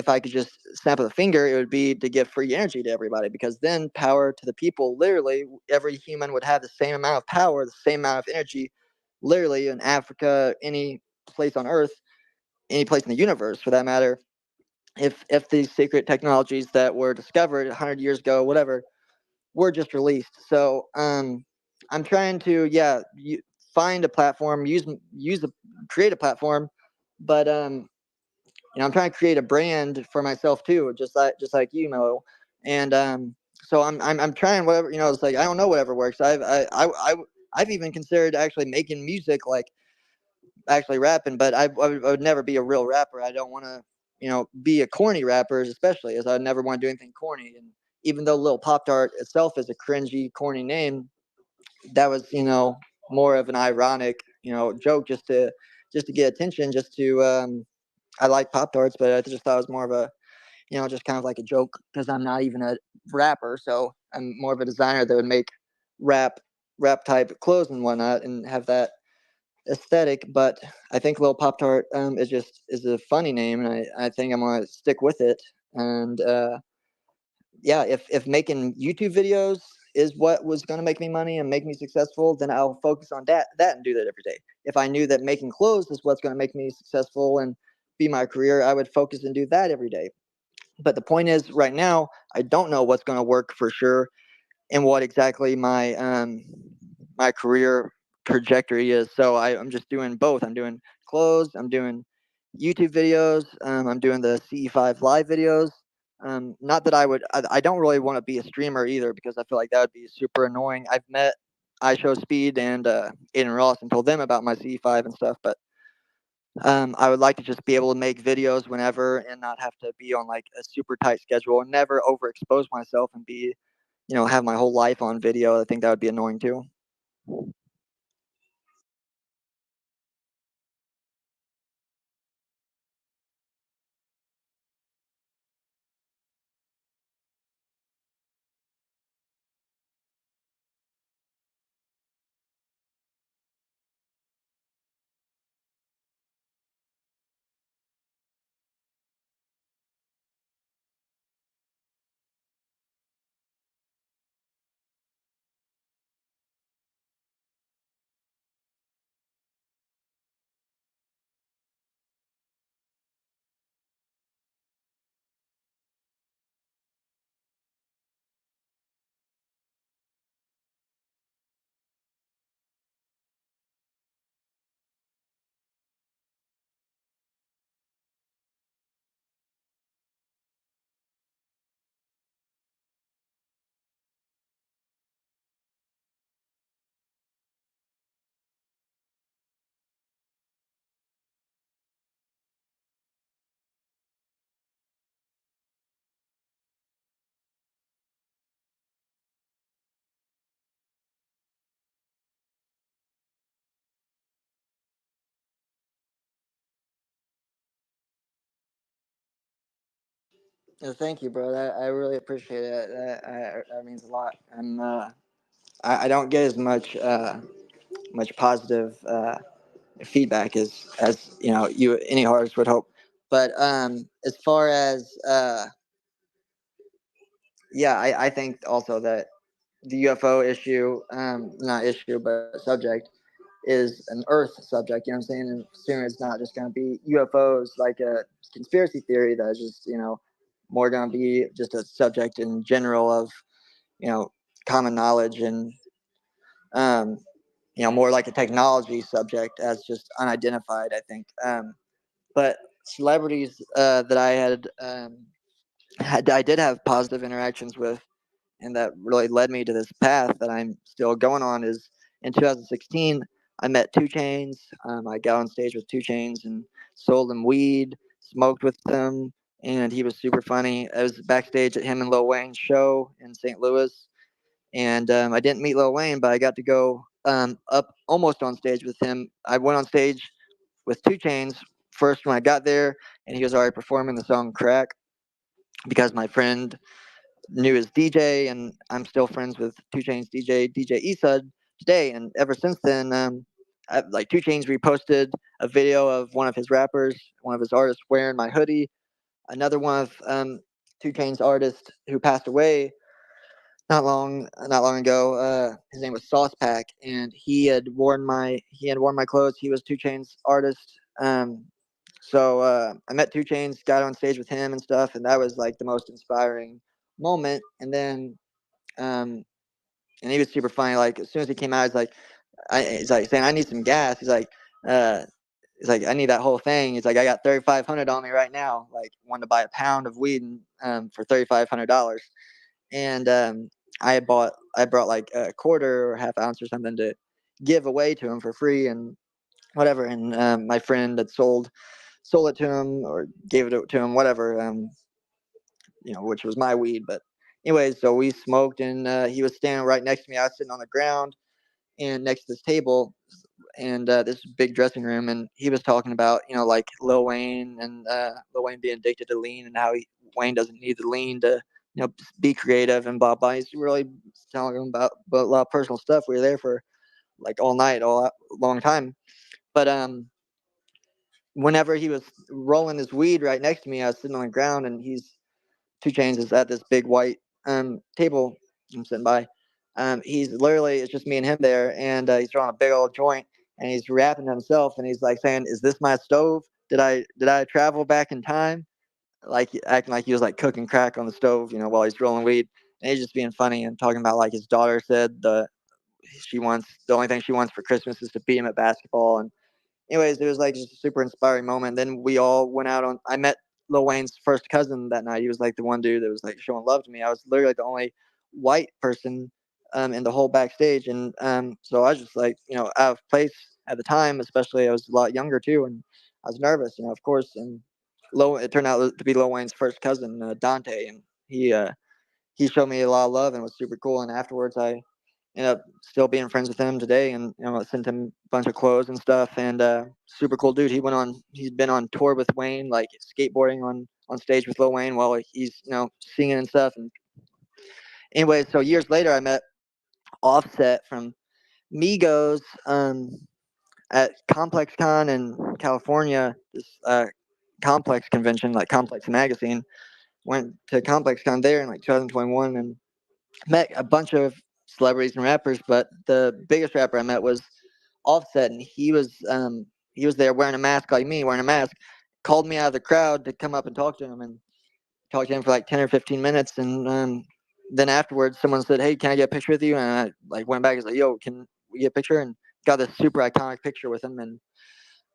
Speaker 9: I could just snap of the finger, it would be to give free energy to everybody, because then power to the people, literally every human would have the same amount of power, the same amount of energy, literally in Africa, any place on earth, any place in the universe for that matter. If these secret technologies that were discovered 100 years ago, whatever, were just released. So I'm trying to find a platform, create a platform, but I'm trying to create a brand for myself too, just like you, Mo. And so I'm trying whatever, it's like I don't know whatever works. I've even considered actually making music, like actually rapping, but I would never be a real rapper. I don't want to be a corny rapper, especially as I never want to do anything corny. And even though Lil Pop Tart itself is a cringy, corny name, that was more of an ironic joke, just to get attention, just to I like Pop Tarts, but I just thought it was more of a just kind of like a joke, because I'm not even a rapper, so I'm more of a designer that would make rap type clothes and whatnot and have that aesthetic. But I think Lil Pop Tart is a funny name, and I think I'm gonna stick with it. And if making YouTube videos is what was gonna make me money and make me successful, then I'll focus on that and do that every day. If I knew that making clothes is what's gonna make me successful and be my career, I would focus and do that every day. But the point is, right now, I don't know what's going to work for sure, and what exactly my career trajectory is. So I'm just doing both. I'm doing clothes. I'm doing YouTube videos. I'm doing the CE5 live videos. Not that I don't really want to be a streamer either, because I feel like that would be super annoying. I've met iShowSpeed and Aiden Ross and told them about my CE5 and stuff, but I would like to just be able to make videos whenever and not have to be on like a super tight schedule, and never overexpose myself and be, have my whole life on video. I think that would be annoying too. Thank you, bro. I really appreciate it. That means a lot. And I don't get as much positive feedback as you any artist would hope. But as far as I think also that the UFO issue, not issue, but subject, is an Earth subject. You know what I'm saying? And soon it's not just going to be UFOs like a conspiracy theory that's just, more going to be just a subject in general of, common knowledge, and, more like a technology subject as just unidentified, I think. But celebrities that I did have positive interactions with, and that really led me to this path that I'm still going on, is in 2016 I met 2 Chainz. I got on stage with 2 Chainz and sold them weed, smoked with them, and he was super funny. I was backstage at him and Lil Wayne's show in St. Louis, and I didn't meet Lil Wayne, but I got to go up almost on stage with him. I went on stage with 2 Chainz first when I got there, and he was already performing the song "Crack" because my friend knew his DJ, and I'm still friends with 2 Chainz DJ Esud today. And ever since then, like 2 Chainz reposted a video of one of his rappers, one of his artists wearing my hoodie. Another one of 2 Chainz artists who passed away not long ago. His name was Sauce Pack, and he had worn my clothes. He was 2 Chainz artist. So I met 2 Chainz, got on stage with him and stuff, and that was like the most inspiring moment. And then and he was super funny. Like as soon as he came out, he's like saying, "I need some gas." Uh, he's like, "I need that whole thing." He's like, "I got 3,500 on me right now." Like wanted to buy a pound of weed for $3,500, and I brought like a quarter or half ounce or something to give away to him for free and whatever. And my friend had sold it to him or gave it to him, whatever. Which was my weed. But anyways, so we smoked, and he was standing right next to me. I was sitting on the ground and next to this table, and this big dressing room, and he was talking about like Lil Wayne and Lil Wayne being addicted to lean, and how Wayne doesn't need the lean to be creative and blah blah. He's really telling about a lot of personal stuff. We were there for like all night, all long time. But whenever he was rolling his weed right next to me, I was sitting on the ground, and 2 Chainz is at this big white table I'm sitting by. He's literally, it's just me and him there, and he's throwing a big old joint, and he's rapping to himself, and he's like saying, "Is this my stove? Did I travel back in time?" Like acting like he was like cooking crack on the stove, while he's rolling weed, and he's just being funny and talking about like his daughter said the only thing she wants for Christmas is to beat him at basketball. And anyways, it was like just a super inspiring moment. Then we all went out on. I met Lil Wayne's first cousin that night. He was like the one dude that was like showing love to me. I was literally the only white person in the whole backstage, and so I was just like out of place at the time. Especially I was a lot younger too, and I was nervous, of course. And it turned out to be Lil Wayne's first cousin, Dante, and he showed me a lot of love and was super cool. And afterwards, I ended up still being friends with him today, and I sent him a bunch of clothes and stuff. And super cool dude. He's been on tour with Wayne, like skateboarding on stage with Lil Wayne while he's singing and stuff. And anyway, so years later, I met Offset from Migos at Complex Con in California. This Complex convention, like Complex Magazine. Went to Complex Con there in like 2021 and met a bunch of celebrities and rappers, but the biggest rapper I met was Offset, and he was there wearing a mask like me, wearing a mask. Called me out of the crowd to come up and talk to him, and talked to him for like 10 or 15 minutes, and then afterwards, someone said, "Hey, can I get a picture with you?" And I like went back and was like, "Yo, can we get a picture?" And got this super iconic picture with him. And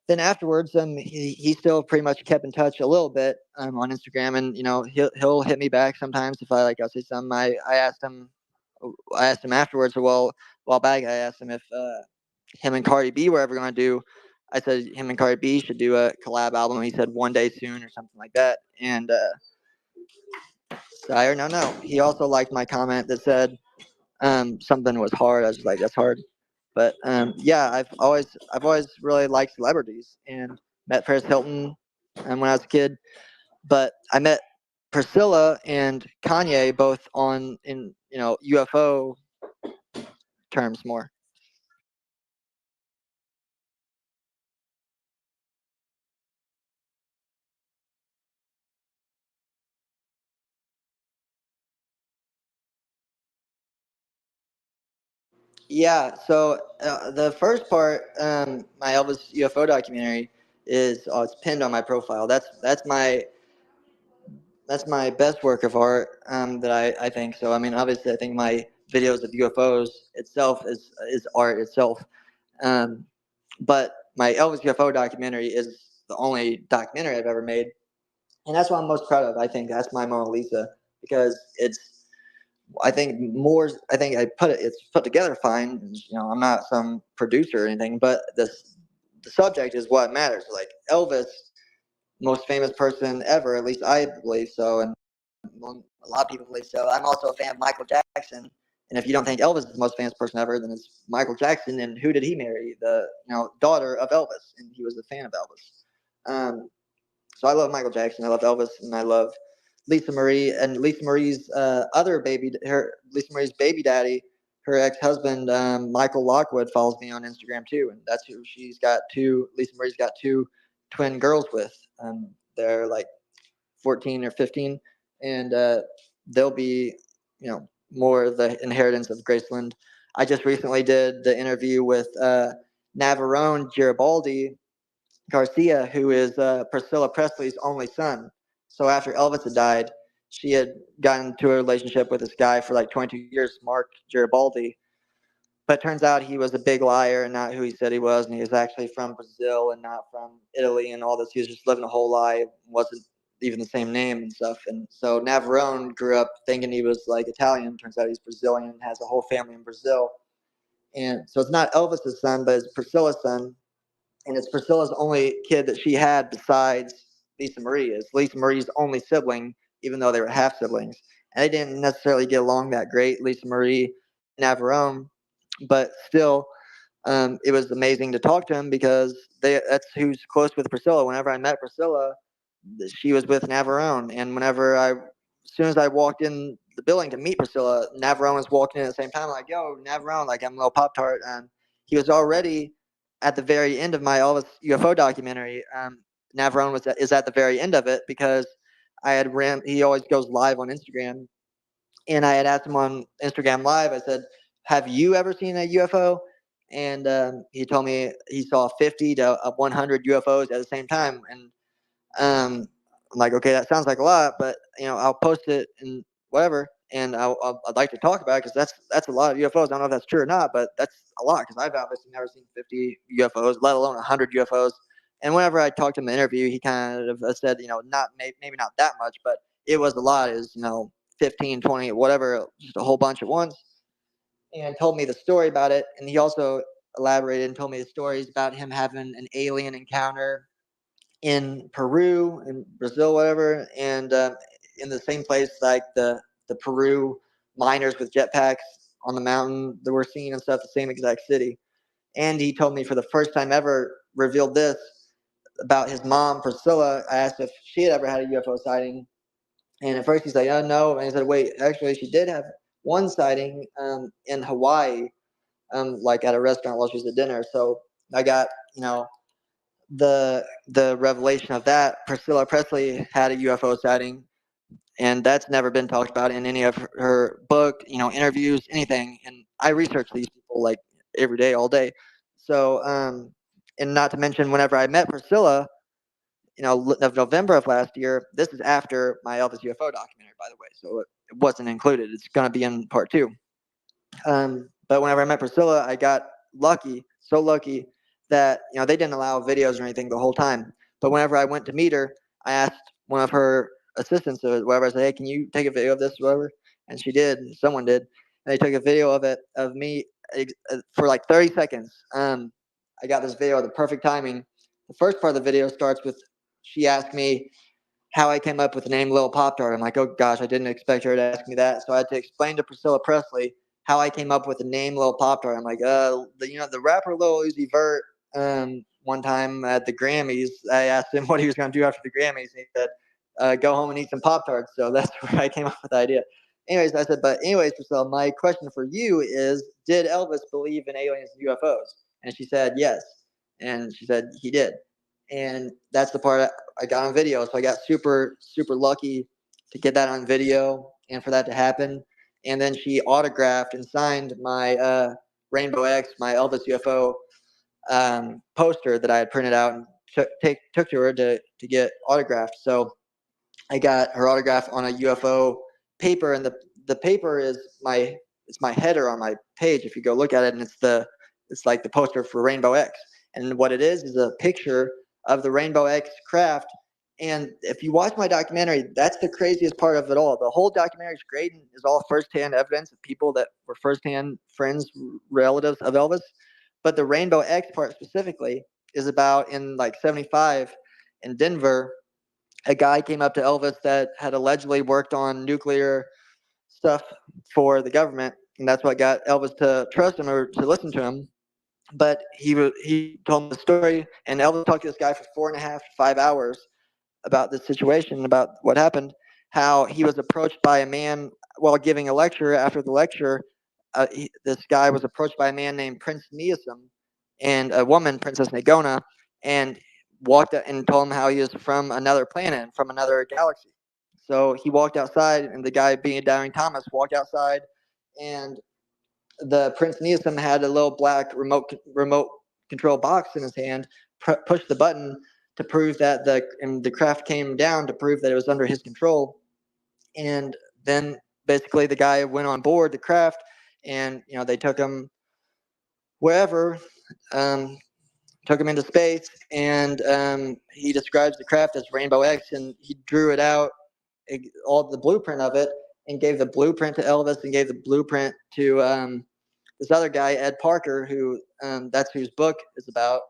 Speaker 9: then afterwards, he still pretty much kept in touch a little bit on Instagram, and he'll hit me back sometimes if I'll say something. I asked him afterwards, a while back. I asked him if him and Cardi B were ever going to do. I said him and Cardi B should do a collab album. He said one day soon or something like that. And I heard no. He also liked my comment that said something was hard. I was just like, that's hard. But yeah, I've always really liked celebrities and met Paris Hilton when I was a kid. But I met Priscilla and Kanye both in UFO terms more. Yeah, so the first part, my Elvis UFO documentary is it's pinned on my profile. That's my best work of art that I think. So I mean, obviously, I think my videos of UFOs itself is art itself. Um, but my Elvis UFO documentary is the only documentary I've ever made, and that's what I'm most proud of. I think that's my Mona Lisa because I think I it's put together fine. I'm not some producer or anything, but the subject is what matters. Like Elvis most famous person ever. At least I believe so, and a lot of people believe so. I'm also a fan of Michael Jackson, and if you don't think Elvis is the most famous person ever, then it's Michael Jackson. And who did he marry? The daughter of Elvis, and he was a fan of Elvis. So I love Michael Jackson. I love Elvis, and I love Lisa Marie. And Lisa Marie's Lisa Marie's baby daddy, her ex-husband, Michael Lockwood, follows me on Instagram too, and that's who Lisa Marie's got two twin girls with. They're like 14 or 15, and they'll be, more the inheritance of Graceland. I just recently did the interview with Navarone Garibaldi Garcia, who is Priscilla Presley's only son. So after Elvis had died, she had gotten into a relationship with this guy for like 22 years, Mark Garibaldi. But it turns out he was a big liar and not who he said he was, and he was actually from Brazil and not from Italy and all this. He was just living a whole lie, wasn't even the same name and stuff. And so Navarone grew up thinking he was like Italian. Turns out he's Brazilian, has a whole family in Brazil. And so it's not Elvis's son, but it's Priscilla's son, and it's Priscilla's only kid that she had besides Lisa Marie. Is Lisa Marie's only sibling, even though they were half siblings, and they didn't necessarily get along that great, Lisa Marie and Navarone, but still, it was amazing to talk to him because that's who's close with Priscilla. Whenever I met Priscilla, she was with Navarone, and as soon as I walked in the building to meet Priscilla, Navarone was walking in at the same time. I'm like, yo, Navarone, like I'm a little Pop Tart, and he was already at the very end of my Elvis UFO documentary. Navarone is at the very end of it because he always goes live on Instagram, and I had asked him on Instagram Live. I said, "Have you ever seen a UFO?" And he told me he saw 50 to 100 UFOs at the same time, and I'm like, okay, that sounds like a lot, but I'll post it and whatever, and I'd like to talk about it because that's a lot of UFOs. I don't know if that's true or not, but that's a lot because I've obviously never seen 50 UFOs, let alone 100 UFOs. And whenever I talked to him in the interview, he kind of said, not maybe not that much, but it was a lot. Is 15, 20, whatever, just a whole bunch at once, and told me the story about it. And he also elaborated and told me the stories about him having an alien encounter in Peru and Brazil, whatever, and in the same place like the Peru miners with jetpacks on the mountain that we're seeing and stuff, the same exact city. And he told me for the first time ever revealed this about his mom, Priscilla. I asked if she had ever had a UFO sighting, and at first he's like, "Oh no," and he said, "Wait, actually, she did have one sighting in Hawaii, like at a restaurant while she was at dinner." So I got the revelation of that. Priscilla Presley had a UFO sighting, and that's never been talked about in any of her book, interviews, anything. And I research these people like every day, all day. So, and not to mention, whenever I met Priscilla, of November of last year, this is after my Elvis UFO documentary, by the way, so it wasn't included. It's going to be in part 2. But whenever I met Priscilla, I got lucky, so lucky that they didn't allow videos or anything the whole time. But whenever I went to meet her, I asked one of her assistants or whatever. I said, "Hey, can you take a video of this, whatever?" And she did. Someone did. And they took a video of it of me for like 30 seconds. I got this video at the perfect timing. The first part of the video starts with she asked me how I came up with the name Lil Pop Tart. I'm like, oh gosh, I didn't expect her to ask me that. So I had to explain to Priscilla Presley how I came up with the name Lil Pop Tart. I'm like, the rapper Lil Uzi Vert. One time at the Grammys, I asked him what he was going to do after the Grammys, and he said, "Go home and eat some Pop Tarts." So that's where I came up with the idea. Anyways, I said, Priscilla, my question for you is, did Elvis believe in aliens and UFOs? And she said yes, and she said he did. And that's the part I got on video. So I got super, super lucky to get that on video and for that to happen. And then she autographed and signed my Rainbow X, my Elvis UFO poster that I had printed out and took to her to get autographed. So I got her autograph on a UFO paper, and the paper is my header on my page. If you go look at it, and it's like the poster for Rainbow X, and what it is a picture of the Rainbow X craft. And if you watch my documentary, that's the craziest part of it all. The whole documentary is great and is all firsthand evidence of people that were firsthand friends, relatives of Elvis. But the Rainbow X part specifically is about in like '75 in Denver. a guy came up to Elvis that had allegedly worked on nuclear stuff for the government, and that's what got Elvis to trust him or to listen to him. But he told him the story, and Elvis talked to this guy for 4.5 to 5 hours about this situation, about what happened, how he was approached by a man while giving a lecture. After the lecture, this guy was approached by a man named Prince Neosum and a woman, Princess Nagona, and walked up and told him how he was from another planet, from another galaxy. So he walked outside, and the guy, being a doubting Thomas, walked outside, and the Prince Neosum had a little black remote control box in his hand, pushed the button to prove that the craft came down to prove that it was under his control, and then basically the guy went on board the craft, and they took him wherever, um, took him into space, and he describes the craft as Rainbow X, and he drew it out, all the blueprint of it, and gave the blueprint to Elvis, and gave the blueprint to this other guy, Ed Parker, who that's whose book is about.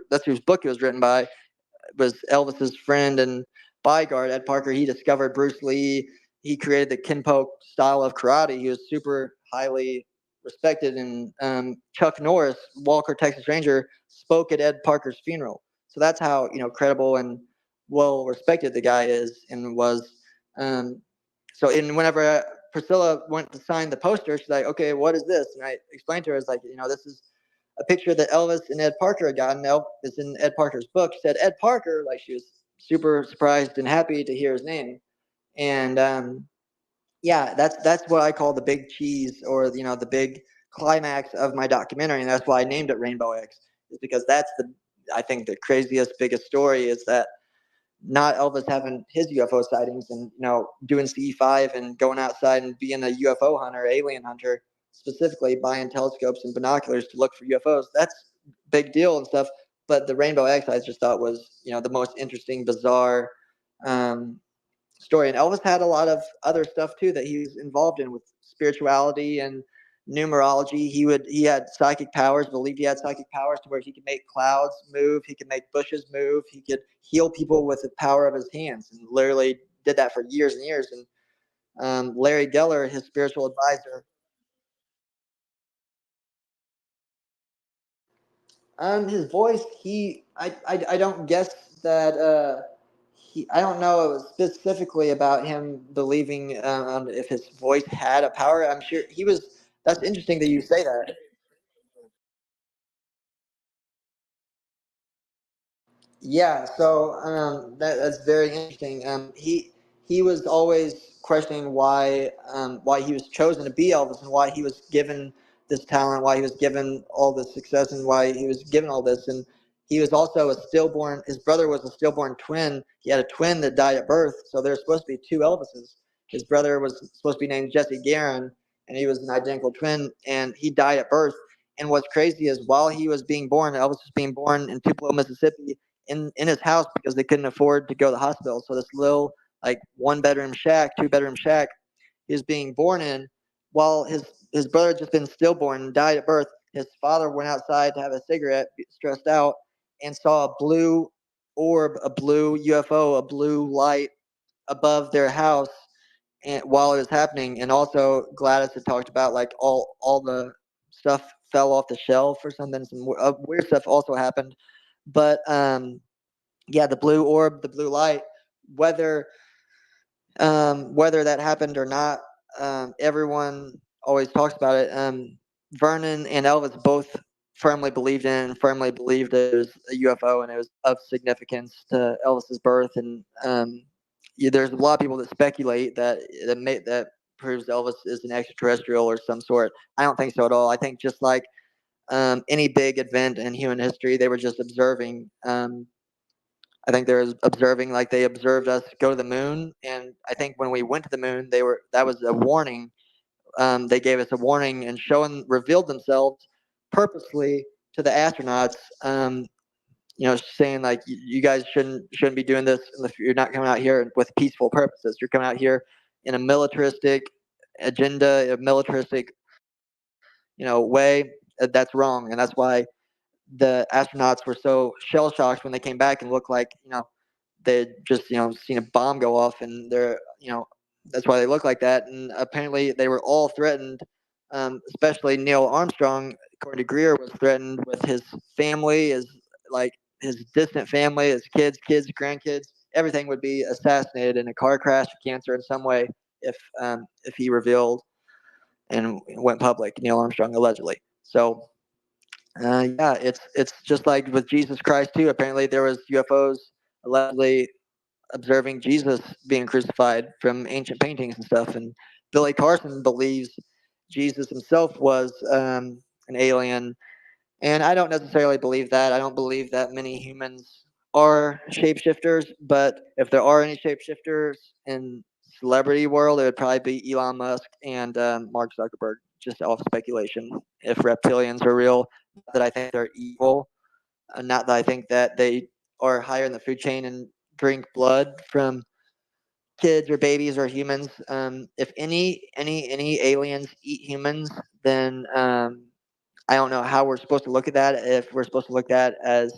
Speaker 9: That's whose book it was written by. It was Elvis's friend and bodyguard, Ed Parker. He discovered Bruce Lee. He created the Kenpo style of karate. He was super highly respected. And Chuck Norris, Walker Texas Ranger, spoke at Ed Parker's funeral. So that's how credible and well respected the guy is and was. So whenever Priscilla went to sign the poster, she's like, okay, what is this? And I explained to her, it's like, this is a picture that Elvis and Ed Parker had gotten. It's in Ed Parker's book. She said, Ed Parker, like she was super surprised and happy to hear his name. And yeah, that's what I call the big cheese, or the big climax of my documentary. And that's why I named it Rainbow X, is because that's I think the craziest, biggest story is that not Elvis having his UFO sightings and doing CE5 and going outside and being a UFO hunter, alien hunter, specifically buying telescopes and binoculars to look for UFOs. That's a big deal and stuff. But the Rainbow X, I just thought was the most interesting, bizarre story. And Elvis had a lot of other stuff too that he was involved in with spirituality and numerology. He had psychic powers, believed he had psychic powers to where he could make clouds move, he could make bushes move, he could heal people with the power of his hands, and literally did that for years and years. And Larry Geller, his spiritual advisor, his voice, I don't guess that I don't know specifically about him believing if his voice had a power. I'm sure he was. That's interesting that you say that. Yeah, so that's very interesting. He was always questioning why he was chosen to be Elvis, and why he was given this talent, why he was given all this success, and why he was given all this. And he was also a stillborn. His brother was a stillborn twin. He had a twin that died at birth, so there's supposed to be two Elvises. His brother was supposed to be named Jesse Garin, and he was an identical twin, and he died at birth. And what's crazy is while he was being born, Elvis was being born in Tupelo, Mississippi, in his house, because they couldn't afford to go to the hospital. So this little, like, 1-bedroom shack, 2-bedroom shack he was being born in, while his brother had just been stillborn and died at birth. His father went outside to have a cigarette, stressed out, and saw a blue orb, a blue UFO, a blue light above their house, and while it was happening. And also Gladys had talked about, like, all the stuff fell off the shelf or something. Some weird stuff also happened. But yeah, the blue orb, the blue light, whether whether that happened or not, everyone always talks about it. Vernon and Elvis both firmly believed in, firmly believed it was a UFO, and it was of significance to Elvis's birth. And there's a lot of people that speculate that proves Elvis is an extraterrestrial or some sort. I don't think so at all. I think just like any big event in human history, they were just observing. I think they're observing, like they observed us go to the moon, and I think when we went to the moon, that was a warning. They gave us a warning and revealed themselves purposely to the astronauts. Saying, like, you guys shouldn't be doing this if you're not coming out here with peaceful purposes. You're coming out here in a militaristic agenda, a militaristic way. That's wrong, and that's why the astronauts were so shell shocked when they came back and looked like they just seen a bomb go off, and they're that's why they look like that. And apparently they were all threatened, especially Neil Armstrong, according to Greer, was threatened with his family, his distant family, his kids, grandkids, everything would be assassinated in a car crash, cancer in some way if he revealed and went public. Neil Armstrong allegedly. So yeah, it's just like with Jesus Christ too. Apparently there was UFOs allegedly observing Jesus being crucified from ancient paintings and stuff. And Billy Carson believes Jesus himself was an alien, and I don't necessarily believe that. I don't believe that many humans are shapeshifters, but if there are any shapeshifters in celebrity world, it would probably be Elon Musk and Mark Zuckerberg, just off speculation. If reptilians are real, not that I think they're evil, not that I think that they are higher in the food chain and drink blood from kids or babies or humans. If any aliens eat humans, then I don't know how we're supposed to look at that. If we're supposed to look at that as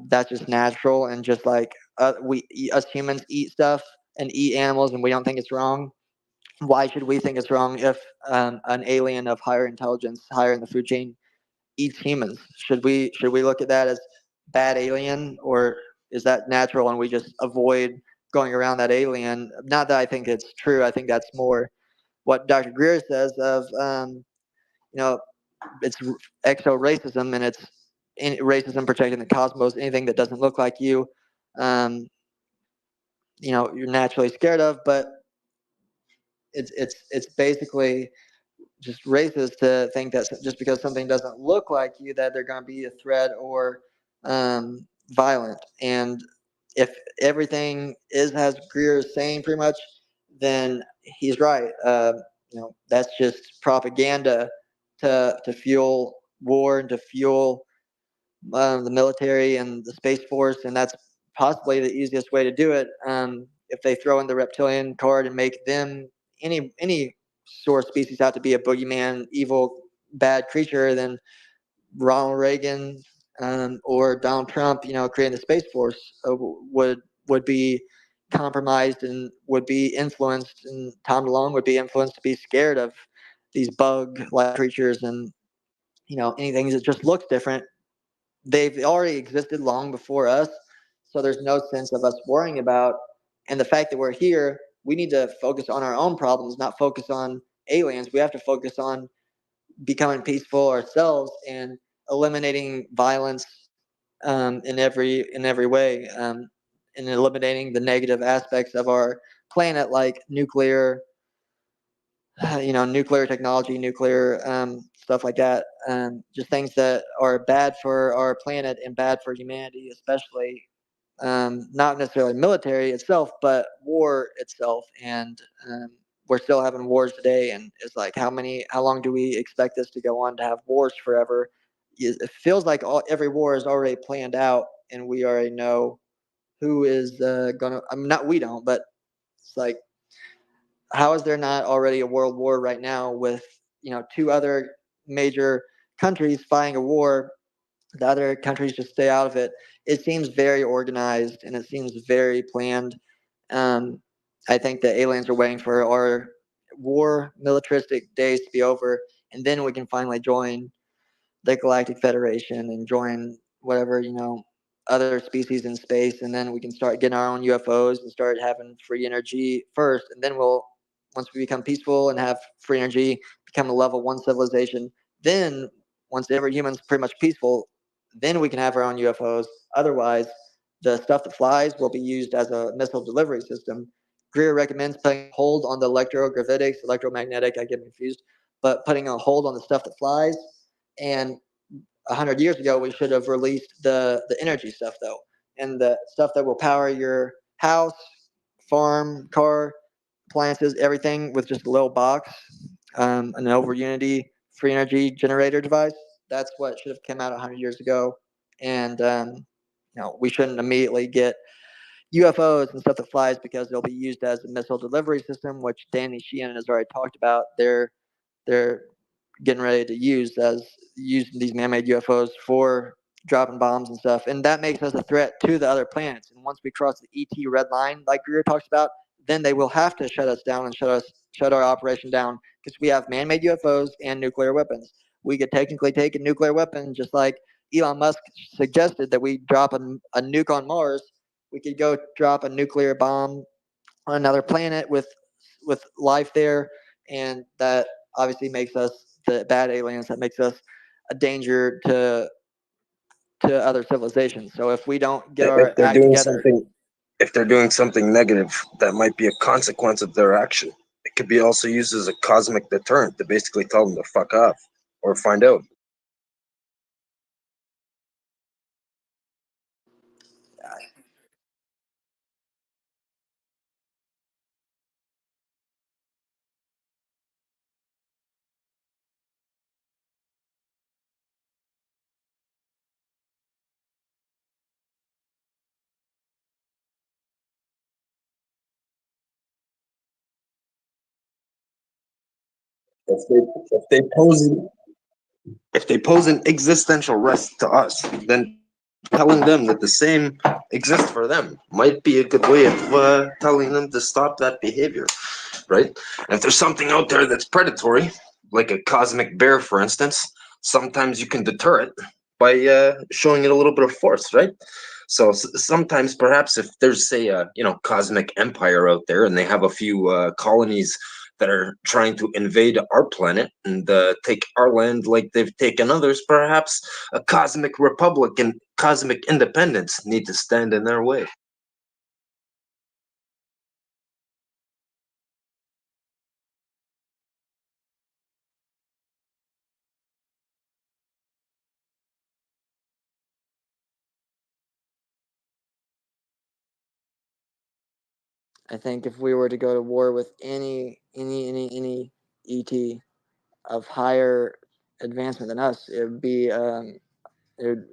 Speaker 9: that's just natural, and just like us humans eat stuff and eat animals, and we don't think it's wrong. Why should we think it's wrong if an alien of higher intelligence, higher in the food chain, eats humans? Should we look at that as bad alien, or is that natural and we just avoid going around that alien? Not that I think it's true. I think that's more what Dr. Greer says of you know it's exo racism, and it's racism protecting the cosmos. Anything that doesn't look like you, um, you're naturally scared of. But it's basically just racist to think that just because something doesn't look like you, that they're going to be a threat or violent. And if everything is as Greer is saying, pretty much, then he's right. That's just propaganda to fuel war and to fuel the military and the space force, and that's possibly the easiest way to do it. If they throw in the reptilian card and make them any source species out to be a boogeyman, evil, bad creature, then Ronald Reagan or Donald Trump, creating the space force would be compromised and would be influenced, and Tom DeLonge would be influenced to be scared of these bug-like creatures, and anything that just looks different. They've already existed long before us, so there's no sense of us worrying about. And the fact that we're here, we need to focus on our own problems, not focus on aliens. We have to focus on becoming peaceful ourselves and eliminating violence in every way, and eliminating the negative aspects of our planet, like nuclear nuclear technology, nuclear stuff like that. Just things that are bad for our planet and bad for humanity, especially not necessarily military itself, but war itself. And we're still having wars today, and it's like how long do we expect this to go on to have wars forever? It feels like every war is already planned out, and we already know who is gonna. I mean, not we don't, but it's like, how is there not already a world war right now with two other major countries fighting a war? The other countries just stay out of it. It seems very organized, and it seems very planned. um, I think the aliens are waiting for our war militaristic days to be over, and then we can finally join the Galactic Federation and join whatever other species in space, and then we can start getting our own UFOs and start having free energy first, and then once we become peaceful and have free energy, become a level 1 civilization. Then once every human's pretty much peaceful, then we can have our own UFOs. Otherwise, the stuff that flies will be used as a missile delivery system. Greer recommends putting a hold on the electrogravitics, electromagnetic, I get confused, but putting a hold on the stuff that flies. And 100 years ago, we should have released the energy stuff, though, and the stuff that will power your house, farm, car, appliances, everything with just a little box, an over unity free energy generator device. That's what should have come out 100 years ago. And we shouldn't immediately get UFOs and stuff that flies, because they'll be used as a missile delivery system, which Danny Sheehan has already talked about. They're getting ready to use using these man-made UFOs for dropping bombs and stuff, and that makes us a threat to the other planets. And once we cross the ET red line, like Greer talks about, then they will have to shut us down and shut our operation down because we have man-made UFOs and nuclear weapons. We could technically take a nuclear weapon, just like Elon Musk suggested that we drop a nuke on Mars. We could go drop a nuclear bomb on another planet with life there, and that obviously makes us the bad aliens. That makes us a danger to other civilizations. So if we don't get our
Speaker 10: If they're
Speaker 9: act
Speaker 10: doing
Speaker 9: together,
Speaker 10: something, if they're doing something negative, that might be a consequence of their action. It could be also used as a cosmic deterrent to basically tell them to fuck off or find out. If they pose if they pose an existential risk to us, then telling them that the same exists for them might be a good way of telling them to stop that behavior, right? And if there's something out there that's predatory, like a cosmic bear, for instance, sometimes you can deter it by showing it a little bit of force, right? So sometimes, perhaps, if there's, say, a cosmic empire out there, and they have a few colonies that are trying to invade our planet and take our land like they've taken others, perhaps a cosmic republic and cosmic independence need to stand in their way.
Speaker 9: I think if we were to go to war with any ET of higher advancement than us, it would be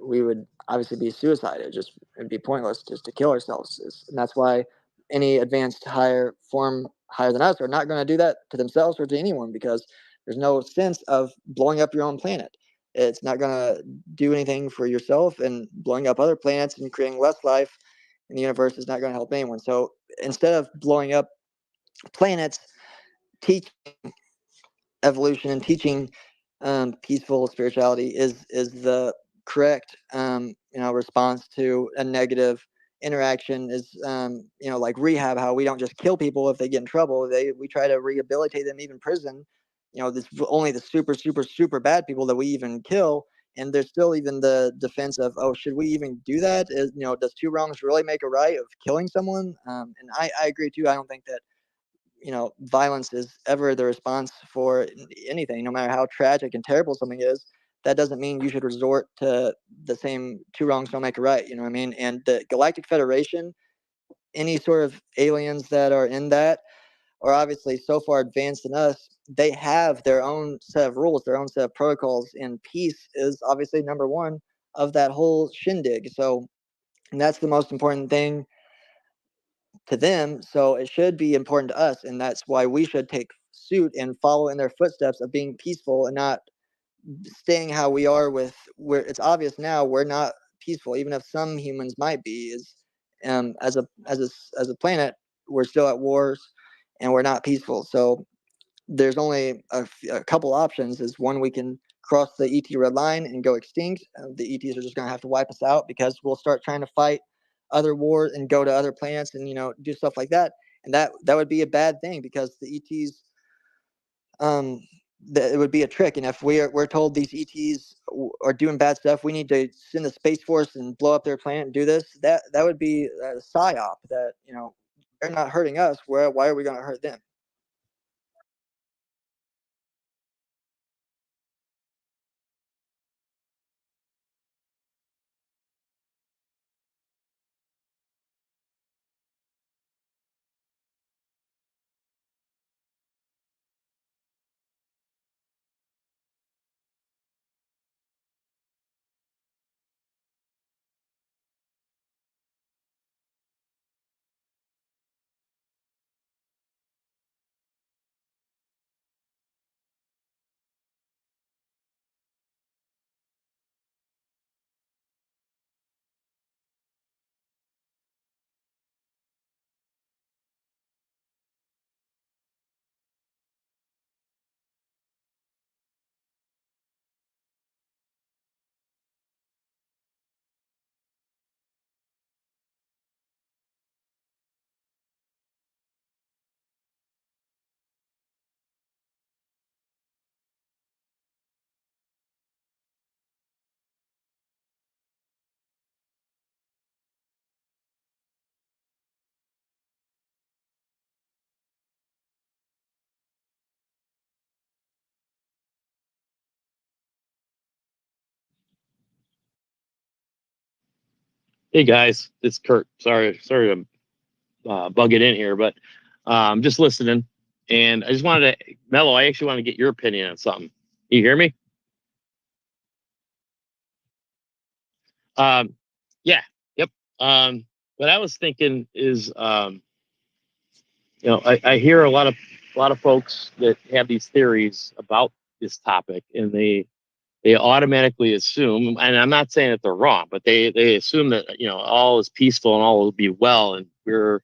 Speaker 9: we would obviously be suicide. It'd be pointless just to kill ourselves, and that's why any advanced higher form higher than us are not going to do that to themselves or to anyone, because there's no sense of blowing up your own planet. It's not going to do anything for yourself, and blowing up other planets and creating less life in the universe is not going to help anyone. So instead of blowing up planets, teaching evolution and teaching peaceful spirituality is the correct response to a negative interaction. Is like rehab, how we don't just kill people if they get in trouble. We try to rehabilitate them, even prison. This only the super bad people that we even kill, and there's still even the defense of, oh, should we even do that? Does two wrongs really make a right of killing someone? And I agree too. I don't think that violence is ever the response for anything, no matter how tragic and terrible something is. That doesn't mean you should resort to the same two wrongs don't make a right. You know what I mean? And the Galactic Federation, any sort of aliens that are in that are obviously so far advanced than us. They have their own set of rules, their own set of protocols, and peace is obviously number one of that whole shindig. So, and that's the most important thing to them, so it should be important to us, and that's why we should take suit and follow in their footsteps of being peaceful and not staying how we are. With where it's obvious now we're not peaceful, even if some humans might be. Is as a planet, we're still at wars and we're not peaceful. So there's only a couple options. Is one, we can cross the ET red line and go extinct. The ETs are just going to have to wipe us out because we'll start trying to fight other wars and go to other planets and do stuff like that. And that would be a bad thing, because the ETs, it would be a trick. And if we're told these ETs are doing bad stuff, we need to send the Space Force and blow up their planet and do this. That would be a psyop. That they're not hurting us. Why are we going to hurt them?
Speaker 11: Hey guys, it's Kurt. Sorry to bug it in here, but just listening. And I just wanted to, Mello, I actually want to get your opinion on something. You hear me? Yeah, yep. What I was thinking is, I hear a lot of folks that have these theories about this topic, and they automatically assume, and I'm not saying that they're wrong, but they assume that all is peaceful and all will be well, and we're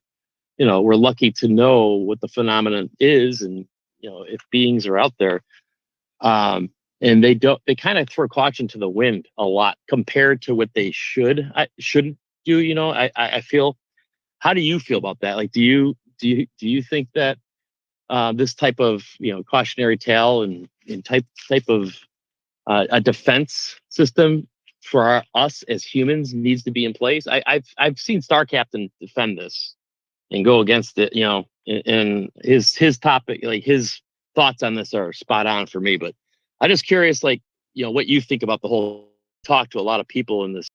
Speaker 11: lucky to know what the phenomenon is, and if beings are out there. And they kind of throw caution to the wind a lot compared to what they should do. I feel. How do you feel about that? Like, do you think that this type of cautionary tale and type of a defense system for us as humans needs to be in place? I've seen Star Captain defend this and go against it, and his topic, like his thoughts on this are spot on for me. But I'm just curious, like, what you think about the whole talk to a lot of people in this.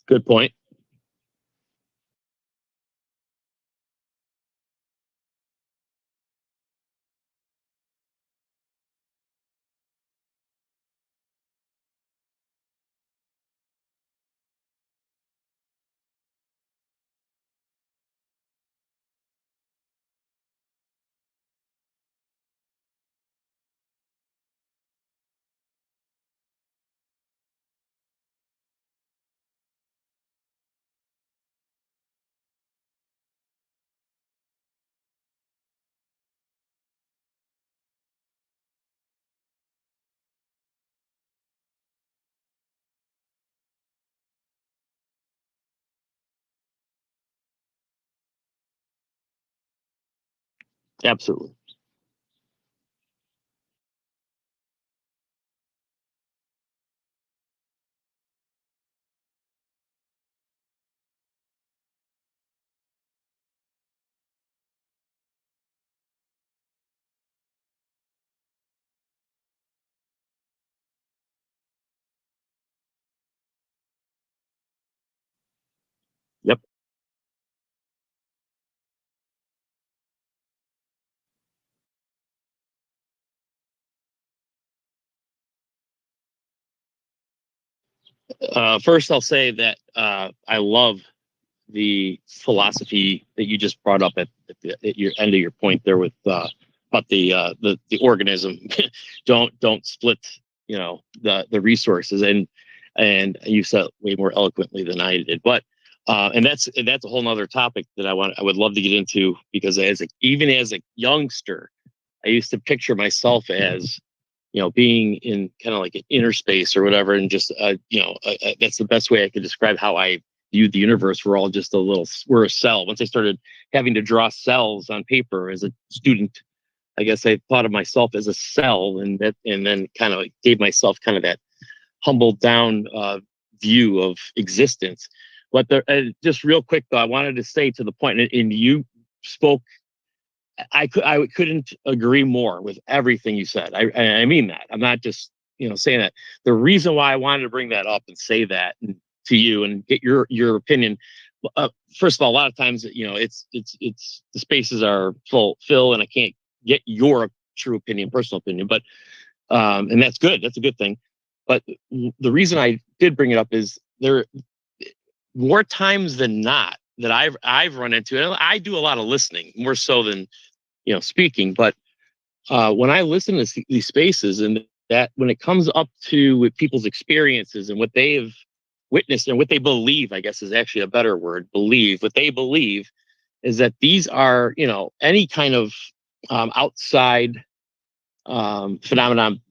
Speaker 11: Good point. Absolutely. Yep. First, I'll say that I love the philosophy that you just brought up at your end of your point there with about the organism. don't split, the resources, and you said it way more eloquently than I did. But and that's a whole nother topic that I would love to get into, because even as a youngster, I used to picture myself as, being in kind of like an inner space or whatever, and just that's the best way I could describe how I viewed the universe. We're a cell. Once I started having to draw cells on paper as a student, I guess I thought of myself as a cell, and then kind of gave myself kind of that humbled down view of existence. But just real quick though, I wanted to say to the point, and you spoke. I couldn't agree more with everything you said. I mean that. I'm not just saying that. The reason why I wanted to bring that up and say that to you and get your opinion. First of all, a lot of times it's the spaces are full, and I can't get your true opinion, personal opinion. But and that's good. That's a good thing. But the reason I did bring it up is there more times than not that I've run into, and I do a lot of listening, more so than speaking. But when I listen to these spaces, and that when it comes up to with people's experiences and what they've witnessed and what they believe, I guess is actually a better word, believe. What they believe is that these are, any kind of outside phenomenon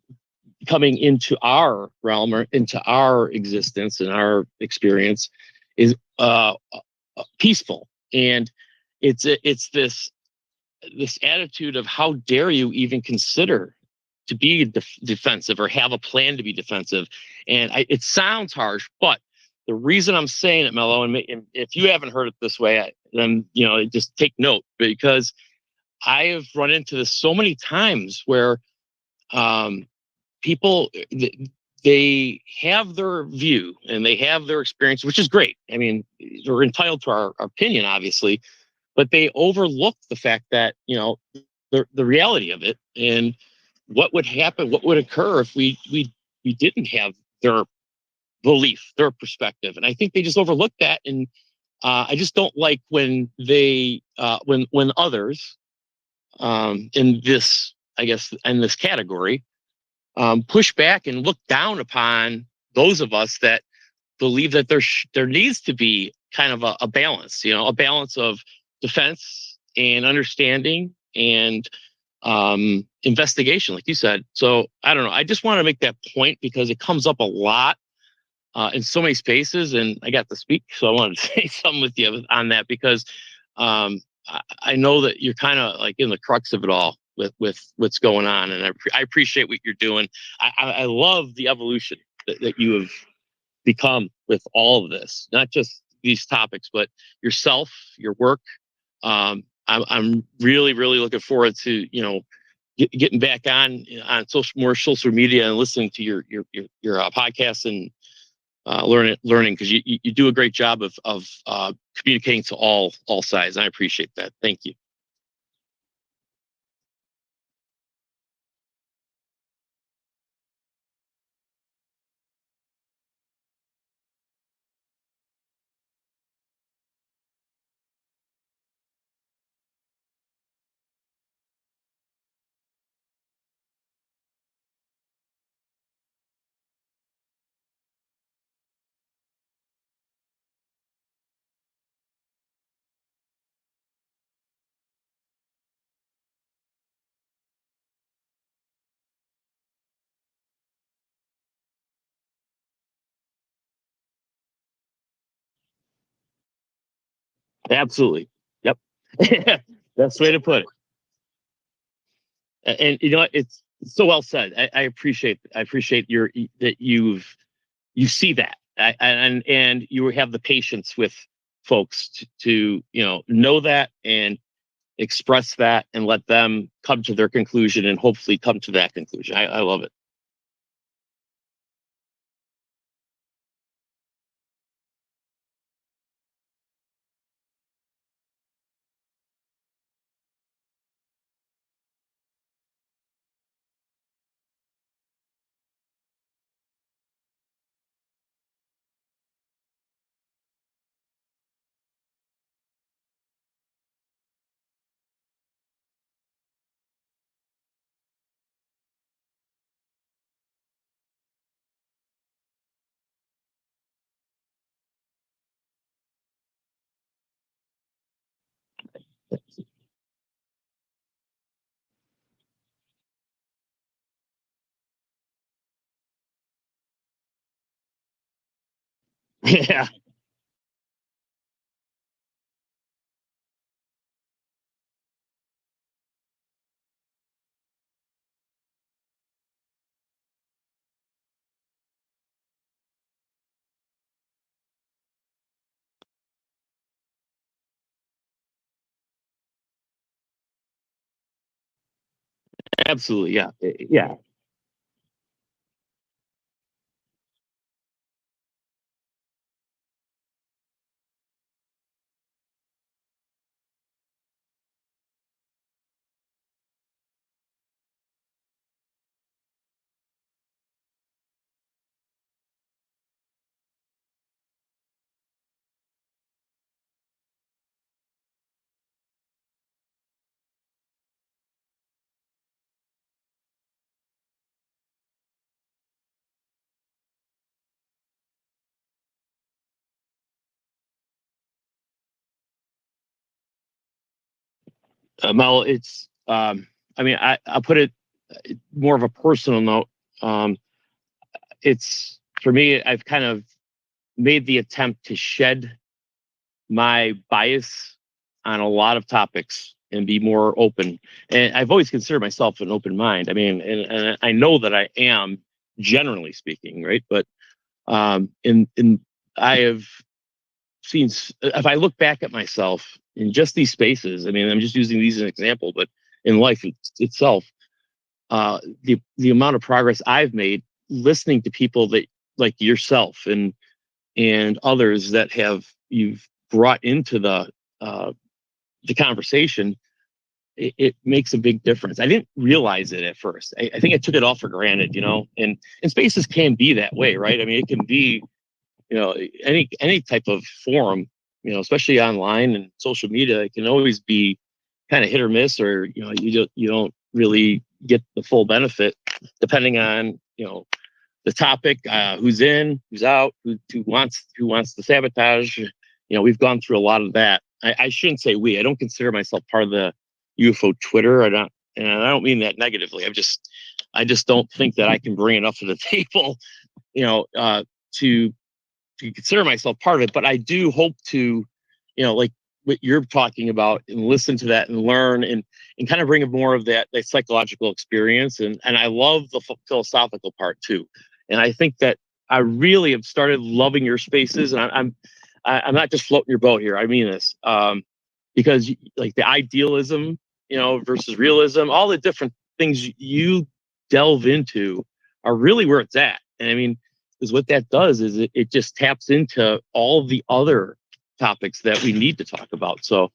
Speaker 11: coming into our realm or into our existence and our experience is peaceful. And it's this attitude of, how dare you even consider to be defensive or have a plan to be defensive. And it sounds harsh, but the reason I'm saying it, Mello, and if you haven't heard it this way, then just take note, because I have run into this so many times where people, they have their view and they have their experience, which is great. I mean, they're entitled to our opinion, obviously, but they overlook the fact that the reality of it, and what would happen, what would occur if we didn't have their belief, their perspective. And I think they just overlook that. And I just don't like when they when others in this, I guess, in this category, push back and look down upon those of us that believe that there needs to be kind of a balance, a balance of defense and understanding and investigation, like you said. So I don't know. I just want to make that point because it comes up a lot in so many spaces, and I got to speak, so I wanted to say something with you on that, because I know that you're kind of like in the crux of it all with what's going on, and I appreciate what you're doing. I love the evolution that you have become with all of this, not just these topics, but yourself, your work. I'm really, really looking forward to getting back on more social media and listening to your podcast and learning, because you do a great job of communicating to all sides. I appreciate that. Thank you. Absolutely. Yep. That's the way to put it. And it's so well said. I appreciate that you see that, and you have the patience with folks to know that and express that and let them come to their conclusion and hopefully come to that conclusion. I love it. Yeah. Absolutely. Yeah. Yeah. Mel, it's, I mean, I'll put it more of a personal note. It's for me, I've kind of made the attempt to shed my bias on a lot of topics and be more open. And I've always considered myself an open mind. I mean, and I know that I am, generally speaking, right? But in I have seen, if I look back at myself in just these spaces, I mean, I'm just using these as an example, but in life itself, the amount of progress I've made listening to people that like yourself and others that you've brought into the conversation, it makes a big difference. I didn't realize it at first. I think I took it all for granted, and spaces can be that way, right? I mean, it can be, any type of forum, especially online and social media, it can always be kind of hit or miss, or, you don't really get the full benefit depending on, the topic, who's in, who's out, who wants to sabotage. We've gone through a lot of that. I shouldn't say we. I don't consider myself part of the UFO Twitter. And I don't mean that negatively. I just don't think that I can bring enough to the table, to consider myself part of it. But I do hope to, like what you're talking about, and listen to that and learn and kind of bring more of that psychological experience. And I love the philosophical part too. And I think that I really have started loving your spaces, and I'm not just floating your boat here. I mean this, because like the idealism, versus realism, all the different things you delve into are really where it's at. And I mean, because what that does is it just taps into all the other topics that we need to talk about. So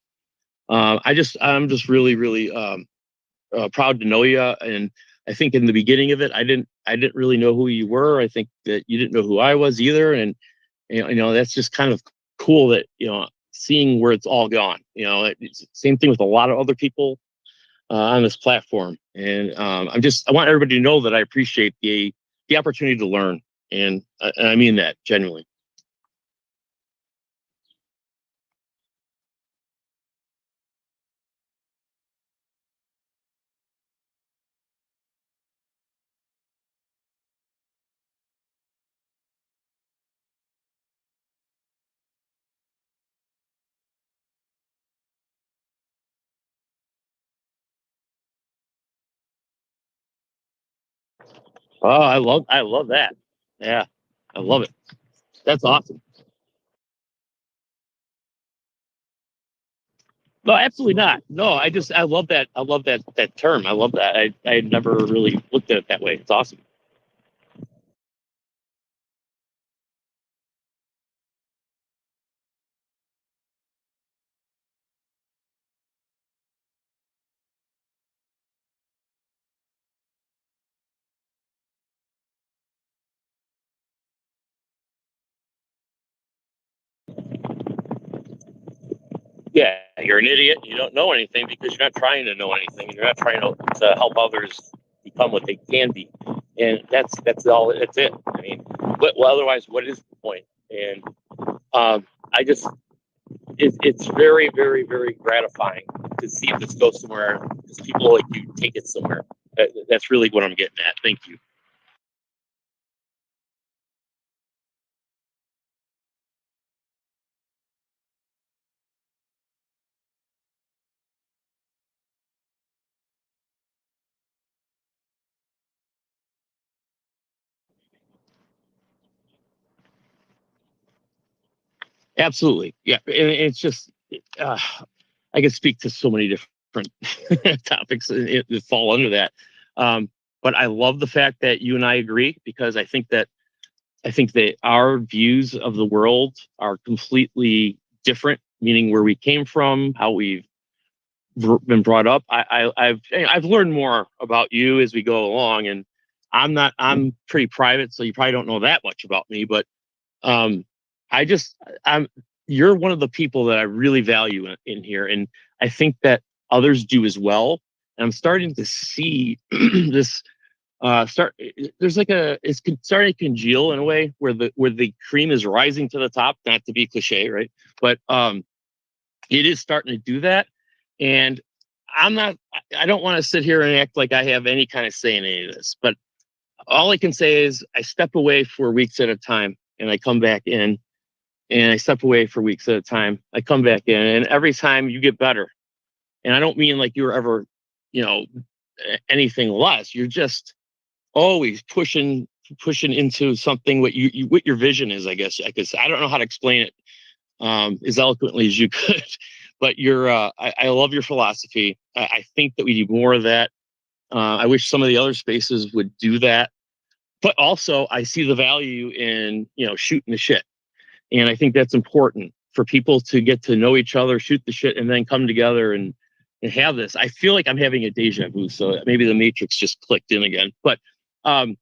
Speaker 11: I'm just really, really proud to know you. And I think in the beginning of it, I didn't really know who you were. I think that you didn't know who I was either. And that's just kind of cool that seeing where it's all gone. It's the same thing with a lot of other people on this platform. And I want everybody to know that I appreciate the opportunity to learn, and I mean that genuinely. Oh, I love that. Yeah, I love it. That's awesome. No, absolutely not. No, I love that. I love that term. I love that. I had never really looked at it that way. It's awesome. Yeah, you're an idiot. You don't know anything because you're not trying to know anything, and you're not trying to help others become what they can be. And that's all. That's it. I mean, well, otherwise, what is the point? And I just it's very, very, very gratifying to see if this goes somewhere, because people like you take it somewhere. That's really what I'm getting at. Thank you. Absolutely. Yeah. And it's just, I can speak to so many different topics that fall under that. But I love the fact that you and I agree, because I think that our views of the world are completely different, meaning where we came from, how we've been brought up. I've learned more about you as we go along, and I'm pretty private, so you probably don't know that much about me, but um, I'm you're one of the people that I really value in here, and I think that others do as well. And I'm starting to see this there's like it's starting to congeal in a way where the cream is rising to the top, not to be cliche, right? But it is starting to do that. And I don't want to sit here and act like I have any kind of say in any of this, but all I can say is I step away for weeks at a time and I come back in, and I step away for weeks at a time. I come back in, and every time you get better. And I don't mean like you were ever, you know, anything less. You're just always pushing into something what what your vision is, I guess. I don't know how to explain it as eloquently as you could, but I love your philosophy. I think that we need more of that. I wish some of the other spaces would do that, but also I see the value in, shooting the shit. And I think that's important for people to get to know each other, shoot the shit, and then come together and have this. I feel like I'm having a deja vu, so maybe the Matrix just clicked in again. But I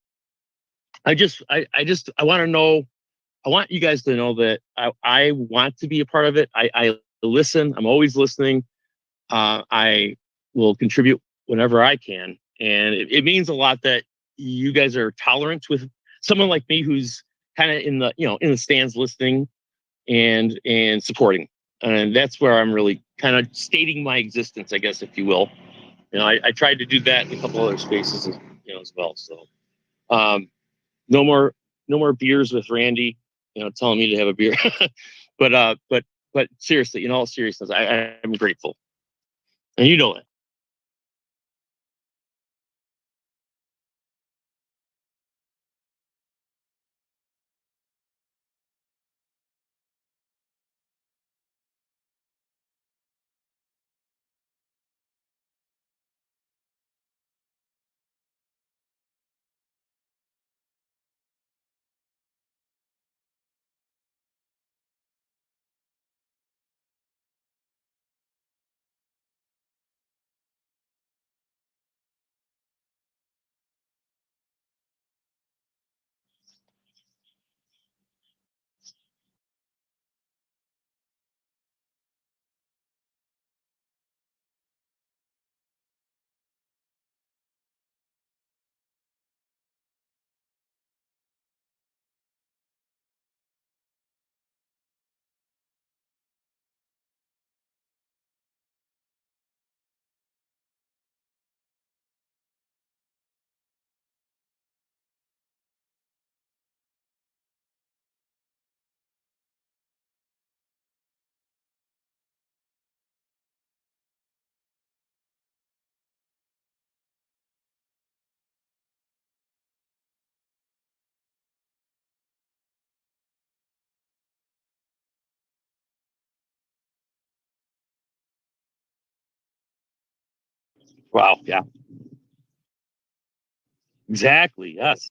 Speaker 11: want to know. I want you guys to know that I want to be a part of it. I listen. I'm always listening. I will contribute whenever I can, and it means a lot that you guys are tolerant with someone like me who's kind of in the stands listening and supporting. And that's where I'm really kind of stating my existence, I guess, if you will. I tried to do that in a couple other spaces, as well. So, no more beers with Randy, telling me to have a beer. but seriously, in all seriousness, I'm grateful, and you know that. Wow. Yeah. Exactly. Yes.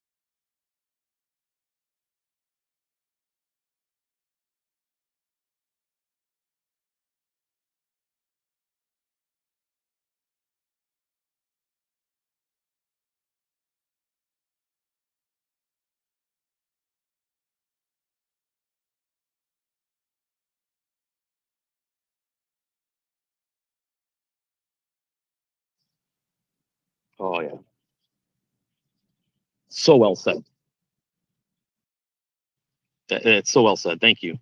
Speaker 11: Oh yeah. So well said. It's so well said. Thank you.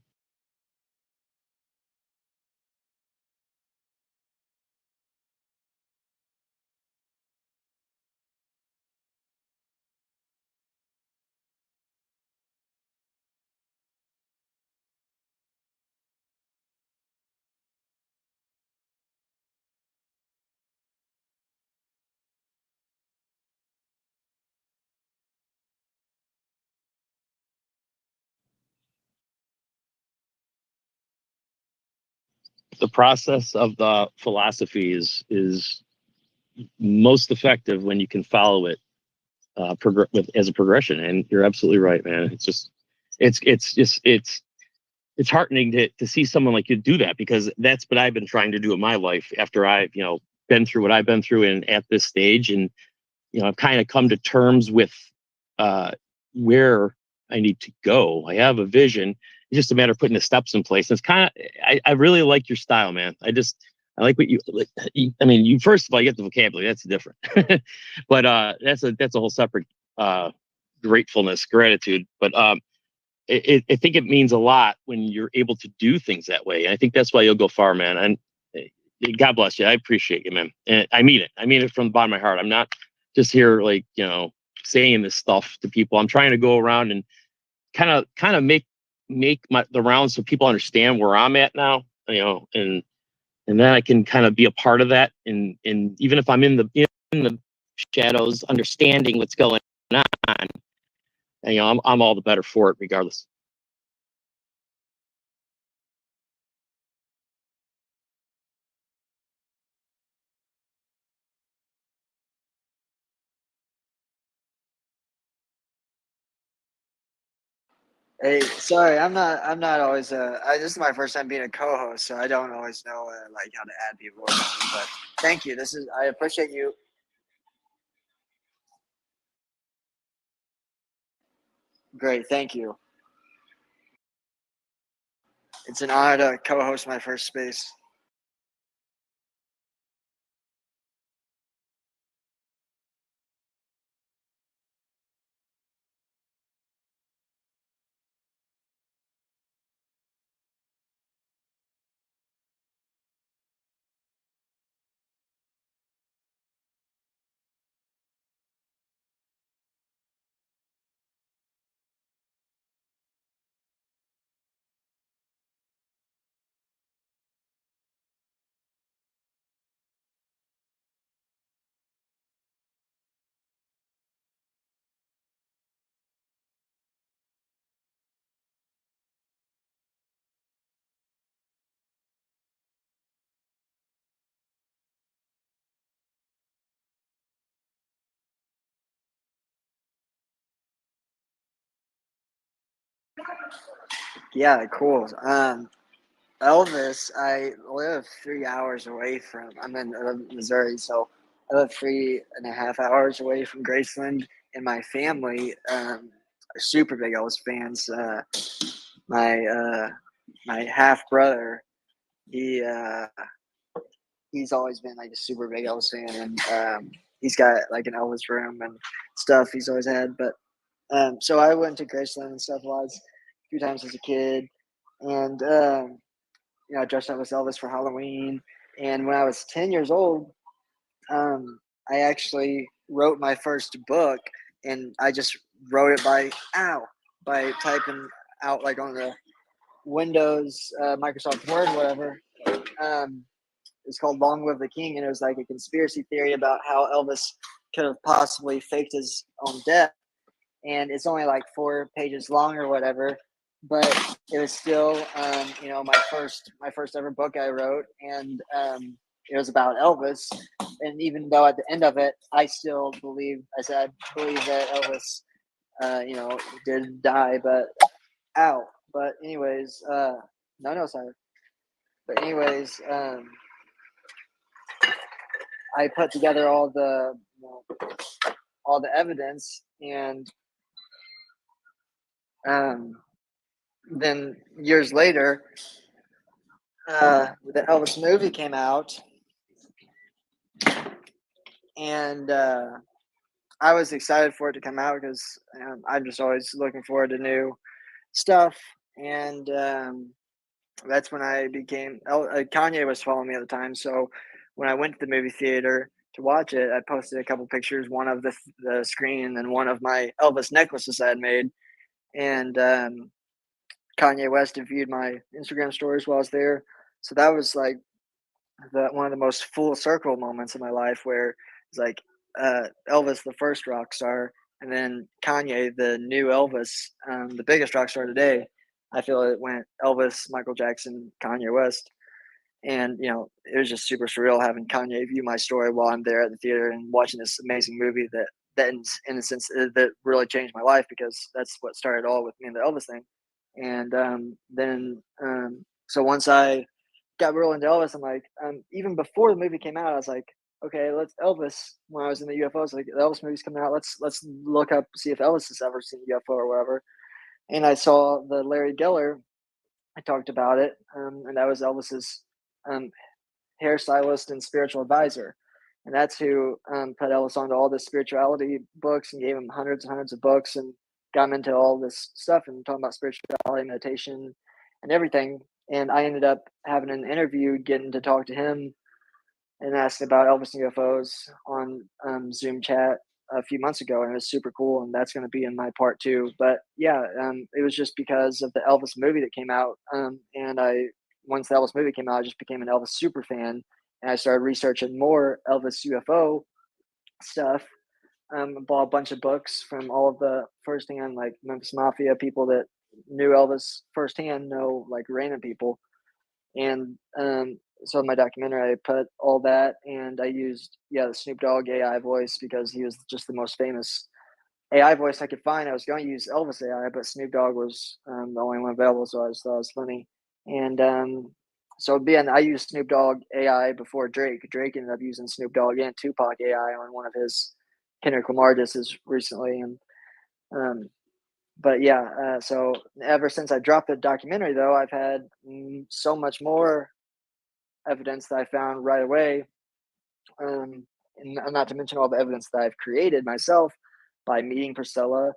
Speaker 11: the process of the philosophy is most effective when you can follow it as a progression. And you're absolutely right, man. It's heartening to see someone like you do that, because that's what I've been trying to do in my life after I've, been through what I've been through and at this stage. And, I've kind of come to terms with where I need to go. I have a vision. It's just a matter of putting the steps in place. And it's kind of, I really like your style, man. I like what you, I mean, you first of all, you get the vocabulary, that's different, but that's a whole separate gratitude. But I think it means a lot when you're able to do things that way. And I think that's why you'll go far, man. And God bless you. I appreciate you, man. And I mean it. I mean it from the bottom of my heart. I'm not just here like, saying this stuff to people. I'm trying to go around and kind of make the rounds so people understand where I'm at now, and then I can kind of be a part of that. And even if I'm in the shadows, understanding what's going on, I'm all the better for it regardless.
Speaker 9: Hey, sorry, I'm not always. This is my first time being a co-host, so I don't always know like how to add people. But thank you. I appreciate you. Great, thank you. It's an honor to co-host my first space. Yeah, cool. Elvis, I live 3 hours away from. I'm in Missouri, so I live 3.5 hours away from Graceland, and my family are super big Elvis fans. My half brother, he's always been like a super big Elvis fan, and he's got like an Elvis room and stuff he's always had. But so I went to Graceland and stuff a few times as a kid, and I dressed up as Elvis for Halloween. And when I was 10 years old, I actually wrote my first book, and I just wrote it by typing out like on the Windows, Microsoft Word, whatever. It's called Long Live the King, and it was like a conspiracy theory about how Elvis could have possibly faked his own death. And it's only like 4 pages long or whatever, but it was still, my first ever book I wrote, and it was about Elvis. And even though at the end of it, I still believe that Elvis, did die, but anyways, no, sorry. But anyways, I put together all the evidence, and then years later, the Elvis movie came out, and I was excited for it to come out because I'm just always looking forward to new stuff. And that's when I became Kanye was following me at the time, so when I went to the movie theater to watch it, I posted a couple pictures, one of the screen and one of my Elvis necklaces I had made, and Kanye West viewed my Instagram stories while I was there. So that was like one of the most full circle moments of my life, where it's like Elvis, the first rock star, and then Kanye, the new Elvis, the biggest rock star today. I feel it went Elvis, Michael Jackson, Kanye West. And it was just super surreal having Kanye view my story while I'm there at the theater and watching this amazing movie that in a sense that really changed my life, because that's what started all with me and the Elvis thing. And then so once I got real into Elvis, I'm like, even before the movie came out, I was like, okay, let's Elvis. When I was in the UFOs, like, the Elvis movie's coming out. Let's look up, see if Elvis has ever seen a UFO or whatever. And I saw the Larry Geller. I talked about it, and that was Elvis's hairstylist and spiritual advisor. And that's who put Elvis onto all the spirituality books and gave him hundreds and hundreds of books and got him into all this stuff and talking about spirituality, meditation, and everything. And I ended up having an interview, getting to talk to him and asked about Elvis and UFOs on Zoom chat a few months ago, and it was super cool. And that's going to be in my part 2. But yeah, it was just because of the Elvis movie that came out, and once the Elvis movie came out, I just became an Elvis super fan, and I started researching more Elvis UFO stuff. Bought a bunch of books from all of the firsthand, like Memphis Mafia people that knew Elvis firsthand, know like random people. And so in my documentary, I put all that, and I used the Snoop Dogg AI voice because he was just the most famous AI voice I could find. I was going to use Elvis AI, but Snoop Dogg was the only one available, so I just thought it was funny. And so being I used Snoop Dogg AI before Drake. Drake ended up using Snoop Dogg and Tupac AI on one of his Kendrick Lamar disses recently. And but yeah, so ever since I dropped the documentary, though, I've had so much more evidence that I found right away, and not to mention all the evidence that I've created myself by meeting Priscilla,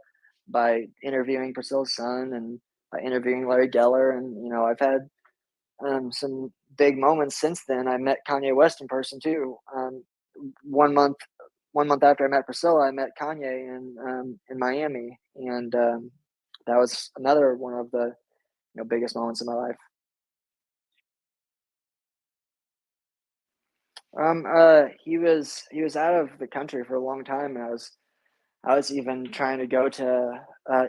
Speaker 9: by interviewing Priscilla's son, and by interviewing Larry Geller. And I've had some big moments since then. I met Kanye West in person too. 1 month after I met Priscilla, I met Kanye in Miami, and that was another one of the biggest moments in my life. He was out of the country for a long time, and I was even trying to go to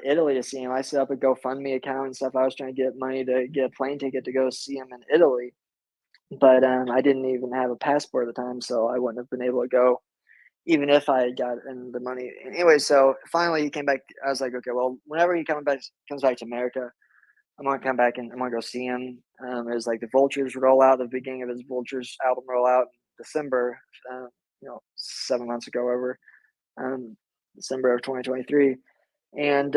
Speaker 9: Italy to see him. I set up a GoFundMe account and stuff. I was trying to get money to get a plane ticket to go see him in Italy, but I didn't even have a passport at the time, so I wouldn't have been able to go, even if I had gotten the money. Anyway, so finally he came back. I was like, okay, well, whenever he comes back to America, I'm gonna come back and I'm gonna go see him. It was like the Vultures rollout, the beginning of his Vultures album rollout in December, 7 months ago, over December of 2023. And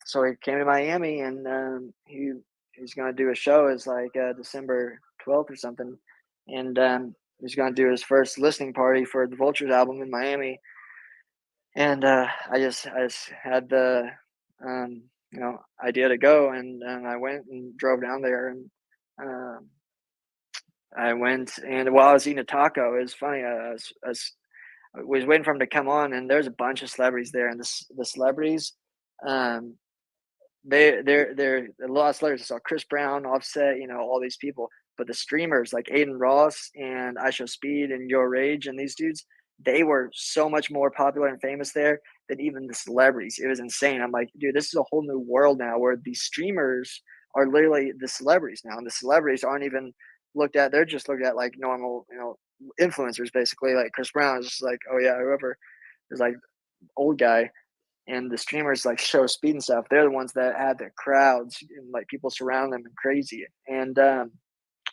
Speaker 9: so he came to Miami, and he was gonna do a show. It's like December 12th or something, and he was gonna do his first listening party for the Vultures album in Miami. And I just had the idea to go, and I went and drove down there, and I went, and while I was eating a taco, it was funny. I was waiting for him to come on, and there's a bunch of celebrities there, and the celebrities, they're a lot of celebrities. I saw Chris Brown, Offset, all these people, but the streamers like Aiden Ross and I Show Speed and Your Rage and these dudes, they were so much more popular and famous there than even the celebrities. It was insane. I'm like, dude, this is a whole new world now where these streamers are literally the celebrities now, and the celebrities aren't even looked at. They're just looked at like normal, influencers, basically. Like Chris Brown is just like, oh yeah, whoever is like old guy. And the streamers like Show Speed and stuff, they're the ones that had the crowds and like people surround them and crazy. And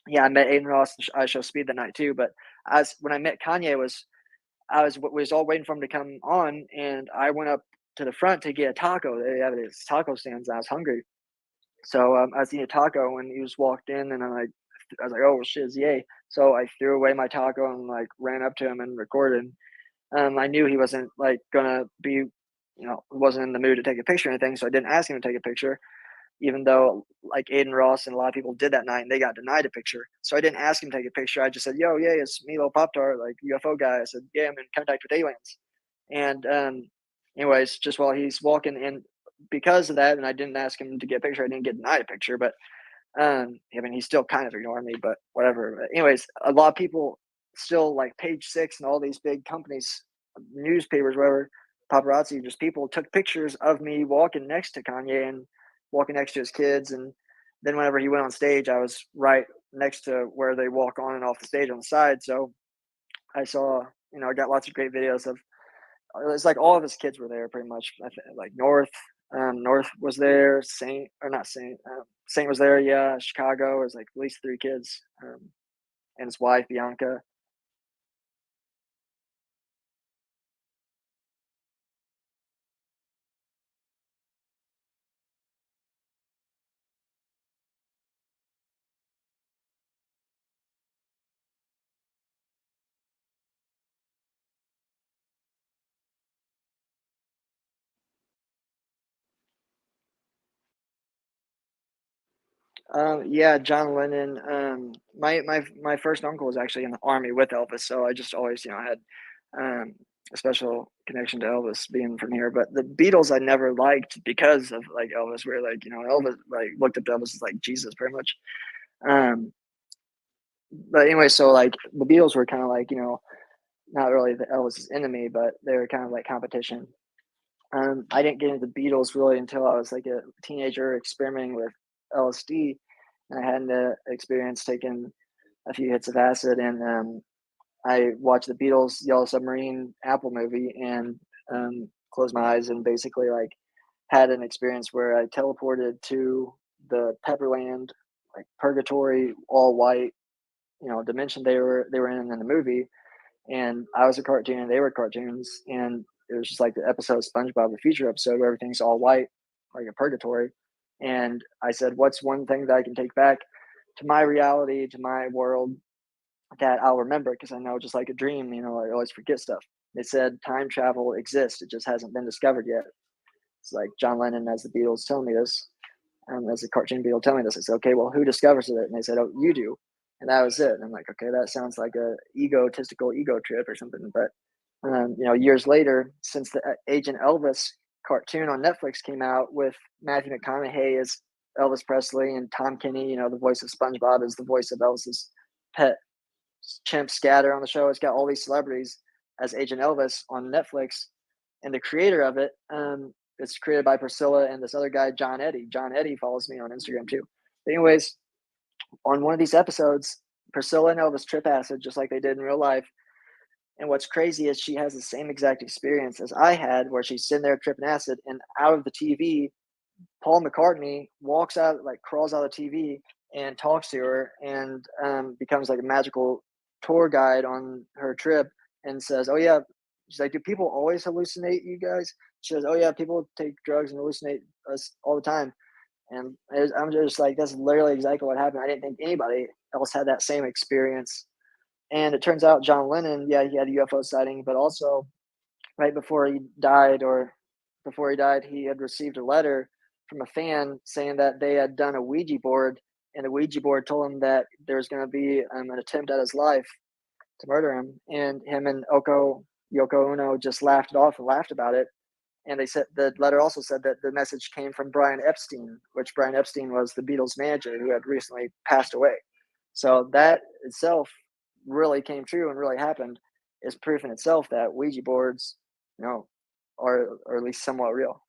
Speaker 9: yeah, I met Aiden Ross and I Show Speed that night too. But when I met Kanye, I was all waiting for him to come on, and I went up to the front to get a taco. They have these taco stands, and I was hungry, so I was eating a taco when he just walked in, and I was like, oh shit, yay! So I threw away my taco and like ran up to him and recorded. I knew he wasn't like gonna be, wasn't in the mood to take a picture or anything, so I didn't ask him to take a picture, even though like Aiden Ross and a lot of people did that night and they got denied a picture. So I didn't ask him to take a picture. I just said, yo, yeah, it's me, Lil Pop Tart, like UFO guy. I said, yeah, I'm in contact with aliens. And anyways, just while he's walking in, because of that, and I didn't ask him to get a picture, I didn't get denied a picture, but I mean, he still kind of ignored me, but whatever. But anyways, a lot of people still like Page Six and all these big companies, newspapers, whatever, paparazzi, just people took pictures of me walking next to Kanye and walking next to his kids. And then whenever he went on stage, I was right
Speaker 12: next to where they walk on and off the stage on the side. So I saw, I got lots of great videos of. It's like all of his kids were there pretty much. Like North was there. Saint was there. Yeah, Chicago was like at least 3 kids, and his wife Bianca. Yeah, John Lennon. My first uncle was actually in the army with Elvis, so I just always had a special connection to Elvis being from here. But the Beatles I never liked because of like Elvis, where like Elvis like looked up to Elvis as like Jesus pretty much. Um, but anyway, so like the Beatles were kind of like not really the Elvis's enemy, but they were kind of like competition. I didn't get into the Beatles really until I was like a teenager experimenting with LSD, and I had an experience taking a few hits of acid, and I watched the Beatles' Yellow Submarine Apple movie, and closed my eyes and basically like had an experience where I teleported to the Pepperland, like purgatory, all white, dimension they were in the movie, and I was a cartoon and they were cartoons, and it was just like the episode of SpongeBob, the future episode where everything's all white, like a purgatory. And I said, "What's one thing that I can take back to my reality, to my world, that I'll remember?" Because I know, just like a dream, I always forget stuff. They said time travel exists; it just hasn't been discovered yet. It's like John Lennon as the Beatles telling me this, as a cartoon Beatle telling me this. I said, "Okay, well, who discovers it?" And they said, "Oh, you do." And that was it. And I'm like, okay, that sounds like a egotistical ego trip or something. But years later, since the Agent Elvis cartoon on Netflix came out with Matthew McConaughey as Elvis Presley and Tom Kenny, the voice of SpongeBob, is the voice of Elvis's pet chimp Scatter on the show. It's got all these celebrities as Agent Elvis on Netflix, and the creator of it, it's created by Priscilla and this other guy, John Eddy. John Eddy follows me on Instagram too. But anyways, on one of these episodes, Priscilla and Elvis trip acid just like they did in real life. And what's crazy is she has the same exact experience as I had, where she's sitting there tripping acid, and out of the TV, Paul McCartney walks out, like crawls out of the TV and talks to her, and becomes like a magical tour guide on her trip, and says, "Oh yeah," she's like, "Do people always hallucinate you guys?" She says, "Oh yeah, people take drugs and hallucinate us all the time." And I'm just like, that's literally exactly what happened. I didn't think anybody else had that same experience. And it turns out John Lennon, yeah, he had a UFO sighting, but also right before he died, he had received a letter from a fan saying that they had done a Ouija board, and the Ouija board told him that there was going to be an attempt at his life to murder him. And him and Yoko Ono just laughed it off and laughed about it. And they said the letter also said that the message came from Brian Epstein, which Brian Epstein was the Beatles manager who had recently passed away. So that itself really came true and really happened, is proof in itself that Ouija boards, are at least somewhat real.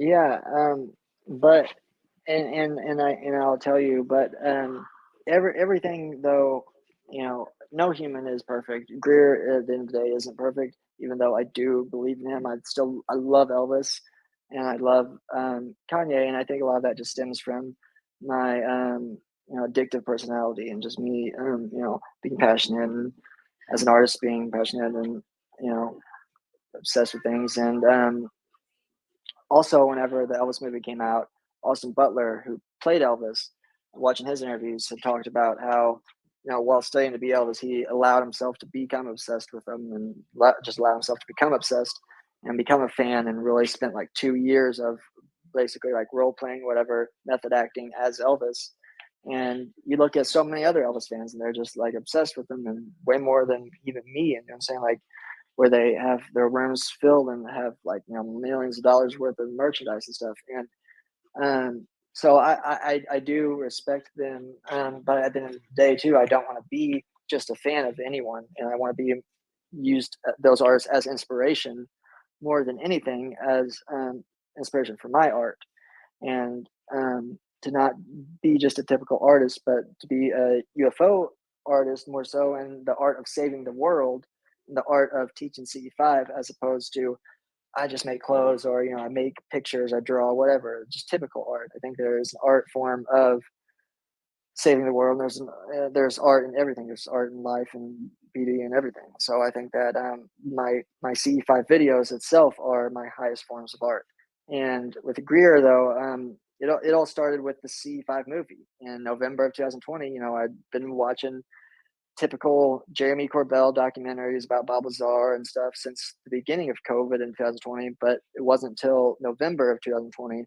Speaker 12: Yeah, but and I'll tell you, but everything though, no human is perfect. Greer at the end of the day isn't perfect, even though I do believe in him. I love Elvis, and I love Kanye, and I think a lot of that just stems from my addictive personality and just me being passionate and as an artist being passionate and obsessed with things and also, whenever the Elvis movie came out, Austin Butler, who played Elvis, watching his interviews, had talked about how, while studying to be Elvis, he allowed himself to become obsessed with him and just allow himself to become obsessed and become a fan and really spent like 2 years of basically like role playing, whatever, method acting as Elvis. And you look at so many other Elvis fans and they're just like obsessed with him and way more than even me. And I'm saying like, where they have their rooms filled and have like millions of dollars worth of merchandise and stuff. And so I do respect them, but at the end of the day too, I don't want to be just a fan of anyone, and I want to be used those artists as inspiration more than anything as inspiration for my art, and to not be just a typical artist, but to be a UFO artist more so, and the art of saving the world, and the art of teaching CE5, as opposed to I just make clothes or I make pictures, I draw, whatever, just typical art. I think there's an art form of saving the world. There's art in everything. There's art in life and beauty and everything. So I think that my CE5 videos itself are my highest forms of art. And with Greer though, it all started with the CE5 movie in November of 2020. I'd been watching typical Jeremy Corbell documentaries about Bob Lazar and stuff since the beginning of COVID in 2020, but it wasn't until November of 2020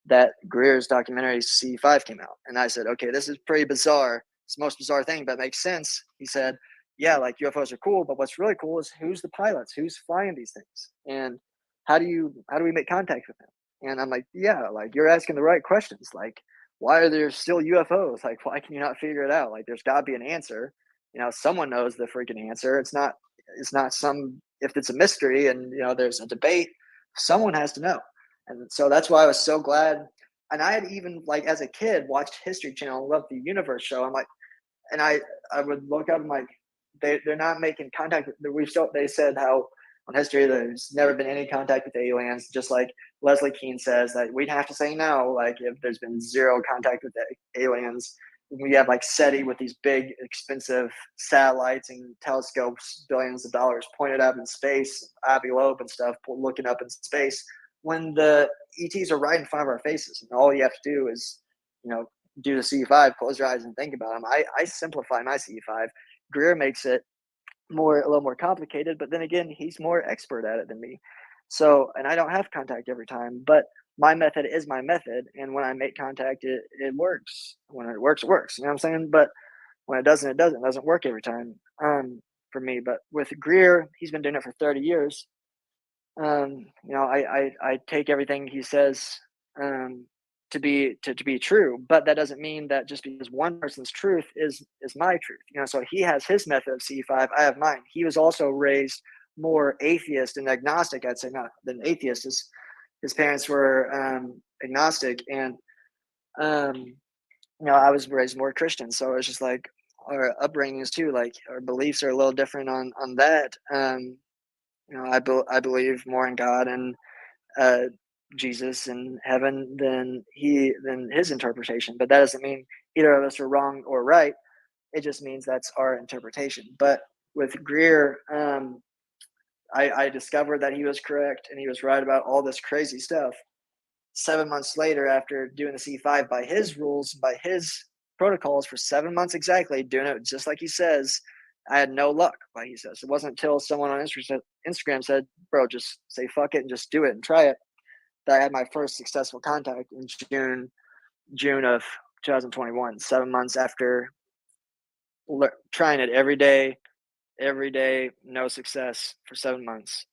Speaker 12: that Greer's documentary C5 came out. And I said, okay, this is pretty bizarre. It's the most bizarre thing, but it makes sense. He said, yeah, like UFOs are cool, but what's really cool is who's the pilots, who's flying these things, and how do we make contact with them? And I'm like, yeah, like you're asking the right questions. Like, why are there still UFOs? Like, why can you not figure it out? Like, there's got to be an answer. Someone knows the freaking answer. It's not some, if it's a mystery and there's a debate, someone has to know. And so that's why I was so glad. And I had even like as a kid watched History Channel, loved the Universe show. I'm like, and I would look up and like they're not making contact. They said how on History there's never been any contact with aliens. Just like Leslie Keane says that we'd have to say no. Like if there's been zero contact with the aliens, we have like SETI with these big expensive satellites and telescopes, billions of dollars pointed up in space, Abbey Loeb and stuff, looking up in space when the ETs are right in front of our faces. And all you have to do is, do the CE5, close your eyes and think about them. I simplify my CE5. Greer makes it a little more complicated, but then again, he's more expert at it than me. So, and I don't have contact every time, but my method is my method. And when I make contact, it works. When it works, it works. You know what I'm saying? But when it doesn't, it doesn't. It doesn't work every time for me. But with Greer, he's been doing it for 30 years. I take everything he says to be true, but that doesn't mean that just because one person's truth is my truth. So he has his method of C5, I have mine. He was also raised more atheist and agnostic, I'd say, not than atheist. His parents were agnostic, and I was raised more Christian, so it's just like our upbringings too, like our beliefs are a little different on that. I believe more in God and Jesus and heaven than his interpretation. But that doesn't mean either of us are wrong or right. It just means that's our interpretation. But with Greer, I discovered that he was correct and he was right about all this crazy stuff. 7 months later, after doing the C5 by his rules, by his protocols for 7 months exactly, doing it just like he says, I had no luck, like he says. It wasn't until someone on Instagram said, bro, just say fuck it and just do it and try it, that I had my first successful contact in June of 2021, 7 months after trying it every day, no success for 7 months.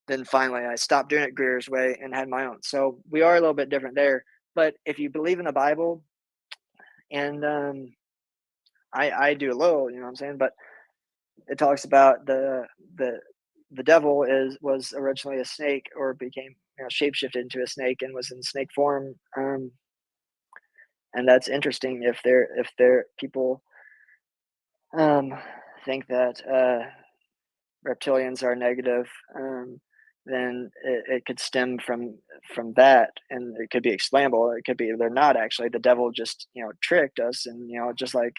Speaker 12: Then finally I stopped doing it Greer's way and had my own. So we are a little bit different there. But if you believe in the Bible, and I do a little, you know what I'm saying? But it talks about the devil was originally a snake, or became shapeshifted into a snake and was in snake form. And that's interesting if people think that reptilians are negative, then it could stem from that, and it could be explainable. It could be they're not actually. The devil just tricked us, and just like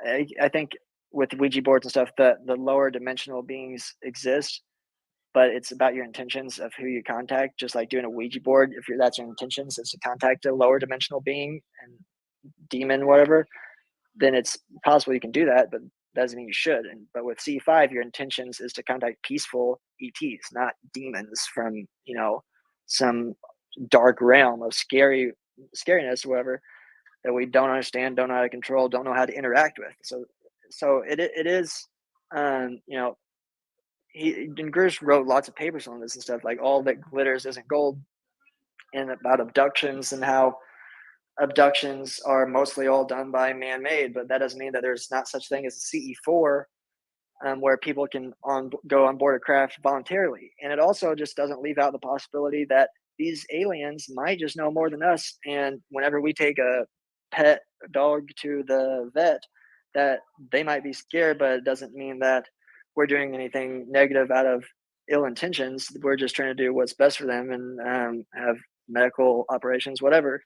Speaker 12: I think with Ouija boards and stuff, the lower dimensional beings exist, but it's about your intentions of who you contact. Just like doing a Ouija board, if that's your intentions is to contact a lower dimensional being and demon, whatever, then it's possible you can do that, but doesn't mean you should. But with C5, your intentions is to contact peaceful ETs, not demons from some dark realm of scariness or whatever that we don't understand, don't know how to control, don't know how to interact with. So it is, and Grush wrote lots of papers on this and stuff, like all that glitters isn't gold, and about abductions and how abductions are mostly all done by man-made, but that doesn't mean that there's not such thing as a CE4, where people can go on board a craft voluntarily. And it also just doesn't leave out the possibility that these aliens might just know more than us. And whenever we take a pet dog to the vet, that they might be scared, but it doesn't mean that we're doing anything negative out of ill intentions. We're just trying to do what's best for them and have medical operations, whatever.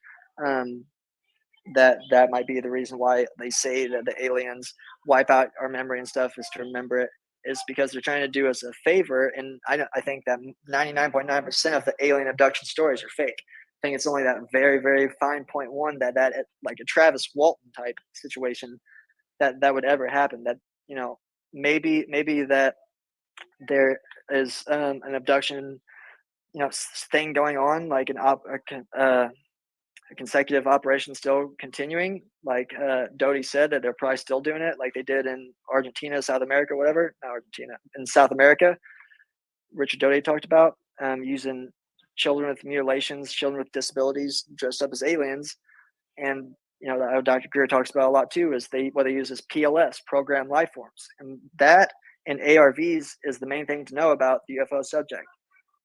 Speaker 12: That might be the reason why they say that the aliens wipe out our memory and stuff, is to remember it, is because they're trying to do us a favor. And I think that 99.9% of the alien abduction stories are fake. I think it's only that very, very fine 0.1 that like a Travis Walton type situation that would ever happen. That maybe that there is an abduction thing going on, like a consecutive operation still continuing, like Doty said, that they're probably still doing it like they did in Argentina, South America, whatever. Not Argentina, in South America. Richard Doty talked about using children with mutilations, children with disabilities dressed up as aliens. And Dr. Greer talks about a lot too, is what they use is PLS, programmed life forms. And that and ARVs is the main thing to know about the UFO subject,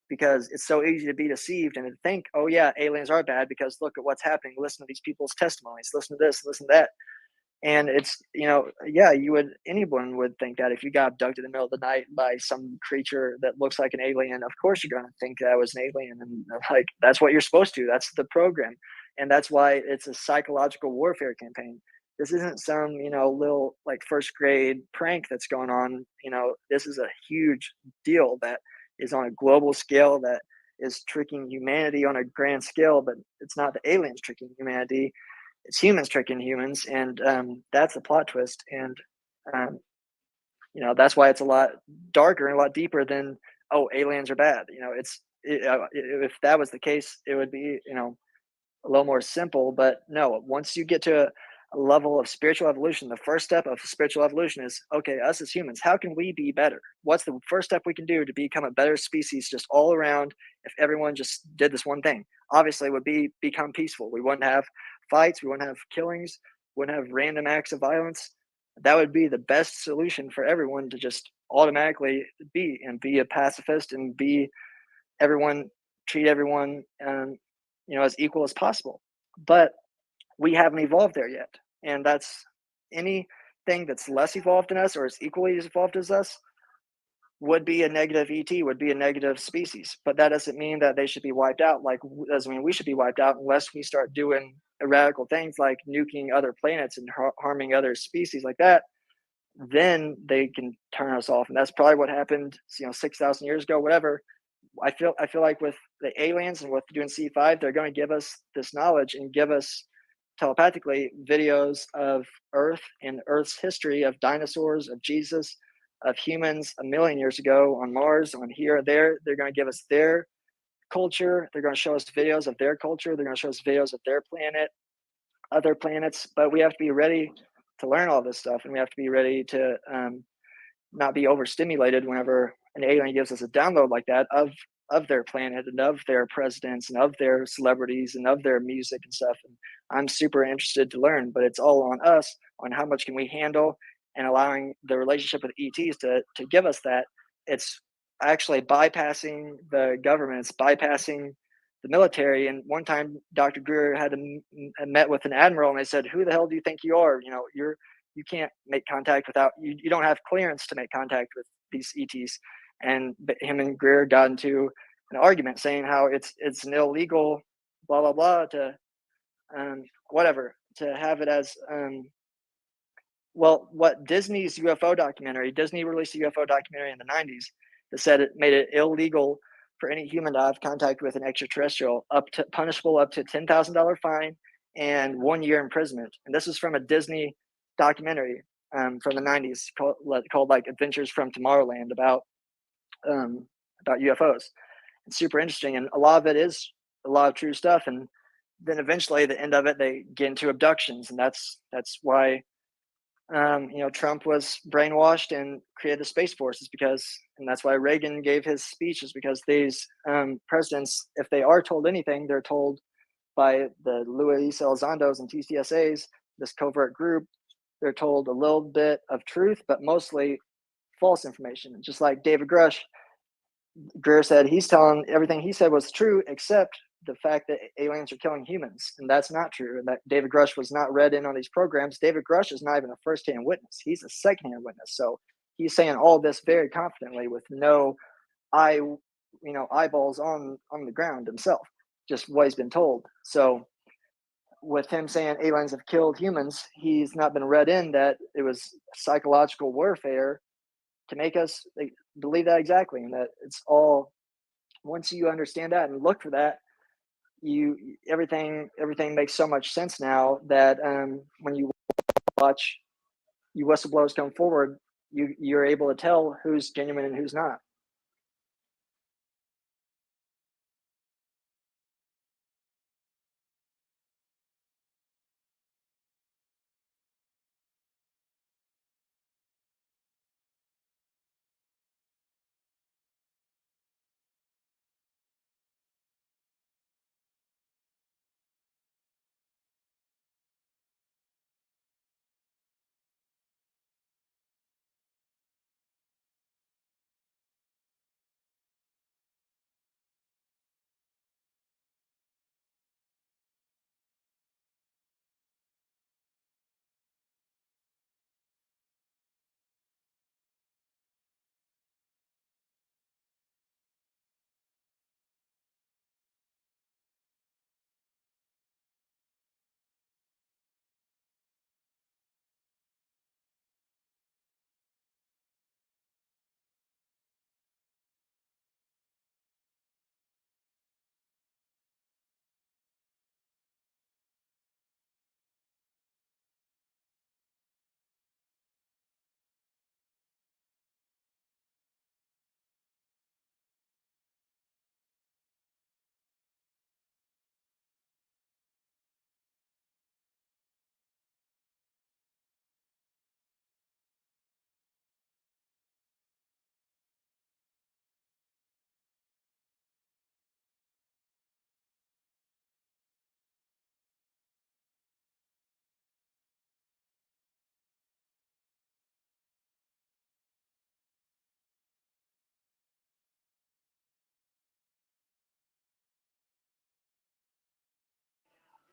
Speaker 12: because it's so easy to be deceived and to think, oh yeah, aliens are bad because look at what's happening. Listen to these people's testimonies, listen to this, listen to that. And it's, anyone would think that if you got abducted in the middle of the night by some creature that looks like an alien, of course you're going to think that was an alien. And like, that's what you're supposed to, that's the program. And that's why it's a psychological warfare campaign. This isn't some, little like first grade prank that's going on. This is a huge deal that is on a global scale, that is tricking humanity on a grand scale, but it's not the aliens tricking humanity. It's humans tricking humans, and that's the plot twist. And that's why it's a lot darker and a lot deeper than, oh, aliens are bad. If that was the case, it would be a little more simple. But no, once you get to a level of spiritual evolution, the first step of spiritual evolution is, okay, us as humans, how can we be better? What's the first step we can do to become a better species just all around? If everyone just did this one thing, obviously it would become peaceful. We wouldn't have fights, we wouldn't have killings, wouldn't have random acts of violence. That would be the best solution for everyone, to just automatically be a pacifist and treat everyone as equal as possible. But we haven't evolved there yet. And that's anything that's less evolved than us or is equally as evolved as us would be a negative ET, would be a negative species. But that doesn't mean that they should be wiped out. Like, doesn't mean we should be wiped out unless we start doing radical things like nuking other planets and harming other species like that. Then they can turn us off. And that's probably what happened, 6,000 years ago, whatever. I feel like with the aliens and with doing C5, they're going to give us this knowledge and give us telepathically videos of Earth and Earth's history, of dinosaurs, of Jesus, of humans a million years ago on Mars, on here, there. They're going to give us their culture. They're going to show us videos of their culture. They're going to show us videos of their planet, other planets. But we have to be ready to learn all this stuff, and we have to be ready to not be overstimulated whenever an alien gives us a download like that of their planet and of their presidents and of their celebrities and of their music and stuff. And I'm super interested to learn, but it's all on us, on how much can we handle, and allowing the relationship with ETs to give us that. It's actually bypassing the governments, bypassing the military. And one time, Dr. Greer had met with an admiral, and they said, "Who the hell do you think you are? You know, you can't make contact without you don't have clearance to make contact with these ETs." And him and Greer got into an argument saying how it's an illegal blah blah blah to whatever to have it as well, what Disney released a UFO documentary in the 90s that said it made it illegal for any human to have contact with an extraterrestrial, punishable up to $10,000 fine and 1 year imprisonment. And this is from a Disney documentary from the 90s called like Adventures from Tomorrowland about UFOs. It's super interesting, and a lot of it is a lot of true stuff. And then eventually, the end of it, they get into abductions, and that's why Trump was brainwashed and created the Space Force, and that's why Reagan gave his speech, is because these presidents, if they are told anything, they're told by the Luis Elizondos and TCSAs, this covert group. They're told a little bit of truth, but mostly false information. Just like David Greer said, he's telling everything he said was true, except the fact that aliens are killing humans, and that's not true. And that David Grush was not read in on these programs. David Grush is not even a first-hand witness; he's a second-hand witness. So he's saying all this very confidently with no eyeballs on the ground himself, just what he's been told. So with him saying aliens have killed humans, he's not been read in that it was psychological warfare to make us believe that exactly, and that it's all. Once you understand that and look for that, everything makes so much sense now that when you watch whistleblowers come forward, you're able to tell who's genuine and who's not.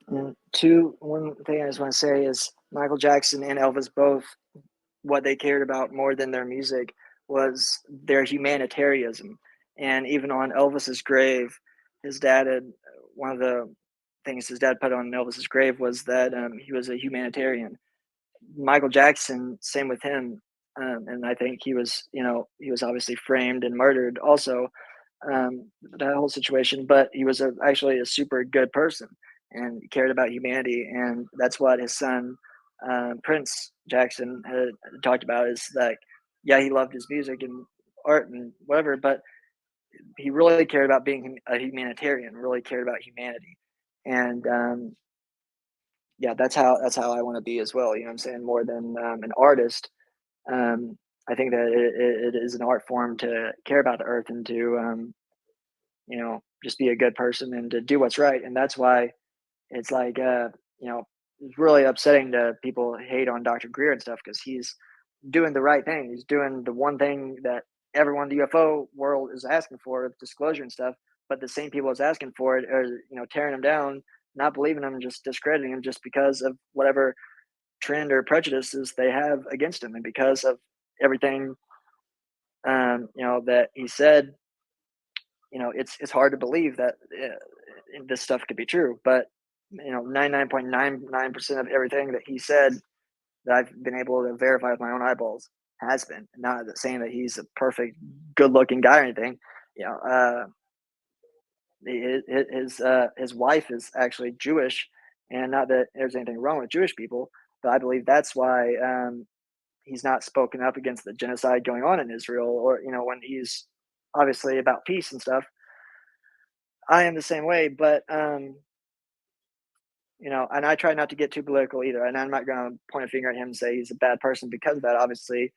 Speaker 12: And one thing I just want to say is Michael Jackson and Elvis both, what they cared about more than their music was their humanitarianism. And even on Elvis's grave, his dad had one of the things his dad put on Elvis's grave was that he was a humanitarian. Michael Jackson, same with him, and I think he was obviously framed and murdered also, that whole situation. But he was actually a super good person and cared about humanity, and that's what his son Prince Jackson had talked about. Is like, yeah, he loved his music and art and whatever, but he really cared about being a humanitarian. Really cared about humanity, and yeah, that's how I want to be as well. You know what I'm saying? More than an artist. I think that it is an art form to care about the earth and to just be a good person and to do what's right. And that's why it's like it's really upsetting to people hate on Dr. Greer and stuff, because he's doing the right thing. He's doing the one thing that everyone in the UFO world is asking for disclosure and stuff, but the same people that's asking for it are tearing them down, not believing them, just discrediting them just because of whatever trend or prejudices they have against him, and because of everything that he said. It's hard to believe that this stuff could be true, but 99.99% of everything that he said that I've been able to verify with my own eyeballs has been. Not saying that he's a perfect, good-looking guy or anything. His wife is actually Jewish, and not that there's anything wrong with Jewish people, but I believe that's why he's not spoken up against the genocide going on in Israel, or when he's obviously about peace and stuff. I am the same way, but and I try not to get too political either. And I'm not going to point a finger at him and say he's a bad person because of that. Obviously,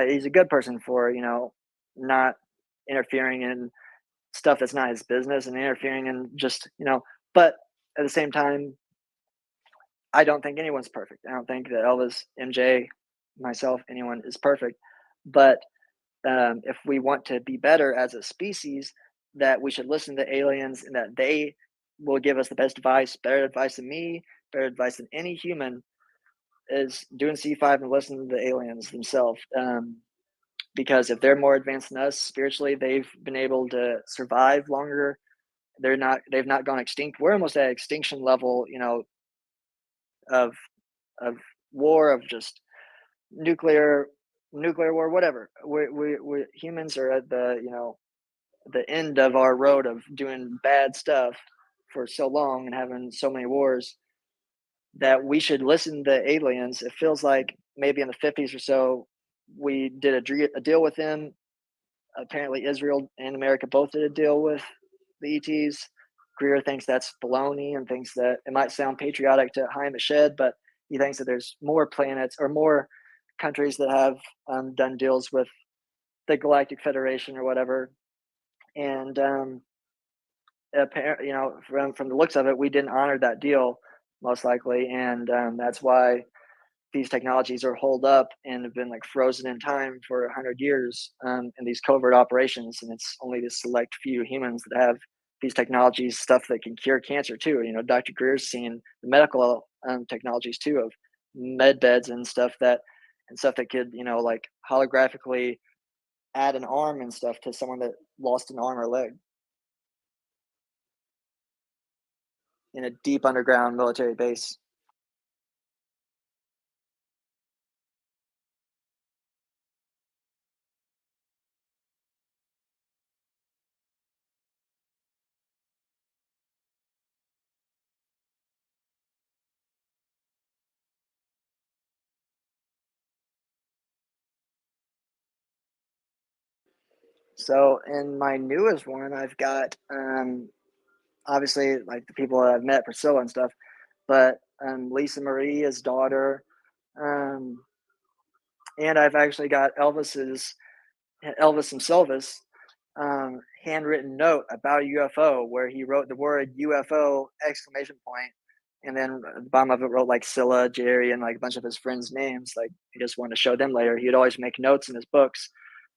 Speaker 12: he's a good person for not interfering in stuff that's not his business and interfering in just But at the same time, I don't think anyone's perfect. I don't think that Elvis, MJ, myself, anyone is perfect. But if we want to be better as a species, that we should listen to aliens and that they will give us the best advice, better advice than me, better advice than any human, is doing C5 and listening to the aliens themselves. Because if they're more advanced than us spiritually, they've been able to survive longer. They've not gone extinct. We're almost at extinction level, of war, of just nuclear war, whatever. We humans are at the end of our road of doing bad stuff for so long and having so many wars, that we should listen to aliens. It feels like maybe in the 50s or so, we did a deal with them. Apparently Israel and America both did a deal with the ETs. Greer thinks that's baloney and thinks that it might sound patriotic to Haim Eshed, but he thinks that there's more planets or more countries that have done deals with the Galactic Federation or whatever. And apparently, from the looks of it, we didn't honor that deal, most likely, and that's why these technologies are holed up and have been like frozen in time for 100 years in these covert operations. And it's only the select few humans that have these technologies, stuff that can cure cancer too. Dr. Greer's seen the medical technologies too, of med beds and stuff that could, like holographically add an arm and stuff to someone that lost an arm or leg in a deep underground military base. So in my newest one, I've got obviously like the people that I've met, Priscilla and stuff, but Lisa Marie, his daughter, and I've actually got Elvis himself handwritten note about a UFO where he wrote the word UFO ! And then at the bottom of it wrote like Scylla, Jerry, and like a bunch of his friends' names. Like he just wanted to show them later. He'd always make notes in his books.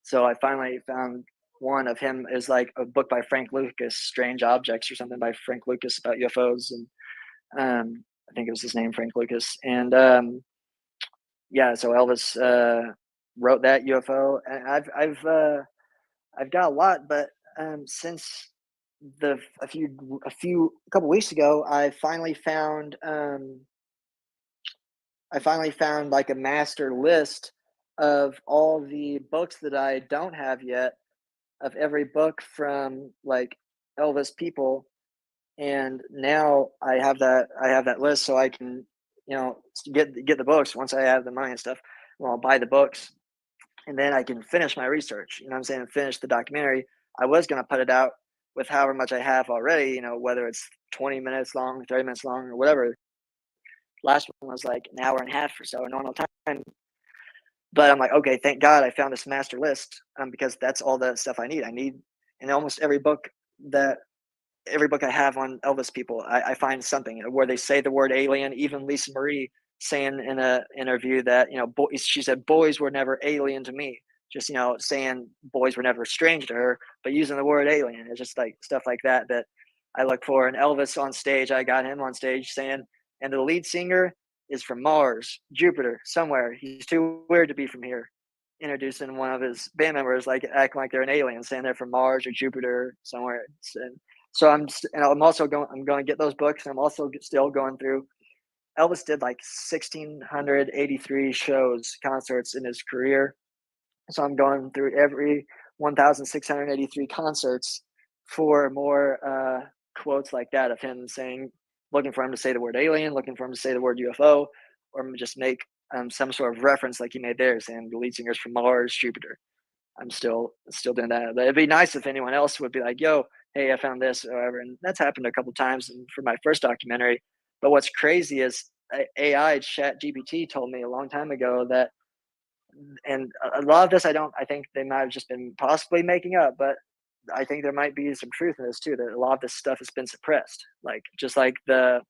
Speaker 12: So I finally found one of him. Is like a book by Frank Lucas, Strange Objects or something by Frank Lucas about UFOs. And I think it was his name, Frank Lucas. And yeah, so Elvis wrote that UFO. And I've got a lot, but since a couple weeks ago, I finally found like a master list of all the books that I don't have yet, of every book from like Elvis people, and now I have that list, so I can get the books once I have the money and stuff. Well, I'll buy the books, and then I can finish my research. You know what I'm saying? And finish the documentary. I was going to put it out with however much I have already, whether it's 20 minutes long, 30 minutes long, or whatever. Last one was like an hour and a half or so, normal time. But I'm like, okay, thank God I found this master list, because that's all the stuff I need. I need in almost every book I have on Elvis people, I find something where they say the word alien. Even Lisa Marie saying in an interview that she said boys were never alien to me. just saying boys were never strange to her, but using the word alien. It's just like stuff like that I look for. And Elvis on stage, I got him on stage saying, and the lead singer is from Mars, Jupiter, somewhere. He's too weird to be from here. Introducing one of his band members, like acting like they're an alien, saying they're from Mars or Jupiter somewhere. And so I'm going to get those books. And I'm also still going through. Elvis did like 1,683 concerts in his career. So I'm going through every 1,683 concerts for more quotes like that of him saying, looking for him to say the word alien, looking for him to say the word UFO, or just make some sort of reference like he made there, saying the lead singer's from Mars, Jupiter. I'm still doing that. But it'd be nice if anyone else would be like, yo, hey, I found this or whatever. And that's happened a couple times for my first documentary. But what's crazy is AI chat GPT told me a long time ago that, and a lot of this I think they might have just been possibly making up, but I think there might be some truth in this too, that a lot of this stuff has been suppressed. Like just like the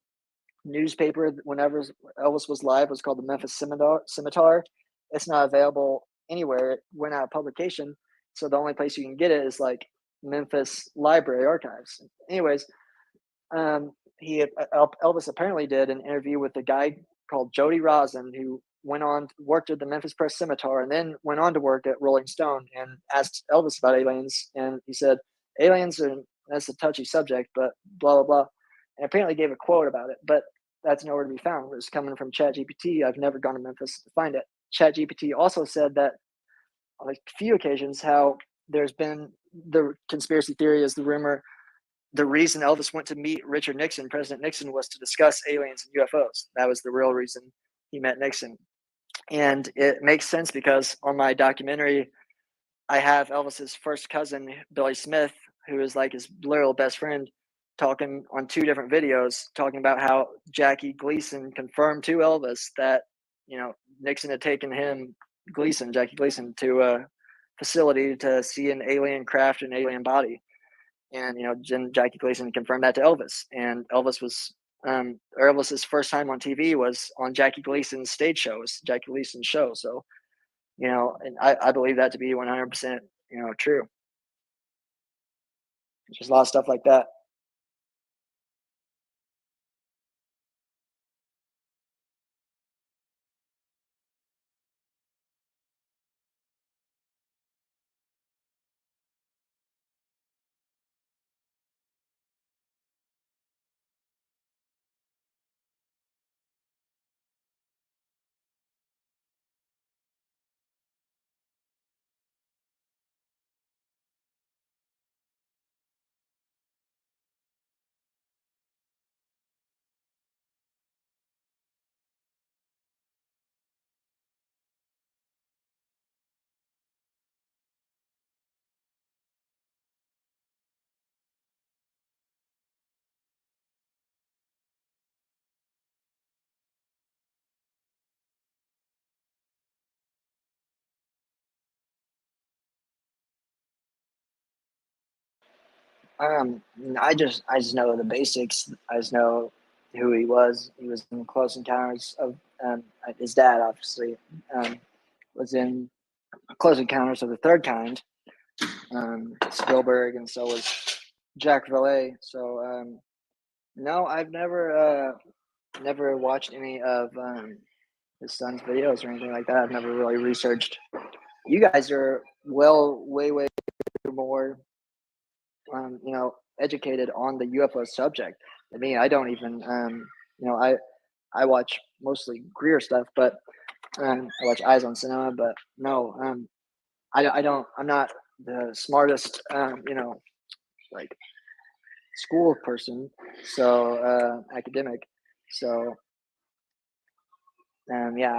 Speaker 12: newspaper whenever Elvis was live was called the Memphis Scimitar. It's not available anywhere. It went out of publication. So the only place you can get it is like Memphis Library Archives. Anyways, Elvis apparently did an interview with a guy called Jody Rosen, who worked at the Memphis Press Scimitar, and then went on to work at Rolling Stone, and asked Elvis about aliens. And he said, aliens that's a touchy subject, but blah, blah, blah. And apparently gave a quote about it, but that's nowhere to be found. It was coming from ChatGPT. I've never gone to Memphis to find it. ChatGPT also said that on a few occasions how there's been the conspiracy theory is the rumor the reason Elvis went to meet Richard Nixon, President Nixon, was to discuss aliens and UFOs. That was the real reason he met Nixon. And it makes sense because on my documentary, I have Elvis's first cousin, Billy Smith, who is like his literal best friend, talking on 2 different videos, talking about how Jackie Gleason confirmed to Elvis that, Nixon had taken Jackie Gleason, to a facility to see an alien craft, an alien body. And Jackie Gleason confirmed that to Elvis, and Elvis's first time on TV was on Jackie Gleason's stage show. It was Jackie Gleason's show. So, and I believe that to be 100%, true. Just a lot of stuff like that. I just know the basics. I just know who he was. He was in Close Encounters of his dad, obviously, was in Close Encounters of the Third Kind. Spielberg, and so was Jack Valet. So no, I've never watched any of his son's videos or anything like that. I've never really researched. You guys are way more educated on the UFO subject than me. I don't even I watch mostly Greer stuff, but I watch Eyes on Cinema, but no, I'm not the smartest like school person, so academic. So yeah,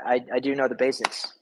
Speaker 12: I do know the basics.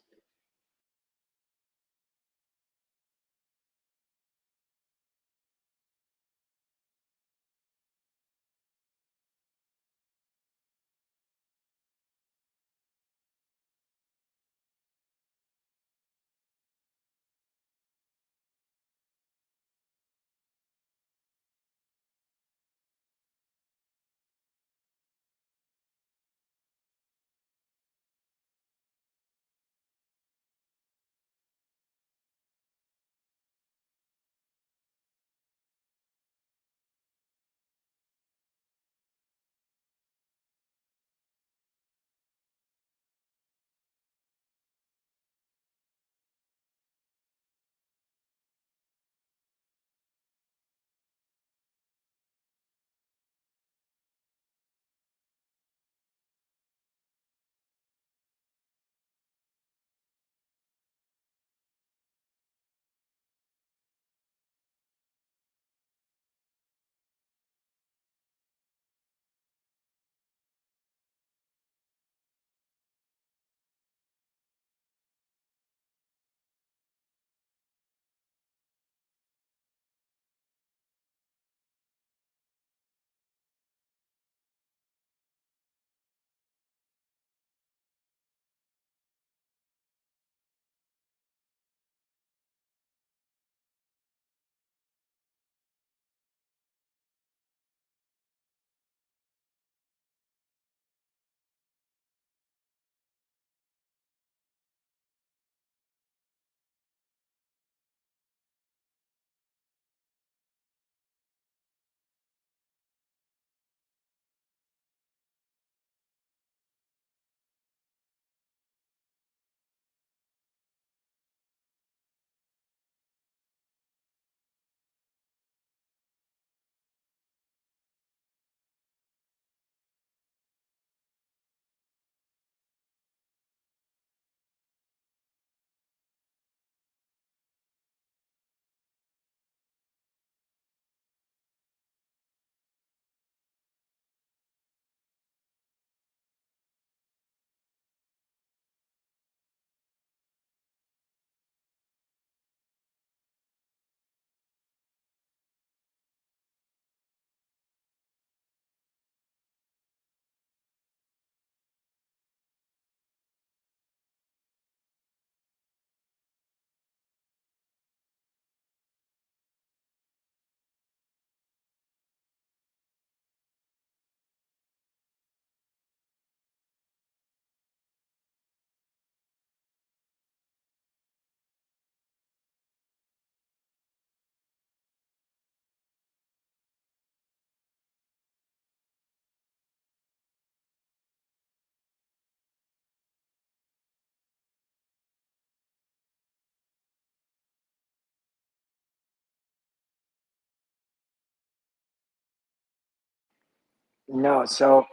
Speaker 12: No, so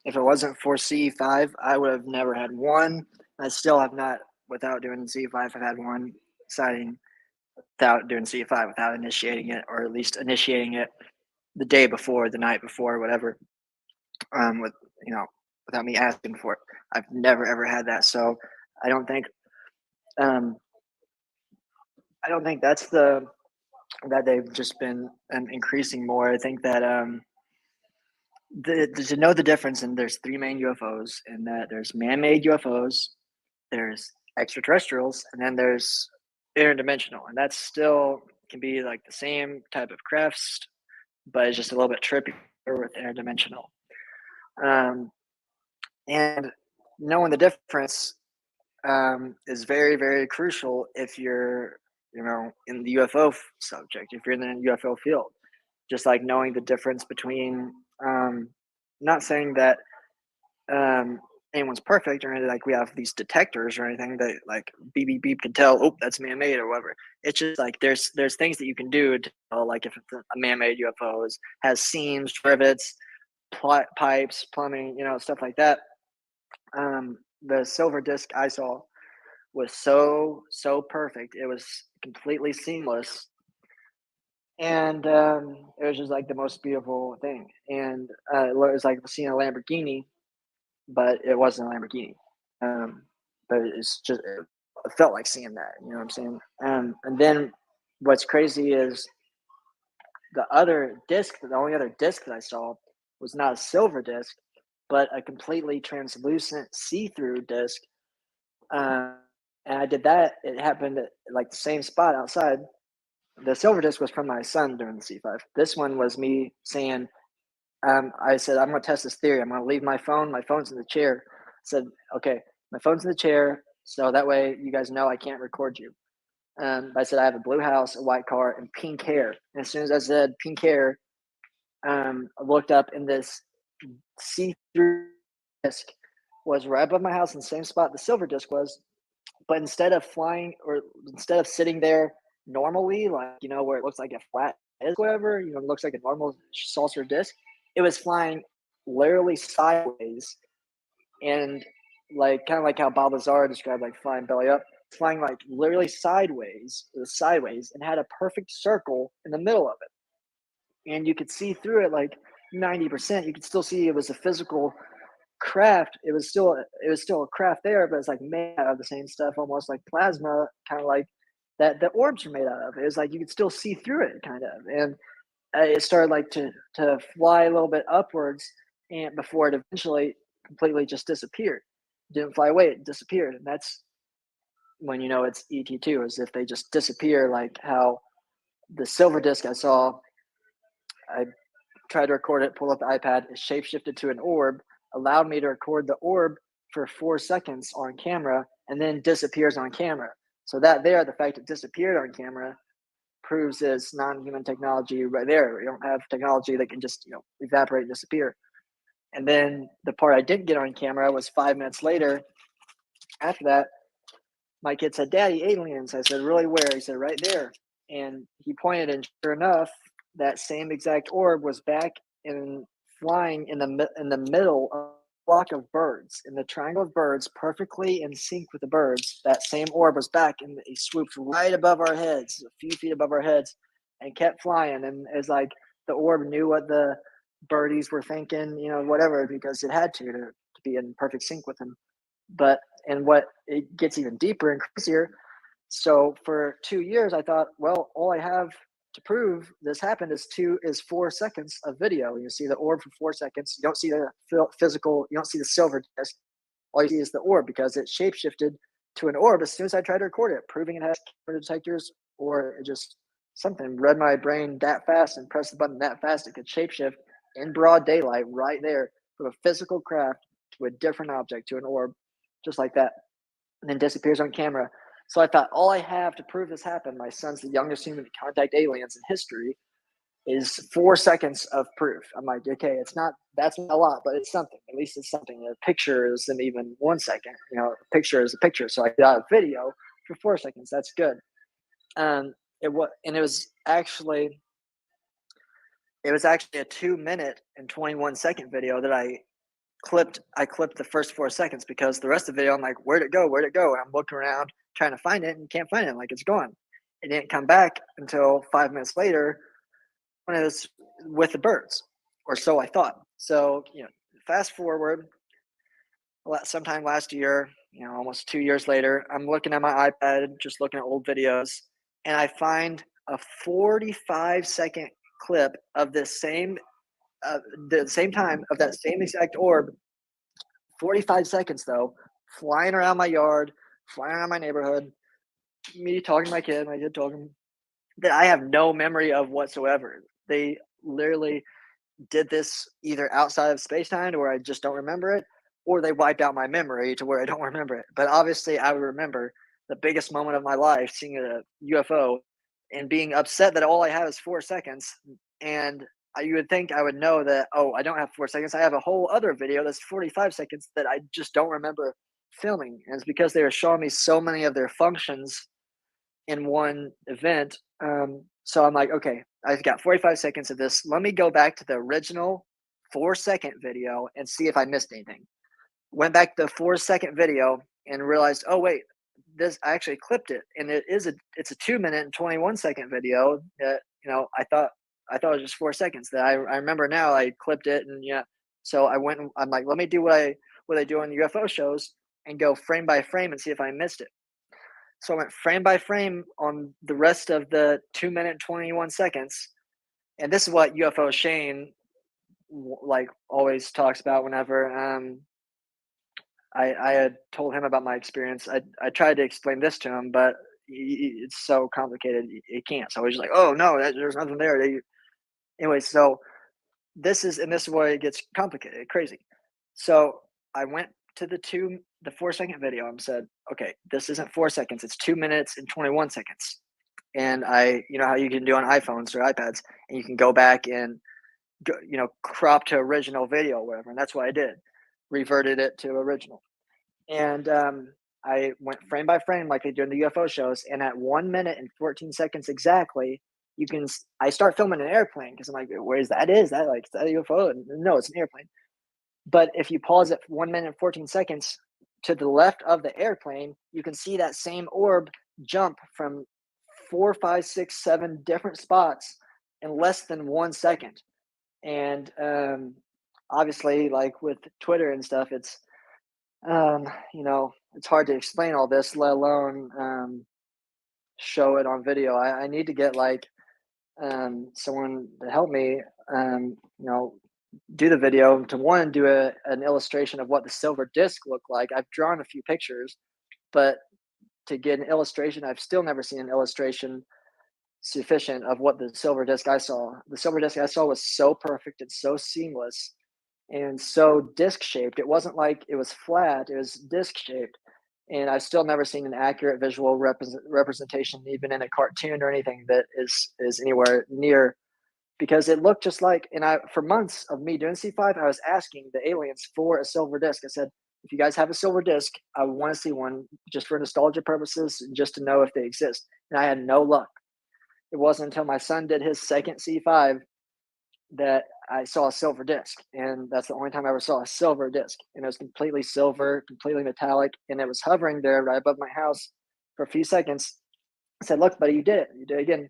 Speaker 12: if it wasn't for CE5, I would have never had one. I still have not, without doing CE5, I've had one sighting without doing CE5, without initiating it, or at least initiating it the day before, the night before, whatever. With without me asking for it, I've never ever had that. So I don't think, um, that's that they've just been increasing more. I think that to know the difference, and there's three main UFOs, and that there's man-made UFOs, there's extraterrestrials, and then there's interdimensional, and that still can be like the same type of crafts, but it's just a little bit trippier with interdimensional. And knowing the difference is very, very crucial if you're, in the UFO subject, if you're in the UFO field. Just like knowing the difference between, not saying that anyone's perfect or anything, like we have these detectors or anything that like beep beep beep can tell, oh, that's man-made or whatever. It's just like there's things that you can do to tell, like if it's a man-made UFO has seams, rivets, pipes, plumbing, stuff like that. The silver disc I saw was so perfect. It was completely seamless, and it was just like the most beautiful thing. And it was like seeing a Lamborghini, but it wasn't a Lamborghini. But it felt like seeing that. You know what I'm saying? And then what's crazy is the only other disc that I saw was not a silver disc, but a completely translucent see-through disc. And I did that. It happened at like the same spot outside. The silver disc was from my son during the C5. This one was me saying, I said, I'm going to test this theory. I'm going to leave my phone. My phone's in the chair. I said, okay, my phone's in the chair. So that way you guys know I can't record you. I said, I have a blue house, a white car, and pink hair. And as soon as I said pink hair, I looked up, and this see-through disc was right above my house in the same spot the silver disc was. But instead of flying, or instead of sitting there normally, like, where it looks like a flat disc, whatever, it looks like a normal saucer disc, it was flying literally sideways, and like kind of like how Bob Lazar described like flying belly up, flying like literally sideways. It was sideways and had a perfect circle in the middle of it, and you could see through it like 90%. You could still see it was a physical craft. It was still a craft there, but it's like made out of the same stuff, almost like plasma, kind of like that the orbs are made out of. It was like you could still see through it, kind of, and it started like to fly a little bit upwards, and before it eventually completely just disappeared. Didn't fly away, it disappeared, and that's when it's ET2, is if they just disappear, like how the silver disc I saw. I tried to record it, pull up the iPad, it shapeshifted to an orb, allowed me to record the orb for 4 seconds on camera, and then disappears on camera. So the fact it disappeared on camera proves it's non-human technology right there. We don't have technology that can just, evaporate and disappear. And then the part I didn't get on camera was 5 minutes later. After that, my kid said, "Daddy, aliens." I said, "Really, where?" He said, "Right there." And he pointed, and sure enough, that same exact orb was back in flying in the middle of a flock of birds, in the triangle of birds, perfectly in sync with the birds. That same orb was back, and he swooped right above our heads, a few feet above our heads, and kept flying. And it's like the orb knew what the birdies were thinking, whatever, because it had to be in perfect sync with them. But and what it gets even deeper and crazier. So for 2 years, I thought, well, all I have to prove this happened is 4 seconds of video. You see the orb for 4 seconds. You don't see the physical. You don't see the silver disc. All you see is the orb, because it shapeshifted to an orb as soon as I tried to record it, proving it has camera detectors, or it just something read my brain that fast and pressed the button that fast it could shapeshift in broad daylight right there from a physical craft to a different object, to an orb, just like that, and then disappears on camera. So I thought, all I have to prove this happened, my son's the youngest human to contact aliens in history, is 4 seconds of proof. I'm like, okay, that's not a lot, but it's something. At least it's something. A picture isn't even 1 second. A picture is a picture. So I got a video for 4 seconds. That's good. It was actually It was actually a 2-minute and 21-second video that I clipped the first 4 seconds, because the rest of the video I'm like, where'd it go? And I'm looking around trying to find it and can't find it. I'm like, it's gone. It didn't come back until 5 minutes later when it was with the birds, or so I thought. So, fast forward sometime last year, almost 2 years later, I'm looking at my iPad, just looking at old videos, and I find a 45-second clip of the same time of that same exact orb. 45 seconds though, flying around my yard, flying around my neighborhood, me talking to my kid talking, that I have no memory of whatsoever. They literally did this either outside of space time to where I just don't remember it, or they wiped out my memory to where I don't remember it. But obviously, I would remember the biggest moment of my life, seeing a UFO and being upset that all I have is 4 seconds. And you would think I would know that, oh, I don't have 4 seconds. I have a whole other video that's 45 seconds that I just don't remember filming. And it's because they were showing me so many of their functions in one event. So I'm like, okay, I've got 45 seconds of this. Let me go back to the original 4-second video and see if I missed anything. Went back to the 4-second video and realized, oh wait, I actually clipped it, and it's a 2-minute and 21-second video that I thought it was just 4 seconds. That I remember now. I clipped it, and so I went. I'm like, let me do what I do on UFO shows and go frame by frame and see if I missed it. So I went frame by frame on the rest of the 2-minute and 21 seconds, and this is what UFO Shane like always talks about whenever I had told him about my experience. I tried to explain this to him, but it's so complicated, he can't. So he's like, "Oh no, there's nothing there." Anyway, so this is where it gets complicated, crazy. So I went to the 4-second video and said, "Okay, this isn't 4 seconds; it's 2 minutes and 21 seconds." And how you can do on iPhones or iPads, and you can go back and crop to original video or whatever. And that's what I did, reverted it to original. And I went frame by frame like they do in the UFO shows. And at 1 minute and 14 seconds exactly, I start filming an airplane, because I'm like, where's that? Is that a UFO? And no, it's an airplane. But if you pause it 1 minute and 14 seconds to the left of the airplane, you can see that same orb jump from 4, 5, 6, 7 different spots in less than 1 second. And obviously, like with Twitter and stuff, it's it's hard to explain all this, let alone show it on video. I need to get someone to help me do the video, to do an illustration of what the silver disc looked like. I've drawn a few pictures, but to get an illustration, I've still never seen an illustration sufficient of what the silver disc I saw. The silver disc I saw was so perfect and so seamless and so disc shaped. It wasn't like it was flat, it was disc shaped. And I've still never seen an accurate visual representation, even in a cartoon or anything, that is anywhere near, because it looked just like, and for months of me doing C5, I was asking the aliens for a silver disc. I said, if you guys have a silver disc, I want to see one, just for nostalgia purposes, just to know if they exist. And I had no luck. It wasn't until my son did his second C5 that I saw a silver disc, and that's the only time I ever saw a silver disc. And it was completely silver, completely metallic, and it was hovering there right above my house for a few seconds. I said, "Look, buddy, you did it. You did it again."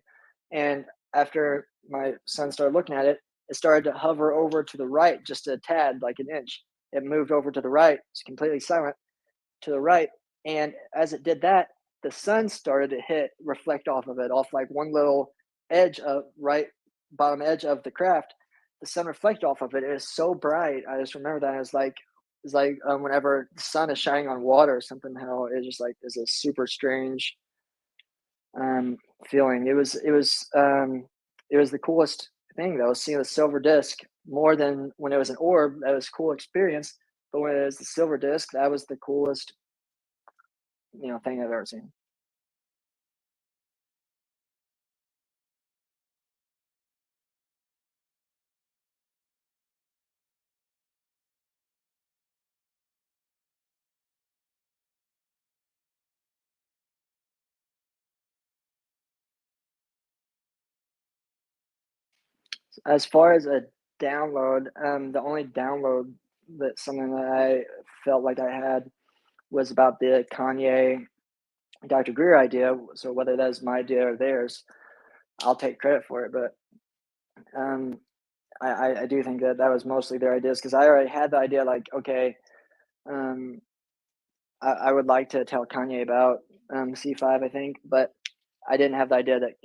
Speaker 12: And after my son started looking at it, it started to hover over to the right just a tad, like an inch. It moved over to the right. It's completely silent to the right. And as it did that, the sun started to reflect off of it, off like one little edge of bottom edge of the craft. The sun reflected off of it. It was so bright. I just remember that it's like whenever the sun is shining on water or something, how it just like is a super strange feeling. It was the coolest thing though, seeing the silver disc, more than when it was an orb. That was a cool experience, but when it was the silver disc, that was the coolest thing I've ever seen. As far as a download, the only download that something that I felt like I had was about the Kanye Dr. Greer idea. So whether that's my idea or theirs, I'll take credit for it. But I do think that was mostly their ideas, because I already had the idea, like, okay, I would like to tell Kanye about C5, I think, but I didn't have the idea that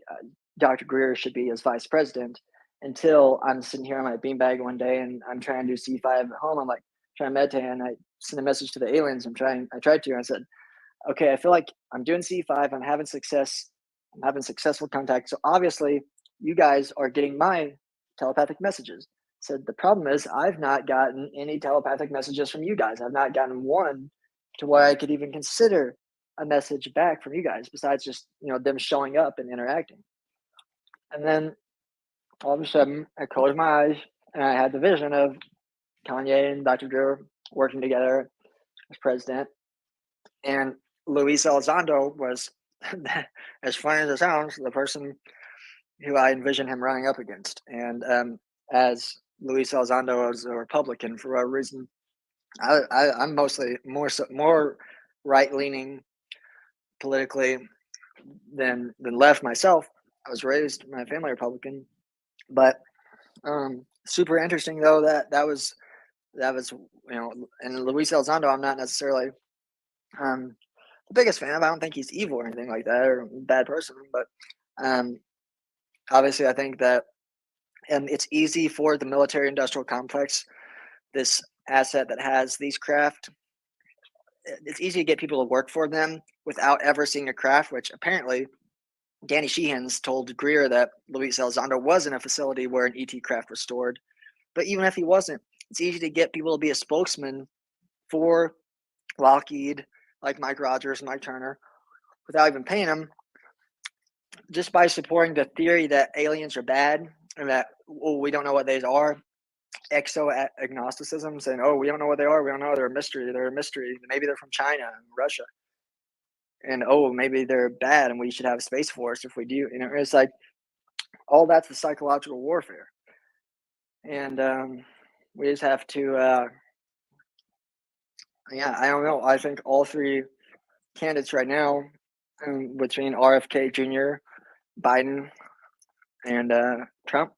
Speaker 12: Dr. Greer should be his vice president until I'm sitting here on my beanbag one day and I'm trying to do C5 at home. I'm like trying to meditate, and I sent a message to the aliens. I tried to, and I said, okay, I feel like I'm doing C5. I'm having success. I'm having successful contact. So obviously you guys are getting my telepathic messages. So the problem is I've not gotten any telepathic messages from you guys. I've not gotten one to where I could even consider a message back from you guys, besides just, them showing up and interacting. And then all of a sudden I closed my eyes and I had the vision of Kanye and Dr. Drew working together as president. And Luis Elizondo was, as funny as it sounds, the person who I envisioned him running up against. And as Luis Elizondo was a Republican for a reason, I'm mostly more right leaning politically than left myself. I was raised, my family Republican, but super interesting though that was and Luis Elizondo, I'm not necessarily the biggest fan of. I don't think he's evil or anything like that, or a bad person, but obviously I think that it's easy for the military industrial complex, this asset that has these craft, it's easy to get people to work for them without ever seeing a craft, which apparently Danny Sheehan's told Greer that Luis Elizondo was in a facility where an ET craft was stored. But even if he wasn't, it's easy to get people to be a spokesman for Lockheed, like Mike Rogers and Mike Turner, without even paying them, just by supporting the theory that aliens are bad and that we don't know what they are. Exo-agnosticism, saying, we don't know what they are. We don't know. They're a mystery. They're a mystery. Maybe they're from China and Russia. And, maybe they're bad and we should have a Space Force if we do. It's like all that's the psychological warfare. And we just have to, I don't know. I think all three candidates right now, between RFK Jr., Biden, and Trump,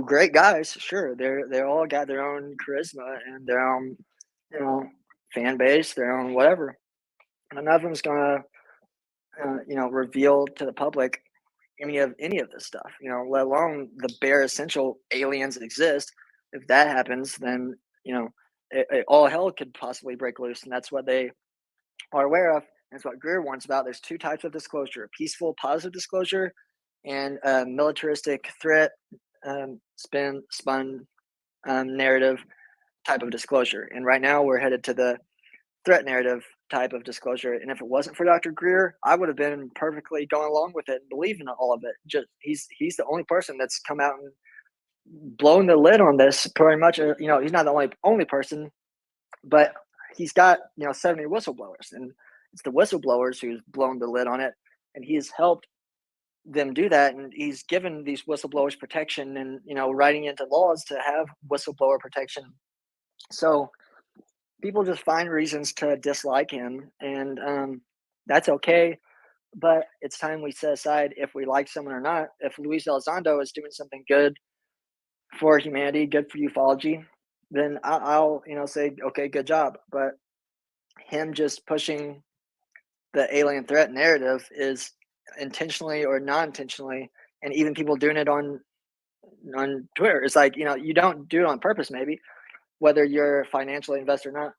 Speaker 12: great guys. Sure, they all got their own charisma and their own, fan base, their own whatever. And none of them's gonna, reveal to the public any of this stuff. Let alone the bare essential aliens that exist. If that happens, then all hell could possibly break loose, and that's what they are aware of. And it's what Greer warns about. There's two types of disclosure: peaceful, positive disclosure, and militaristic threat, spun narrative type of disclosure. And right now we're headed to the threat narrative type of disclosure. And if it wasn't for Dr. Greer, I would have been perfectly going along with it and believing all of it. Just he's the only person that's come out and blown the lid on this pretty much. He's not the only person, but he's got 70 whistleblowers, and it's the whistleblowers who's blown the lid on it, and he's helped them do that, and he's given these whistleblowers protection, and writing into laws to have whistleblower protection. So people just find reasons to dislike him, and that's okay. But it's time we set aside if we like someone or not. If Luis Elizondo is doing something good for humanity, good for ufology, then I'll say, okay, good job. But him just pushing the alien threat narrative is intentionally or non-intentionally, and even people doing it on Twitter. It's like, you don't do it on purpose, maybe, whether you're financially invested or not.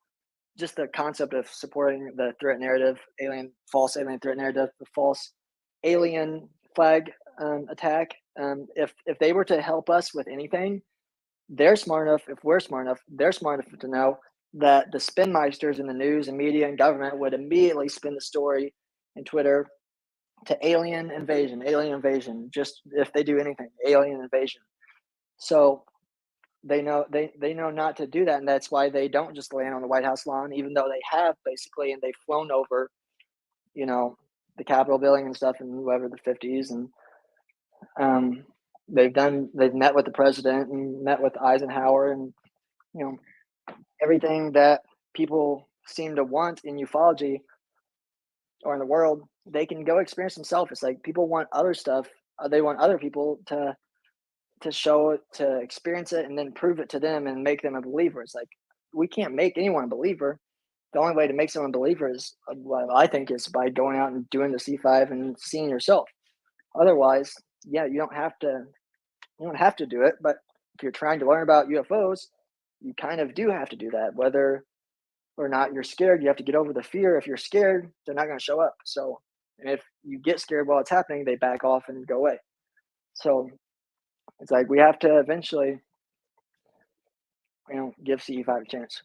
Speaker 12: Just the concept of supporting the threat narrative, false alien threat narrative, the false alien flag attack. If they were to help us with anything, they're smart enough. If we're smart enough, they're smart enough to know that the spinmeisters in the news and media and government would immediately spin the story in Twitter to alien invasion. Just if they do anything, alien invasion. So they know not to do that, and that's why they don't just land on the White House lawn, even though they have basically, and they've flown over, the Capitol building and stuff in whatever the 50s, and they've met with the president and met with Eisenhower, and everything that people seem to want in ufology or in the world, they can go experience themselves. It's like people want other stuff. They want other people to show it, to experience it, and then prove it to them and make them a believer. It's like we can't make anyone a believer. The only way to make someone a believer is, what I think, is by going out and doing the C5 and seeing yourself. Otherwise, yeah, you don't have to do it. But if you're trying to learn about UFOs, you kind of do have to do that. Whether or not you're scared, you have to get over the fear. If you're scared, they're not going to show up. So, and if you get scared while it's happening, they back off and go away. So it's like we have to eventually, give CE5 a chance.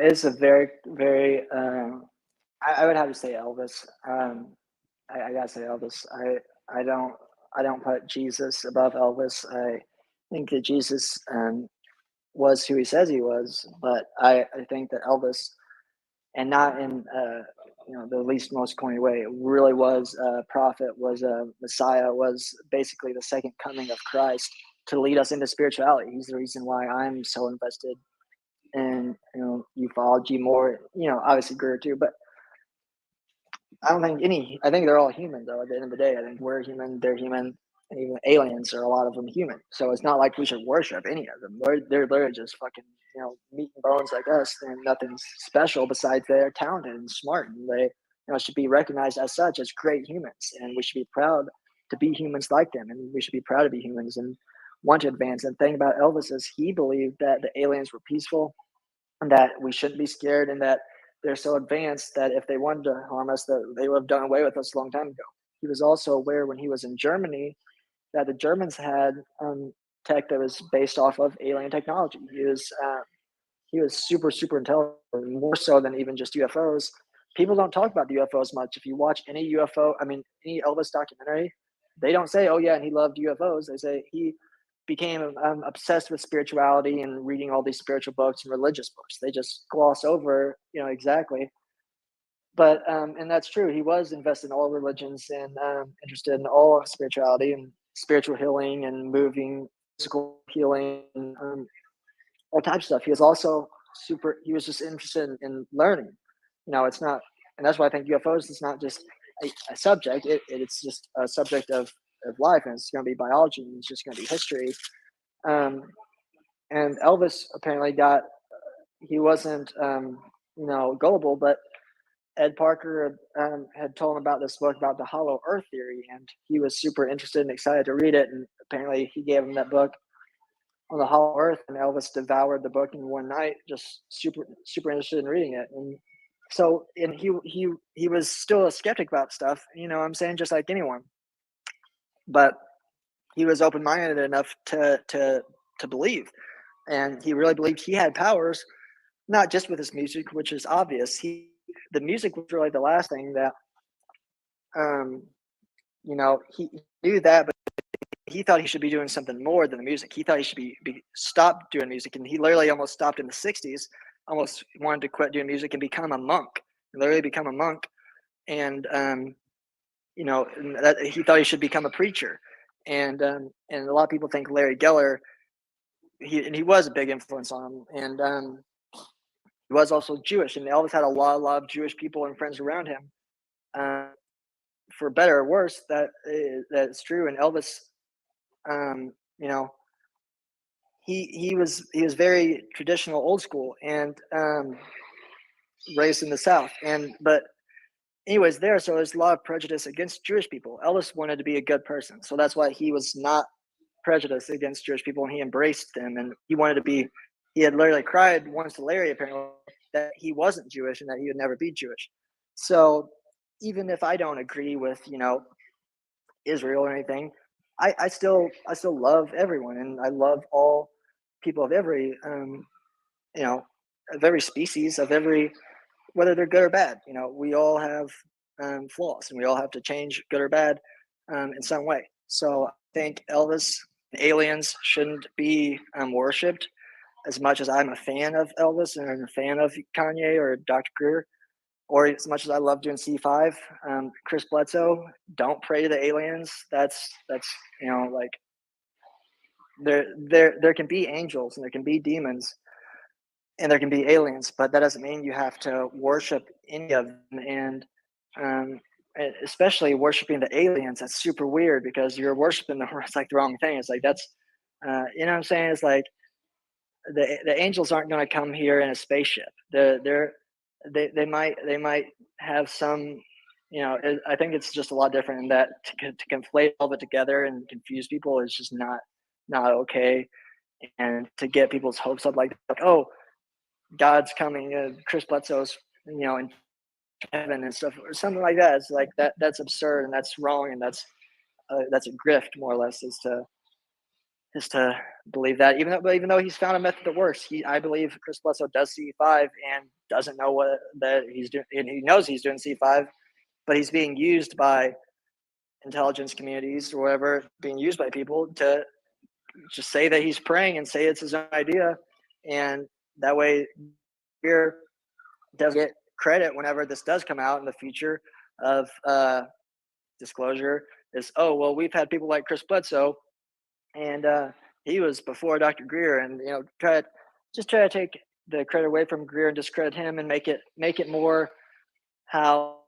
Speaker 12: It's a very, very. I would have to say Elvis. I gotta say Elvis. I don't I don't put Jesus above Elvis. I think that Jesus was who he says he was, but I think that Elvis, and not in the least most corny way, really was a prophet, was a Messiah, was basically the second coming of Christ to lead us into spirituality. He's the reason why I'm so invested in ufology more. Obviously Greer too, but I don't think I think they're all human though. At the end of the day, I think we're human, they're human, and even aliens are a lot of them human. So it's not like we should worship any of them. They're literally just fucking meat and bones like us, and nothing special besides they're talented and smart, and they should be recognized as such, as great humans, and we should be proud to be humans like them, and we should be proud to be humans and want to advance. And the thing about Elvis is he believed that the aliens were peaceful and that we shouldn't be scared, and that they're so advanced that if they wanted to harm us, that they would have done away with us a long time ago. He was also aware when he was in Germany that the Germans had tech that was based off of alien technology. He was super, super intelligent, more so than even just UFOs. People don't talk about the UFOs much. If you watch any any Elvis documentary, they don't say, "Oh yeah, and he loved UFOs." They say he became obsessed with spirituality and reading all these spiritual books and religious books. They just gloss over, exactly. But and that's true. He was invested in all religions and interested in all spirituality and spiritual healing and moving, physical healing, and all types of stuff. He was also he was just interested in learning. It's not, and that's why I think UFOs is not just a subject. It's just a subject of life, and it's going to be biology, and it's just going to be history. And Elvis apparently he wasn't, gullible, but Ed Parker had told him about this book about the hollow earth theory, and he was super interested and excited to read it. And apparently he gave him that book on the hollow earth, and Elvis devoured the book in one night, just super, super interested in reading it. And so, and he was still a skeptic about stuff, I'm saying, just like anyone, but he was open-minded enough to believe, and he really believed he had powers, not just with his music, which is obvious. The music was really the last thing that he knew that, but he thought he should be doing something more than the music. He thought he should be stopped doing music, and he literally almost stopped in the 60s, almost wanted to quit doing music and become a monk. literally become a monk, and you know, that he thought he should become a preacher, and a lot of people think Larry Geller, he was a big influence on him, and he was also Jewish, and Elvis had a lot of Jewish people and friends around him. For better or worse, that's true. And Elvis, you know, he was very traditional, old school, and raised in the South. And but anyways, so there's a lot of prejudice against Jewish people. Elvis wanted to be a good person, so that's why he was not prejudiced against Jewish people, and he embraced them, and he wanted to be. He had literally cried once to Larry, apparently, that he wasn't Jewish and that he would never be Jewish. So even if I don't agree with, you know, Israel or anything, I still love everyone, and I love all people of every you know, of every species, of every, whether they're good or bad. You know, we all have flaws, and we all have to change, good or bad, in some way. So I think Elvis, aliens shouldn't be worshipped as much as I'm a fan of Elvis and I'm a fan of Kanye or Dr. Greer, or as much as I love doing C5, Chris Bledsoe. Don't pray to the aliens. That's you know, like, there can be angels and there can be demons and there can be aliens, but that doesn't mean you have to worship any of them. And especially worshiping the aliens, that's super weird because you're worshiping the it's like the wrong thing. It's like that's you know what I'm saying? It's like the angels aren't going to come here in a spaceship. They might have some, you know. I think it's just a lot different in that to conflate all of it together and confuse people is just not okay. And to get people's hopes up like oh, God's coming, Chris Bledsoe's, you know, in heaven and stuff or something like that. It's like that's absurd and that's wrong, and that's a grift, more or less, is to believe that, even though he's found a method that works. I believe Chris Bledsoe does C5 and doesn't know what that he's doing, and he knows he's doing C5, but he's being used by intelligence communities or whatever, being used by people to just say that he's praying and say it's his own idea, and that way here does get credit whenever this does come out in the future of disclosure is, oh well, we've had people like Chris Bledsoe, and he was before Dr. Greer, and you know, try to take the credit away from Greer and discredit him and make it more how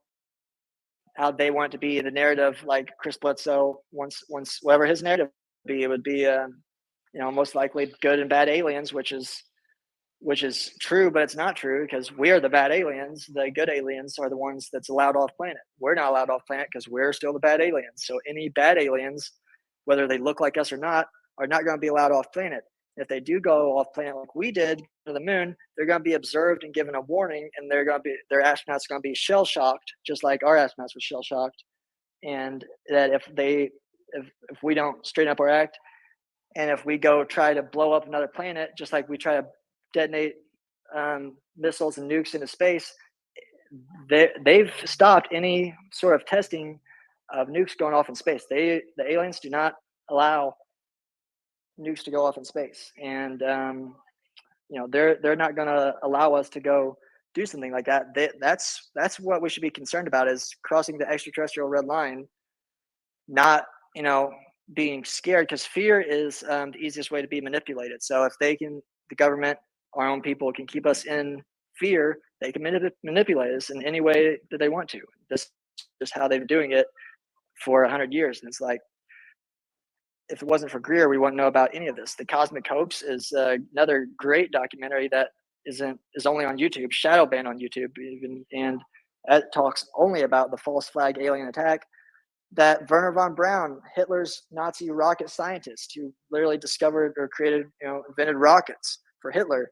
Speaker 12: they want it to be, the narrative. Like Chris Bledsoe, once whatever his narrative would be, it would be you know, most likely good and bad aliens, which is true, but it's not true because we're the bad aliens. The good aliens are the ones that's allowed off planet. We're not allowed off planet because we're still the bad aliens. So any bad aliens, whether they look like us or not, are not going to be allowed off planet. If they do go off planet like we did to the moon, they're going to be observed and given a warning, and their astronauts are going to be shell shocked, just like our astronauts were shell shocked. And that if we don't straighten up our act, and if we go try to blow up another planet, just like we try to detonate missiles and nukes into space, they've stopped any sort of testing of nukes going off in space. The aliens do not allow nukes to go off in space, and you know, they're not going to allow us to go do something like that. That's what we should be concerned about, is crossing the extraterrestrial red line, not, you know, being scared, because fear is the easiest way to be manipulated. So if the government, our own people, can keep us in fear, they can manipulate us in any way that they want to. This is how they've been doing it for 100 years. And it's like, if it wasn't for Greer, we wouldn't know about any of this. The Cosmic Hoax is another great documentary that is only on YouTube, shadow banned on YouTube even, and it talks only about the false flag alien attack that Werner von Braun, Hitler's Nazi rocket scientist, who literally discovered or created, you know, invented rockets for Hitler,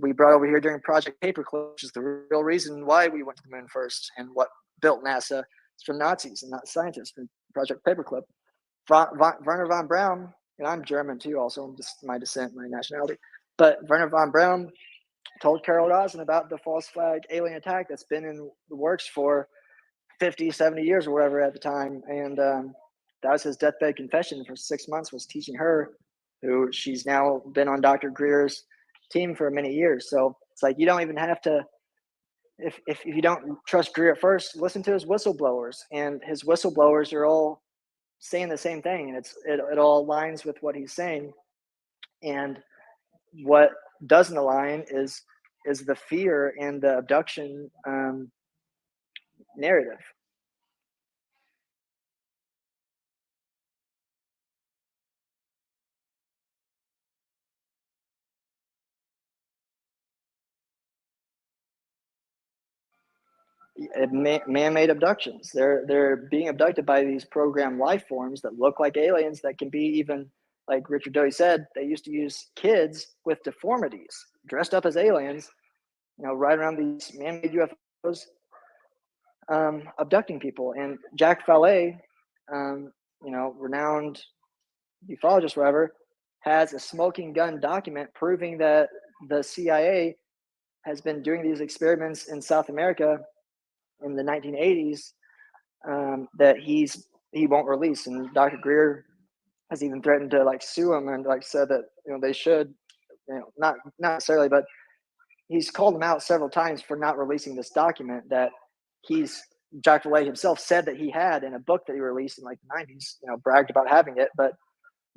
Speaker 12: we brought over here during Project Paperclip, which is the real reason why we went to the moon first and what built NASA. It's from Nazis and not scientists from Project Paperclip. Werner von Braun, and I'm German too, also, just my descent, my nationality. But Werner von Braun told Carol Rosin about the false flag alien attack that's been in the works for 50, 70 years or whatever at the time. And that was his deathbed confession for 6 months, was teaching her, who she's now been on Dr. Greer's team for many years. So it's like, you don't even have to if you don't trust Greer at first, listen to his whistleblowers, and his whistleblowers are all saying the same thing, and it all aligns with what he's saying. And what doesn't align is the fear and the abduction narrative. Man-made abductions. They're being abducted by these programmed life forms that look like aliens, that can be, even like Richard Doty said, they used to use kids with deformities dressed up as aliens, right around these man-made UFOs, abducting people. And Jack Fallet, renowned ufologist, whatever, has a smoking gun document proving that the CIA has been doing these experiments in South America in the 1980s, that he won't release. And Dr. Greer has even threatened to sue him, and said that they should, not necessarily, but he's called him out several times for not releasing this document that Jack Fallet himself said that he had in a book that he released in the 90s, bragged about having it. But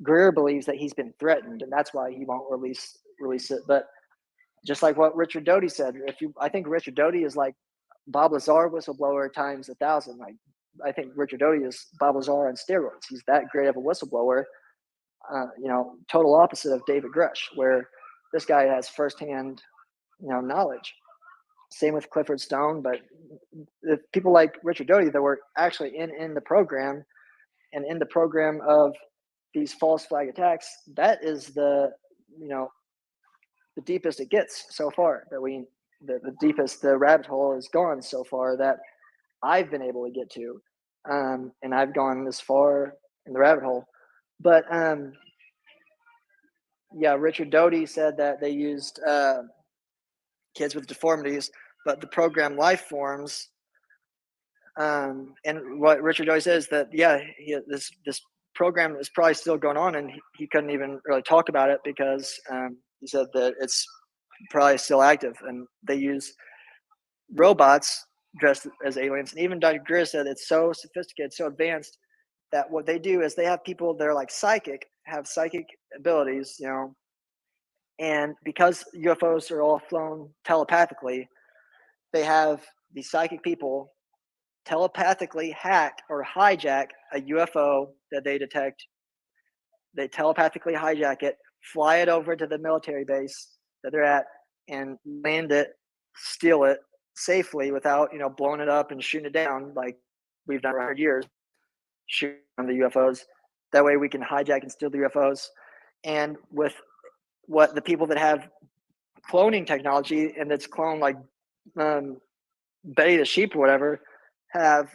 Speaker 12: Greer believes that he's been threatened, and that's why he won't release it. But just like what Richard Doty said, I think Richard Doty is like Bob Lazar whistleblower times 1,000. I think Richard Doty is Bob Lazar on steroids. He's that great of a whistleblower. Total opposite of David Grush, where this guy has firsthand, knowledge. Same with Clifford Stone, but the people like Richard Doty that were actually in the program, and in the program of these false flag attacks, that is the deepest it gets so far, the deepest the rabbit hole has gone so far that I've been able to get to. And I've gone this far in the rabbit hole. But Richard Doty said that they used kids with deformities, but the program life forms. And what Richard Doty says that this program is probably still going on, and he couldn't even really talk about it because he said that it's probably still active, and they use robots dressed as aliens. And even Dr. Greer said it's so sophisticated, so advanced, that what they do is they have people that are have psychic abilities, and because UFOs are all flown telepathically, they have these psychic people telepathically hack or hijack a UFO that they detect. They telepathically hijack it, fly it over to the military base that they're at, and land it, steal it safely without, blowing it up and shooting it down like we've done for 100 years, shooting on the UFOs. That way we can hijack and steal the UFOs. And with what the people that have cloning technology, and it's cloned like Betty the sheep or whatever, have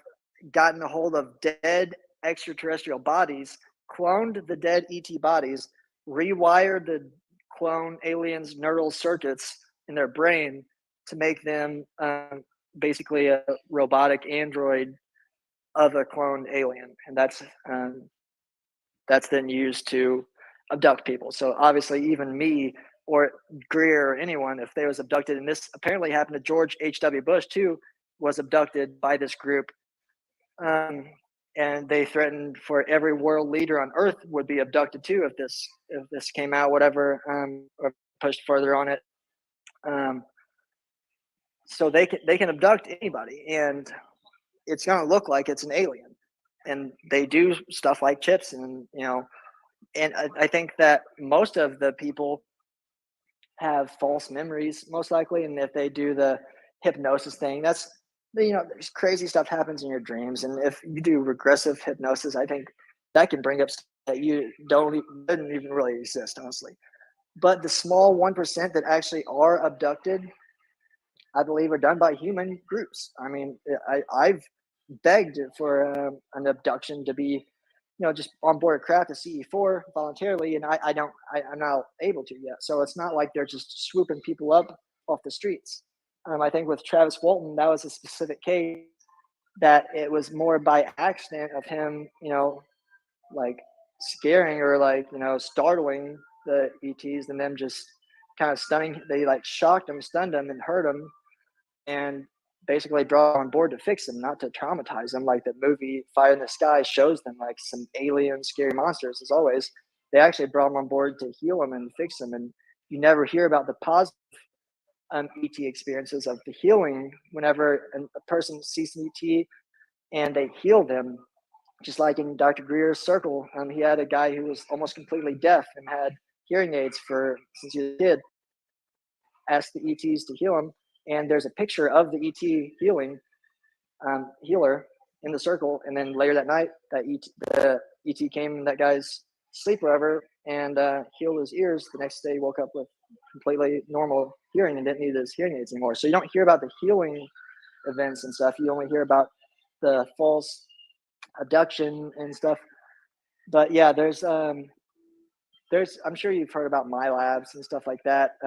Speaker 12: gotten a hold of dead extraterrestrial bodies, cloned the dead ET bodies, rewired the clone aliens' neural circuits in their brain to make them basically a robotic android of a cloned alien. And that's then used to abduct people. So obviously even me or Greer or anyone, if they was abducted, and this apparently happened to George H.W. Bush too, was abducted by this group. And they threatened for every world leader on earth would be abducted too if this came out, whatever, or pushed further on it. So they can abduct anybody, and it's going to look like it's an alien. And they do stuff like chips, and and I think that most of the people have false memories, most likely, and if they do the hypnosis thing, that's there's crazy stuff happens in your dreams, and if you do regressive hypnosis, I think that can bring up stuff that you didn't even really exist, honestly. But the small 1% that actually are abducted, I believe, are done by human groups. I mean, I've begged for an abduction to be, just on board a craft, a CE4 voluntarily, and I'm not able to yet. So it's not like they're just swooping people up off the streets. I think with Travis Walton, that was a specific case that it was more by accident of him, like scaring or startling the ETs, and them just kind of stunning. They shocked him, stunned him, and hurt him. and basically brought on board to fix them, not to traumatize them like the movie Fire in the Sky shows them, like some alien scary monsters. As always, they actually brought them on board to heal them and fix them. And you never hear about the positive ET experiences of the healing whenever a person sees an ET and they heal them. Just like in Dr. Greer's circle, he had a guy who was almost completely deaf and had hearing aids since he was a kid. Asked the ETs to heal him, and there's a picture of the ET healer in the circle. And then later that night, the ET came in that guy's sleep, wherever, and healed his ears. The next day, he woke up with completely normal hearing and didn't need his hearing aids anymore. So you don't hear about the healing events and stuff. You only hear about the false abduction and stuff. But yeah, there's I'm sure you've heard about my labs and stuff like that.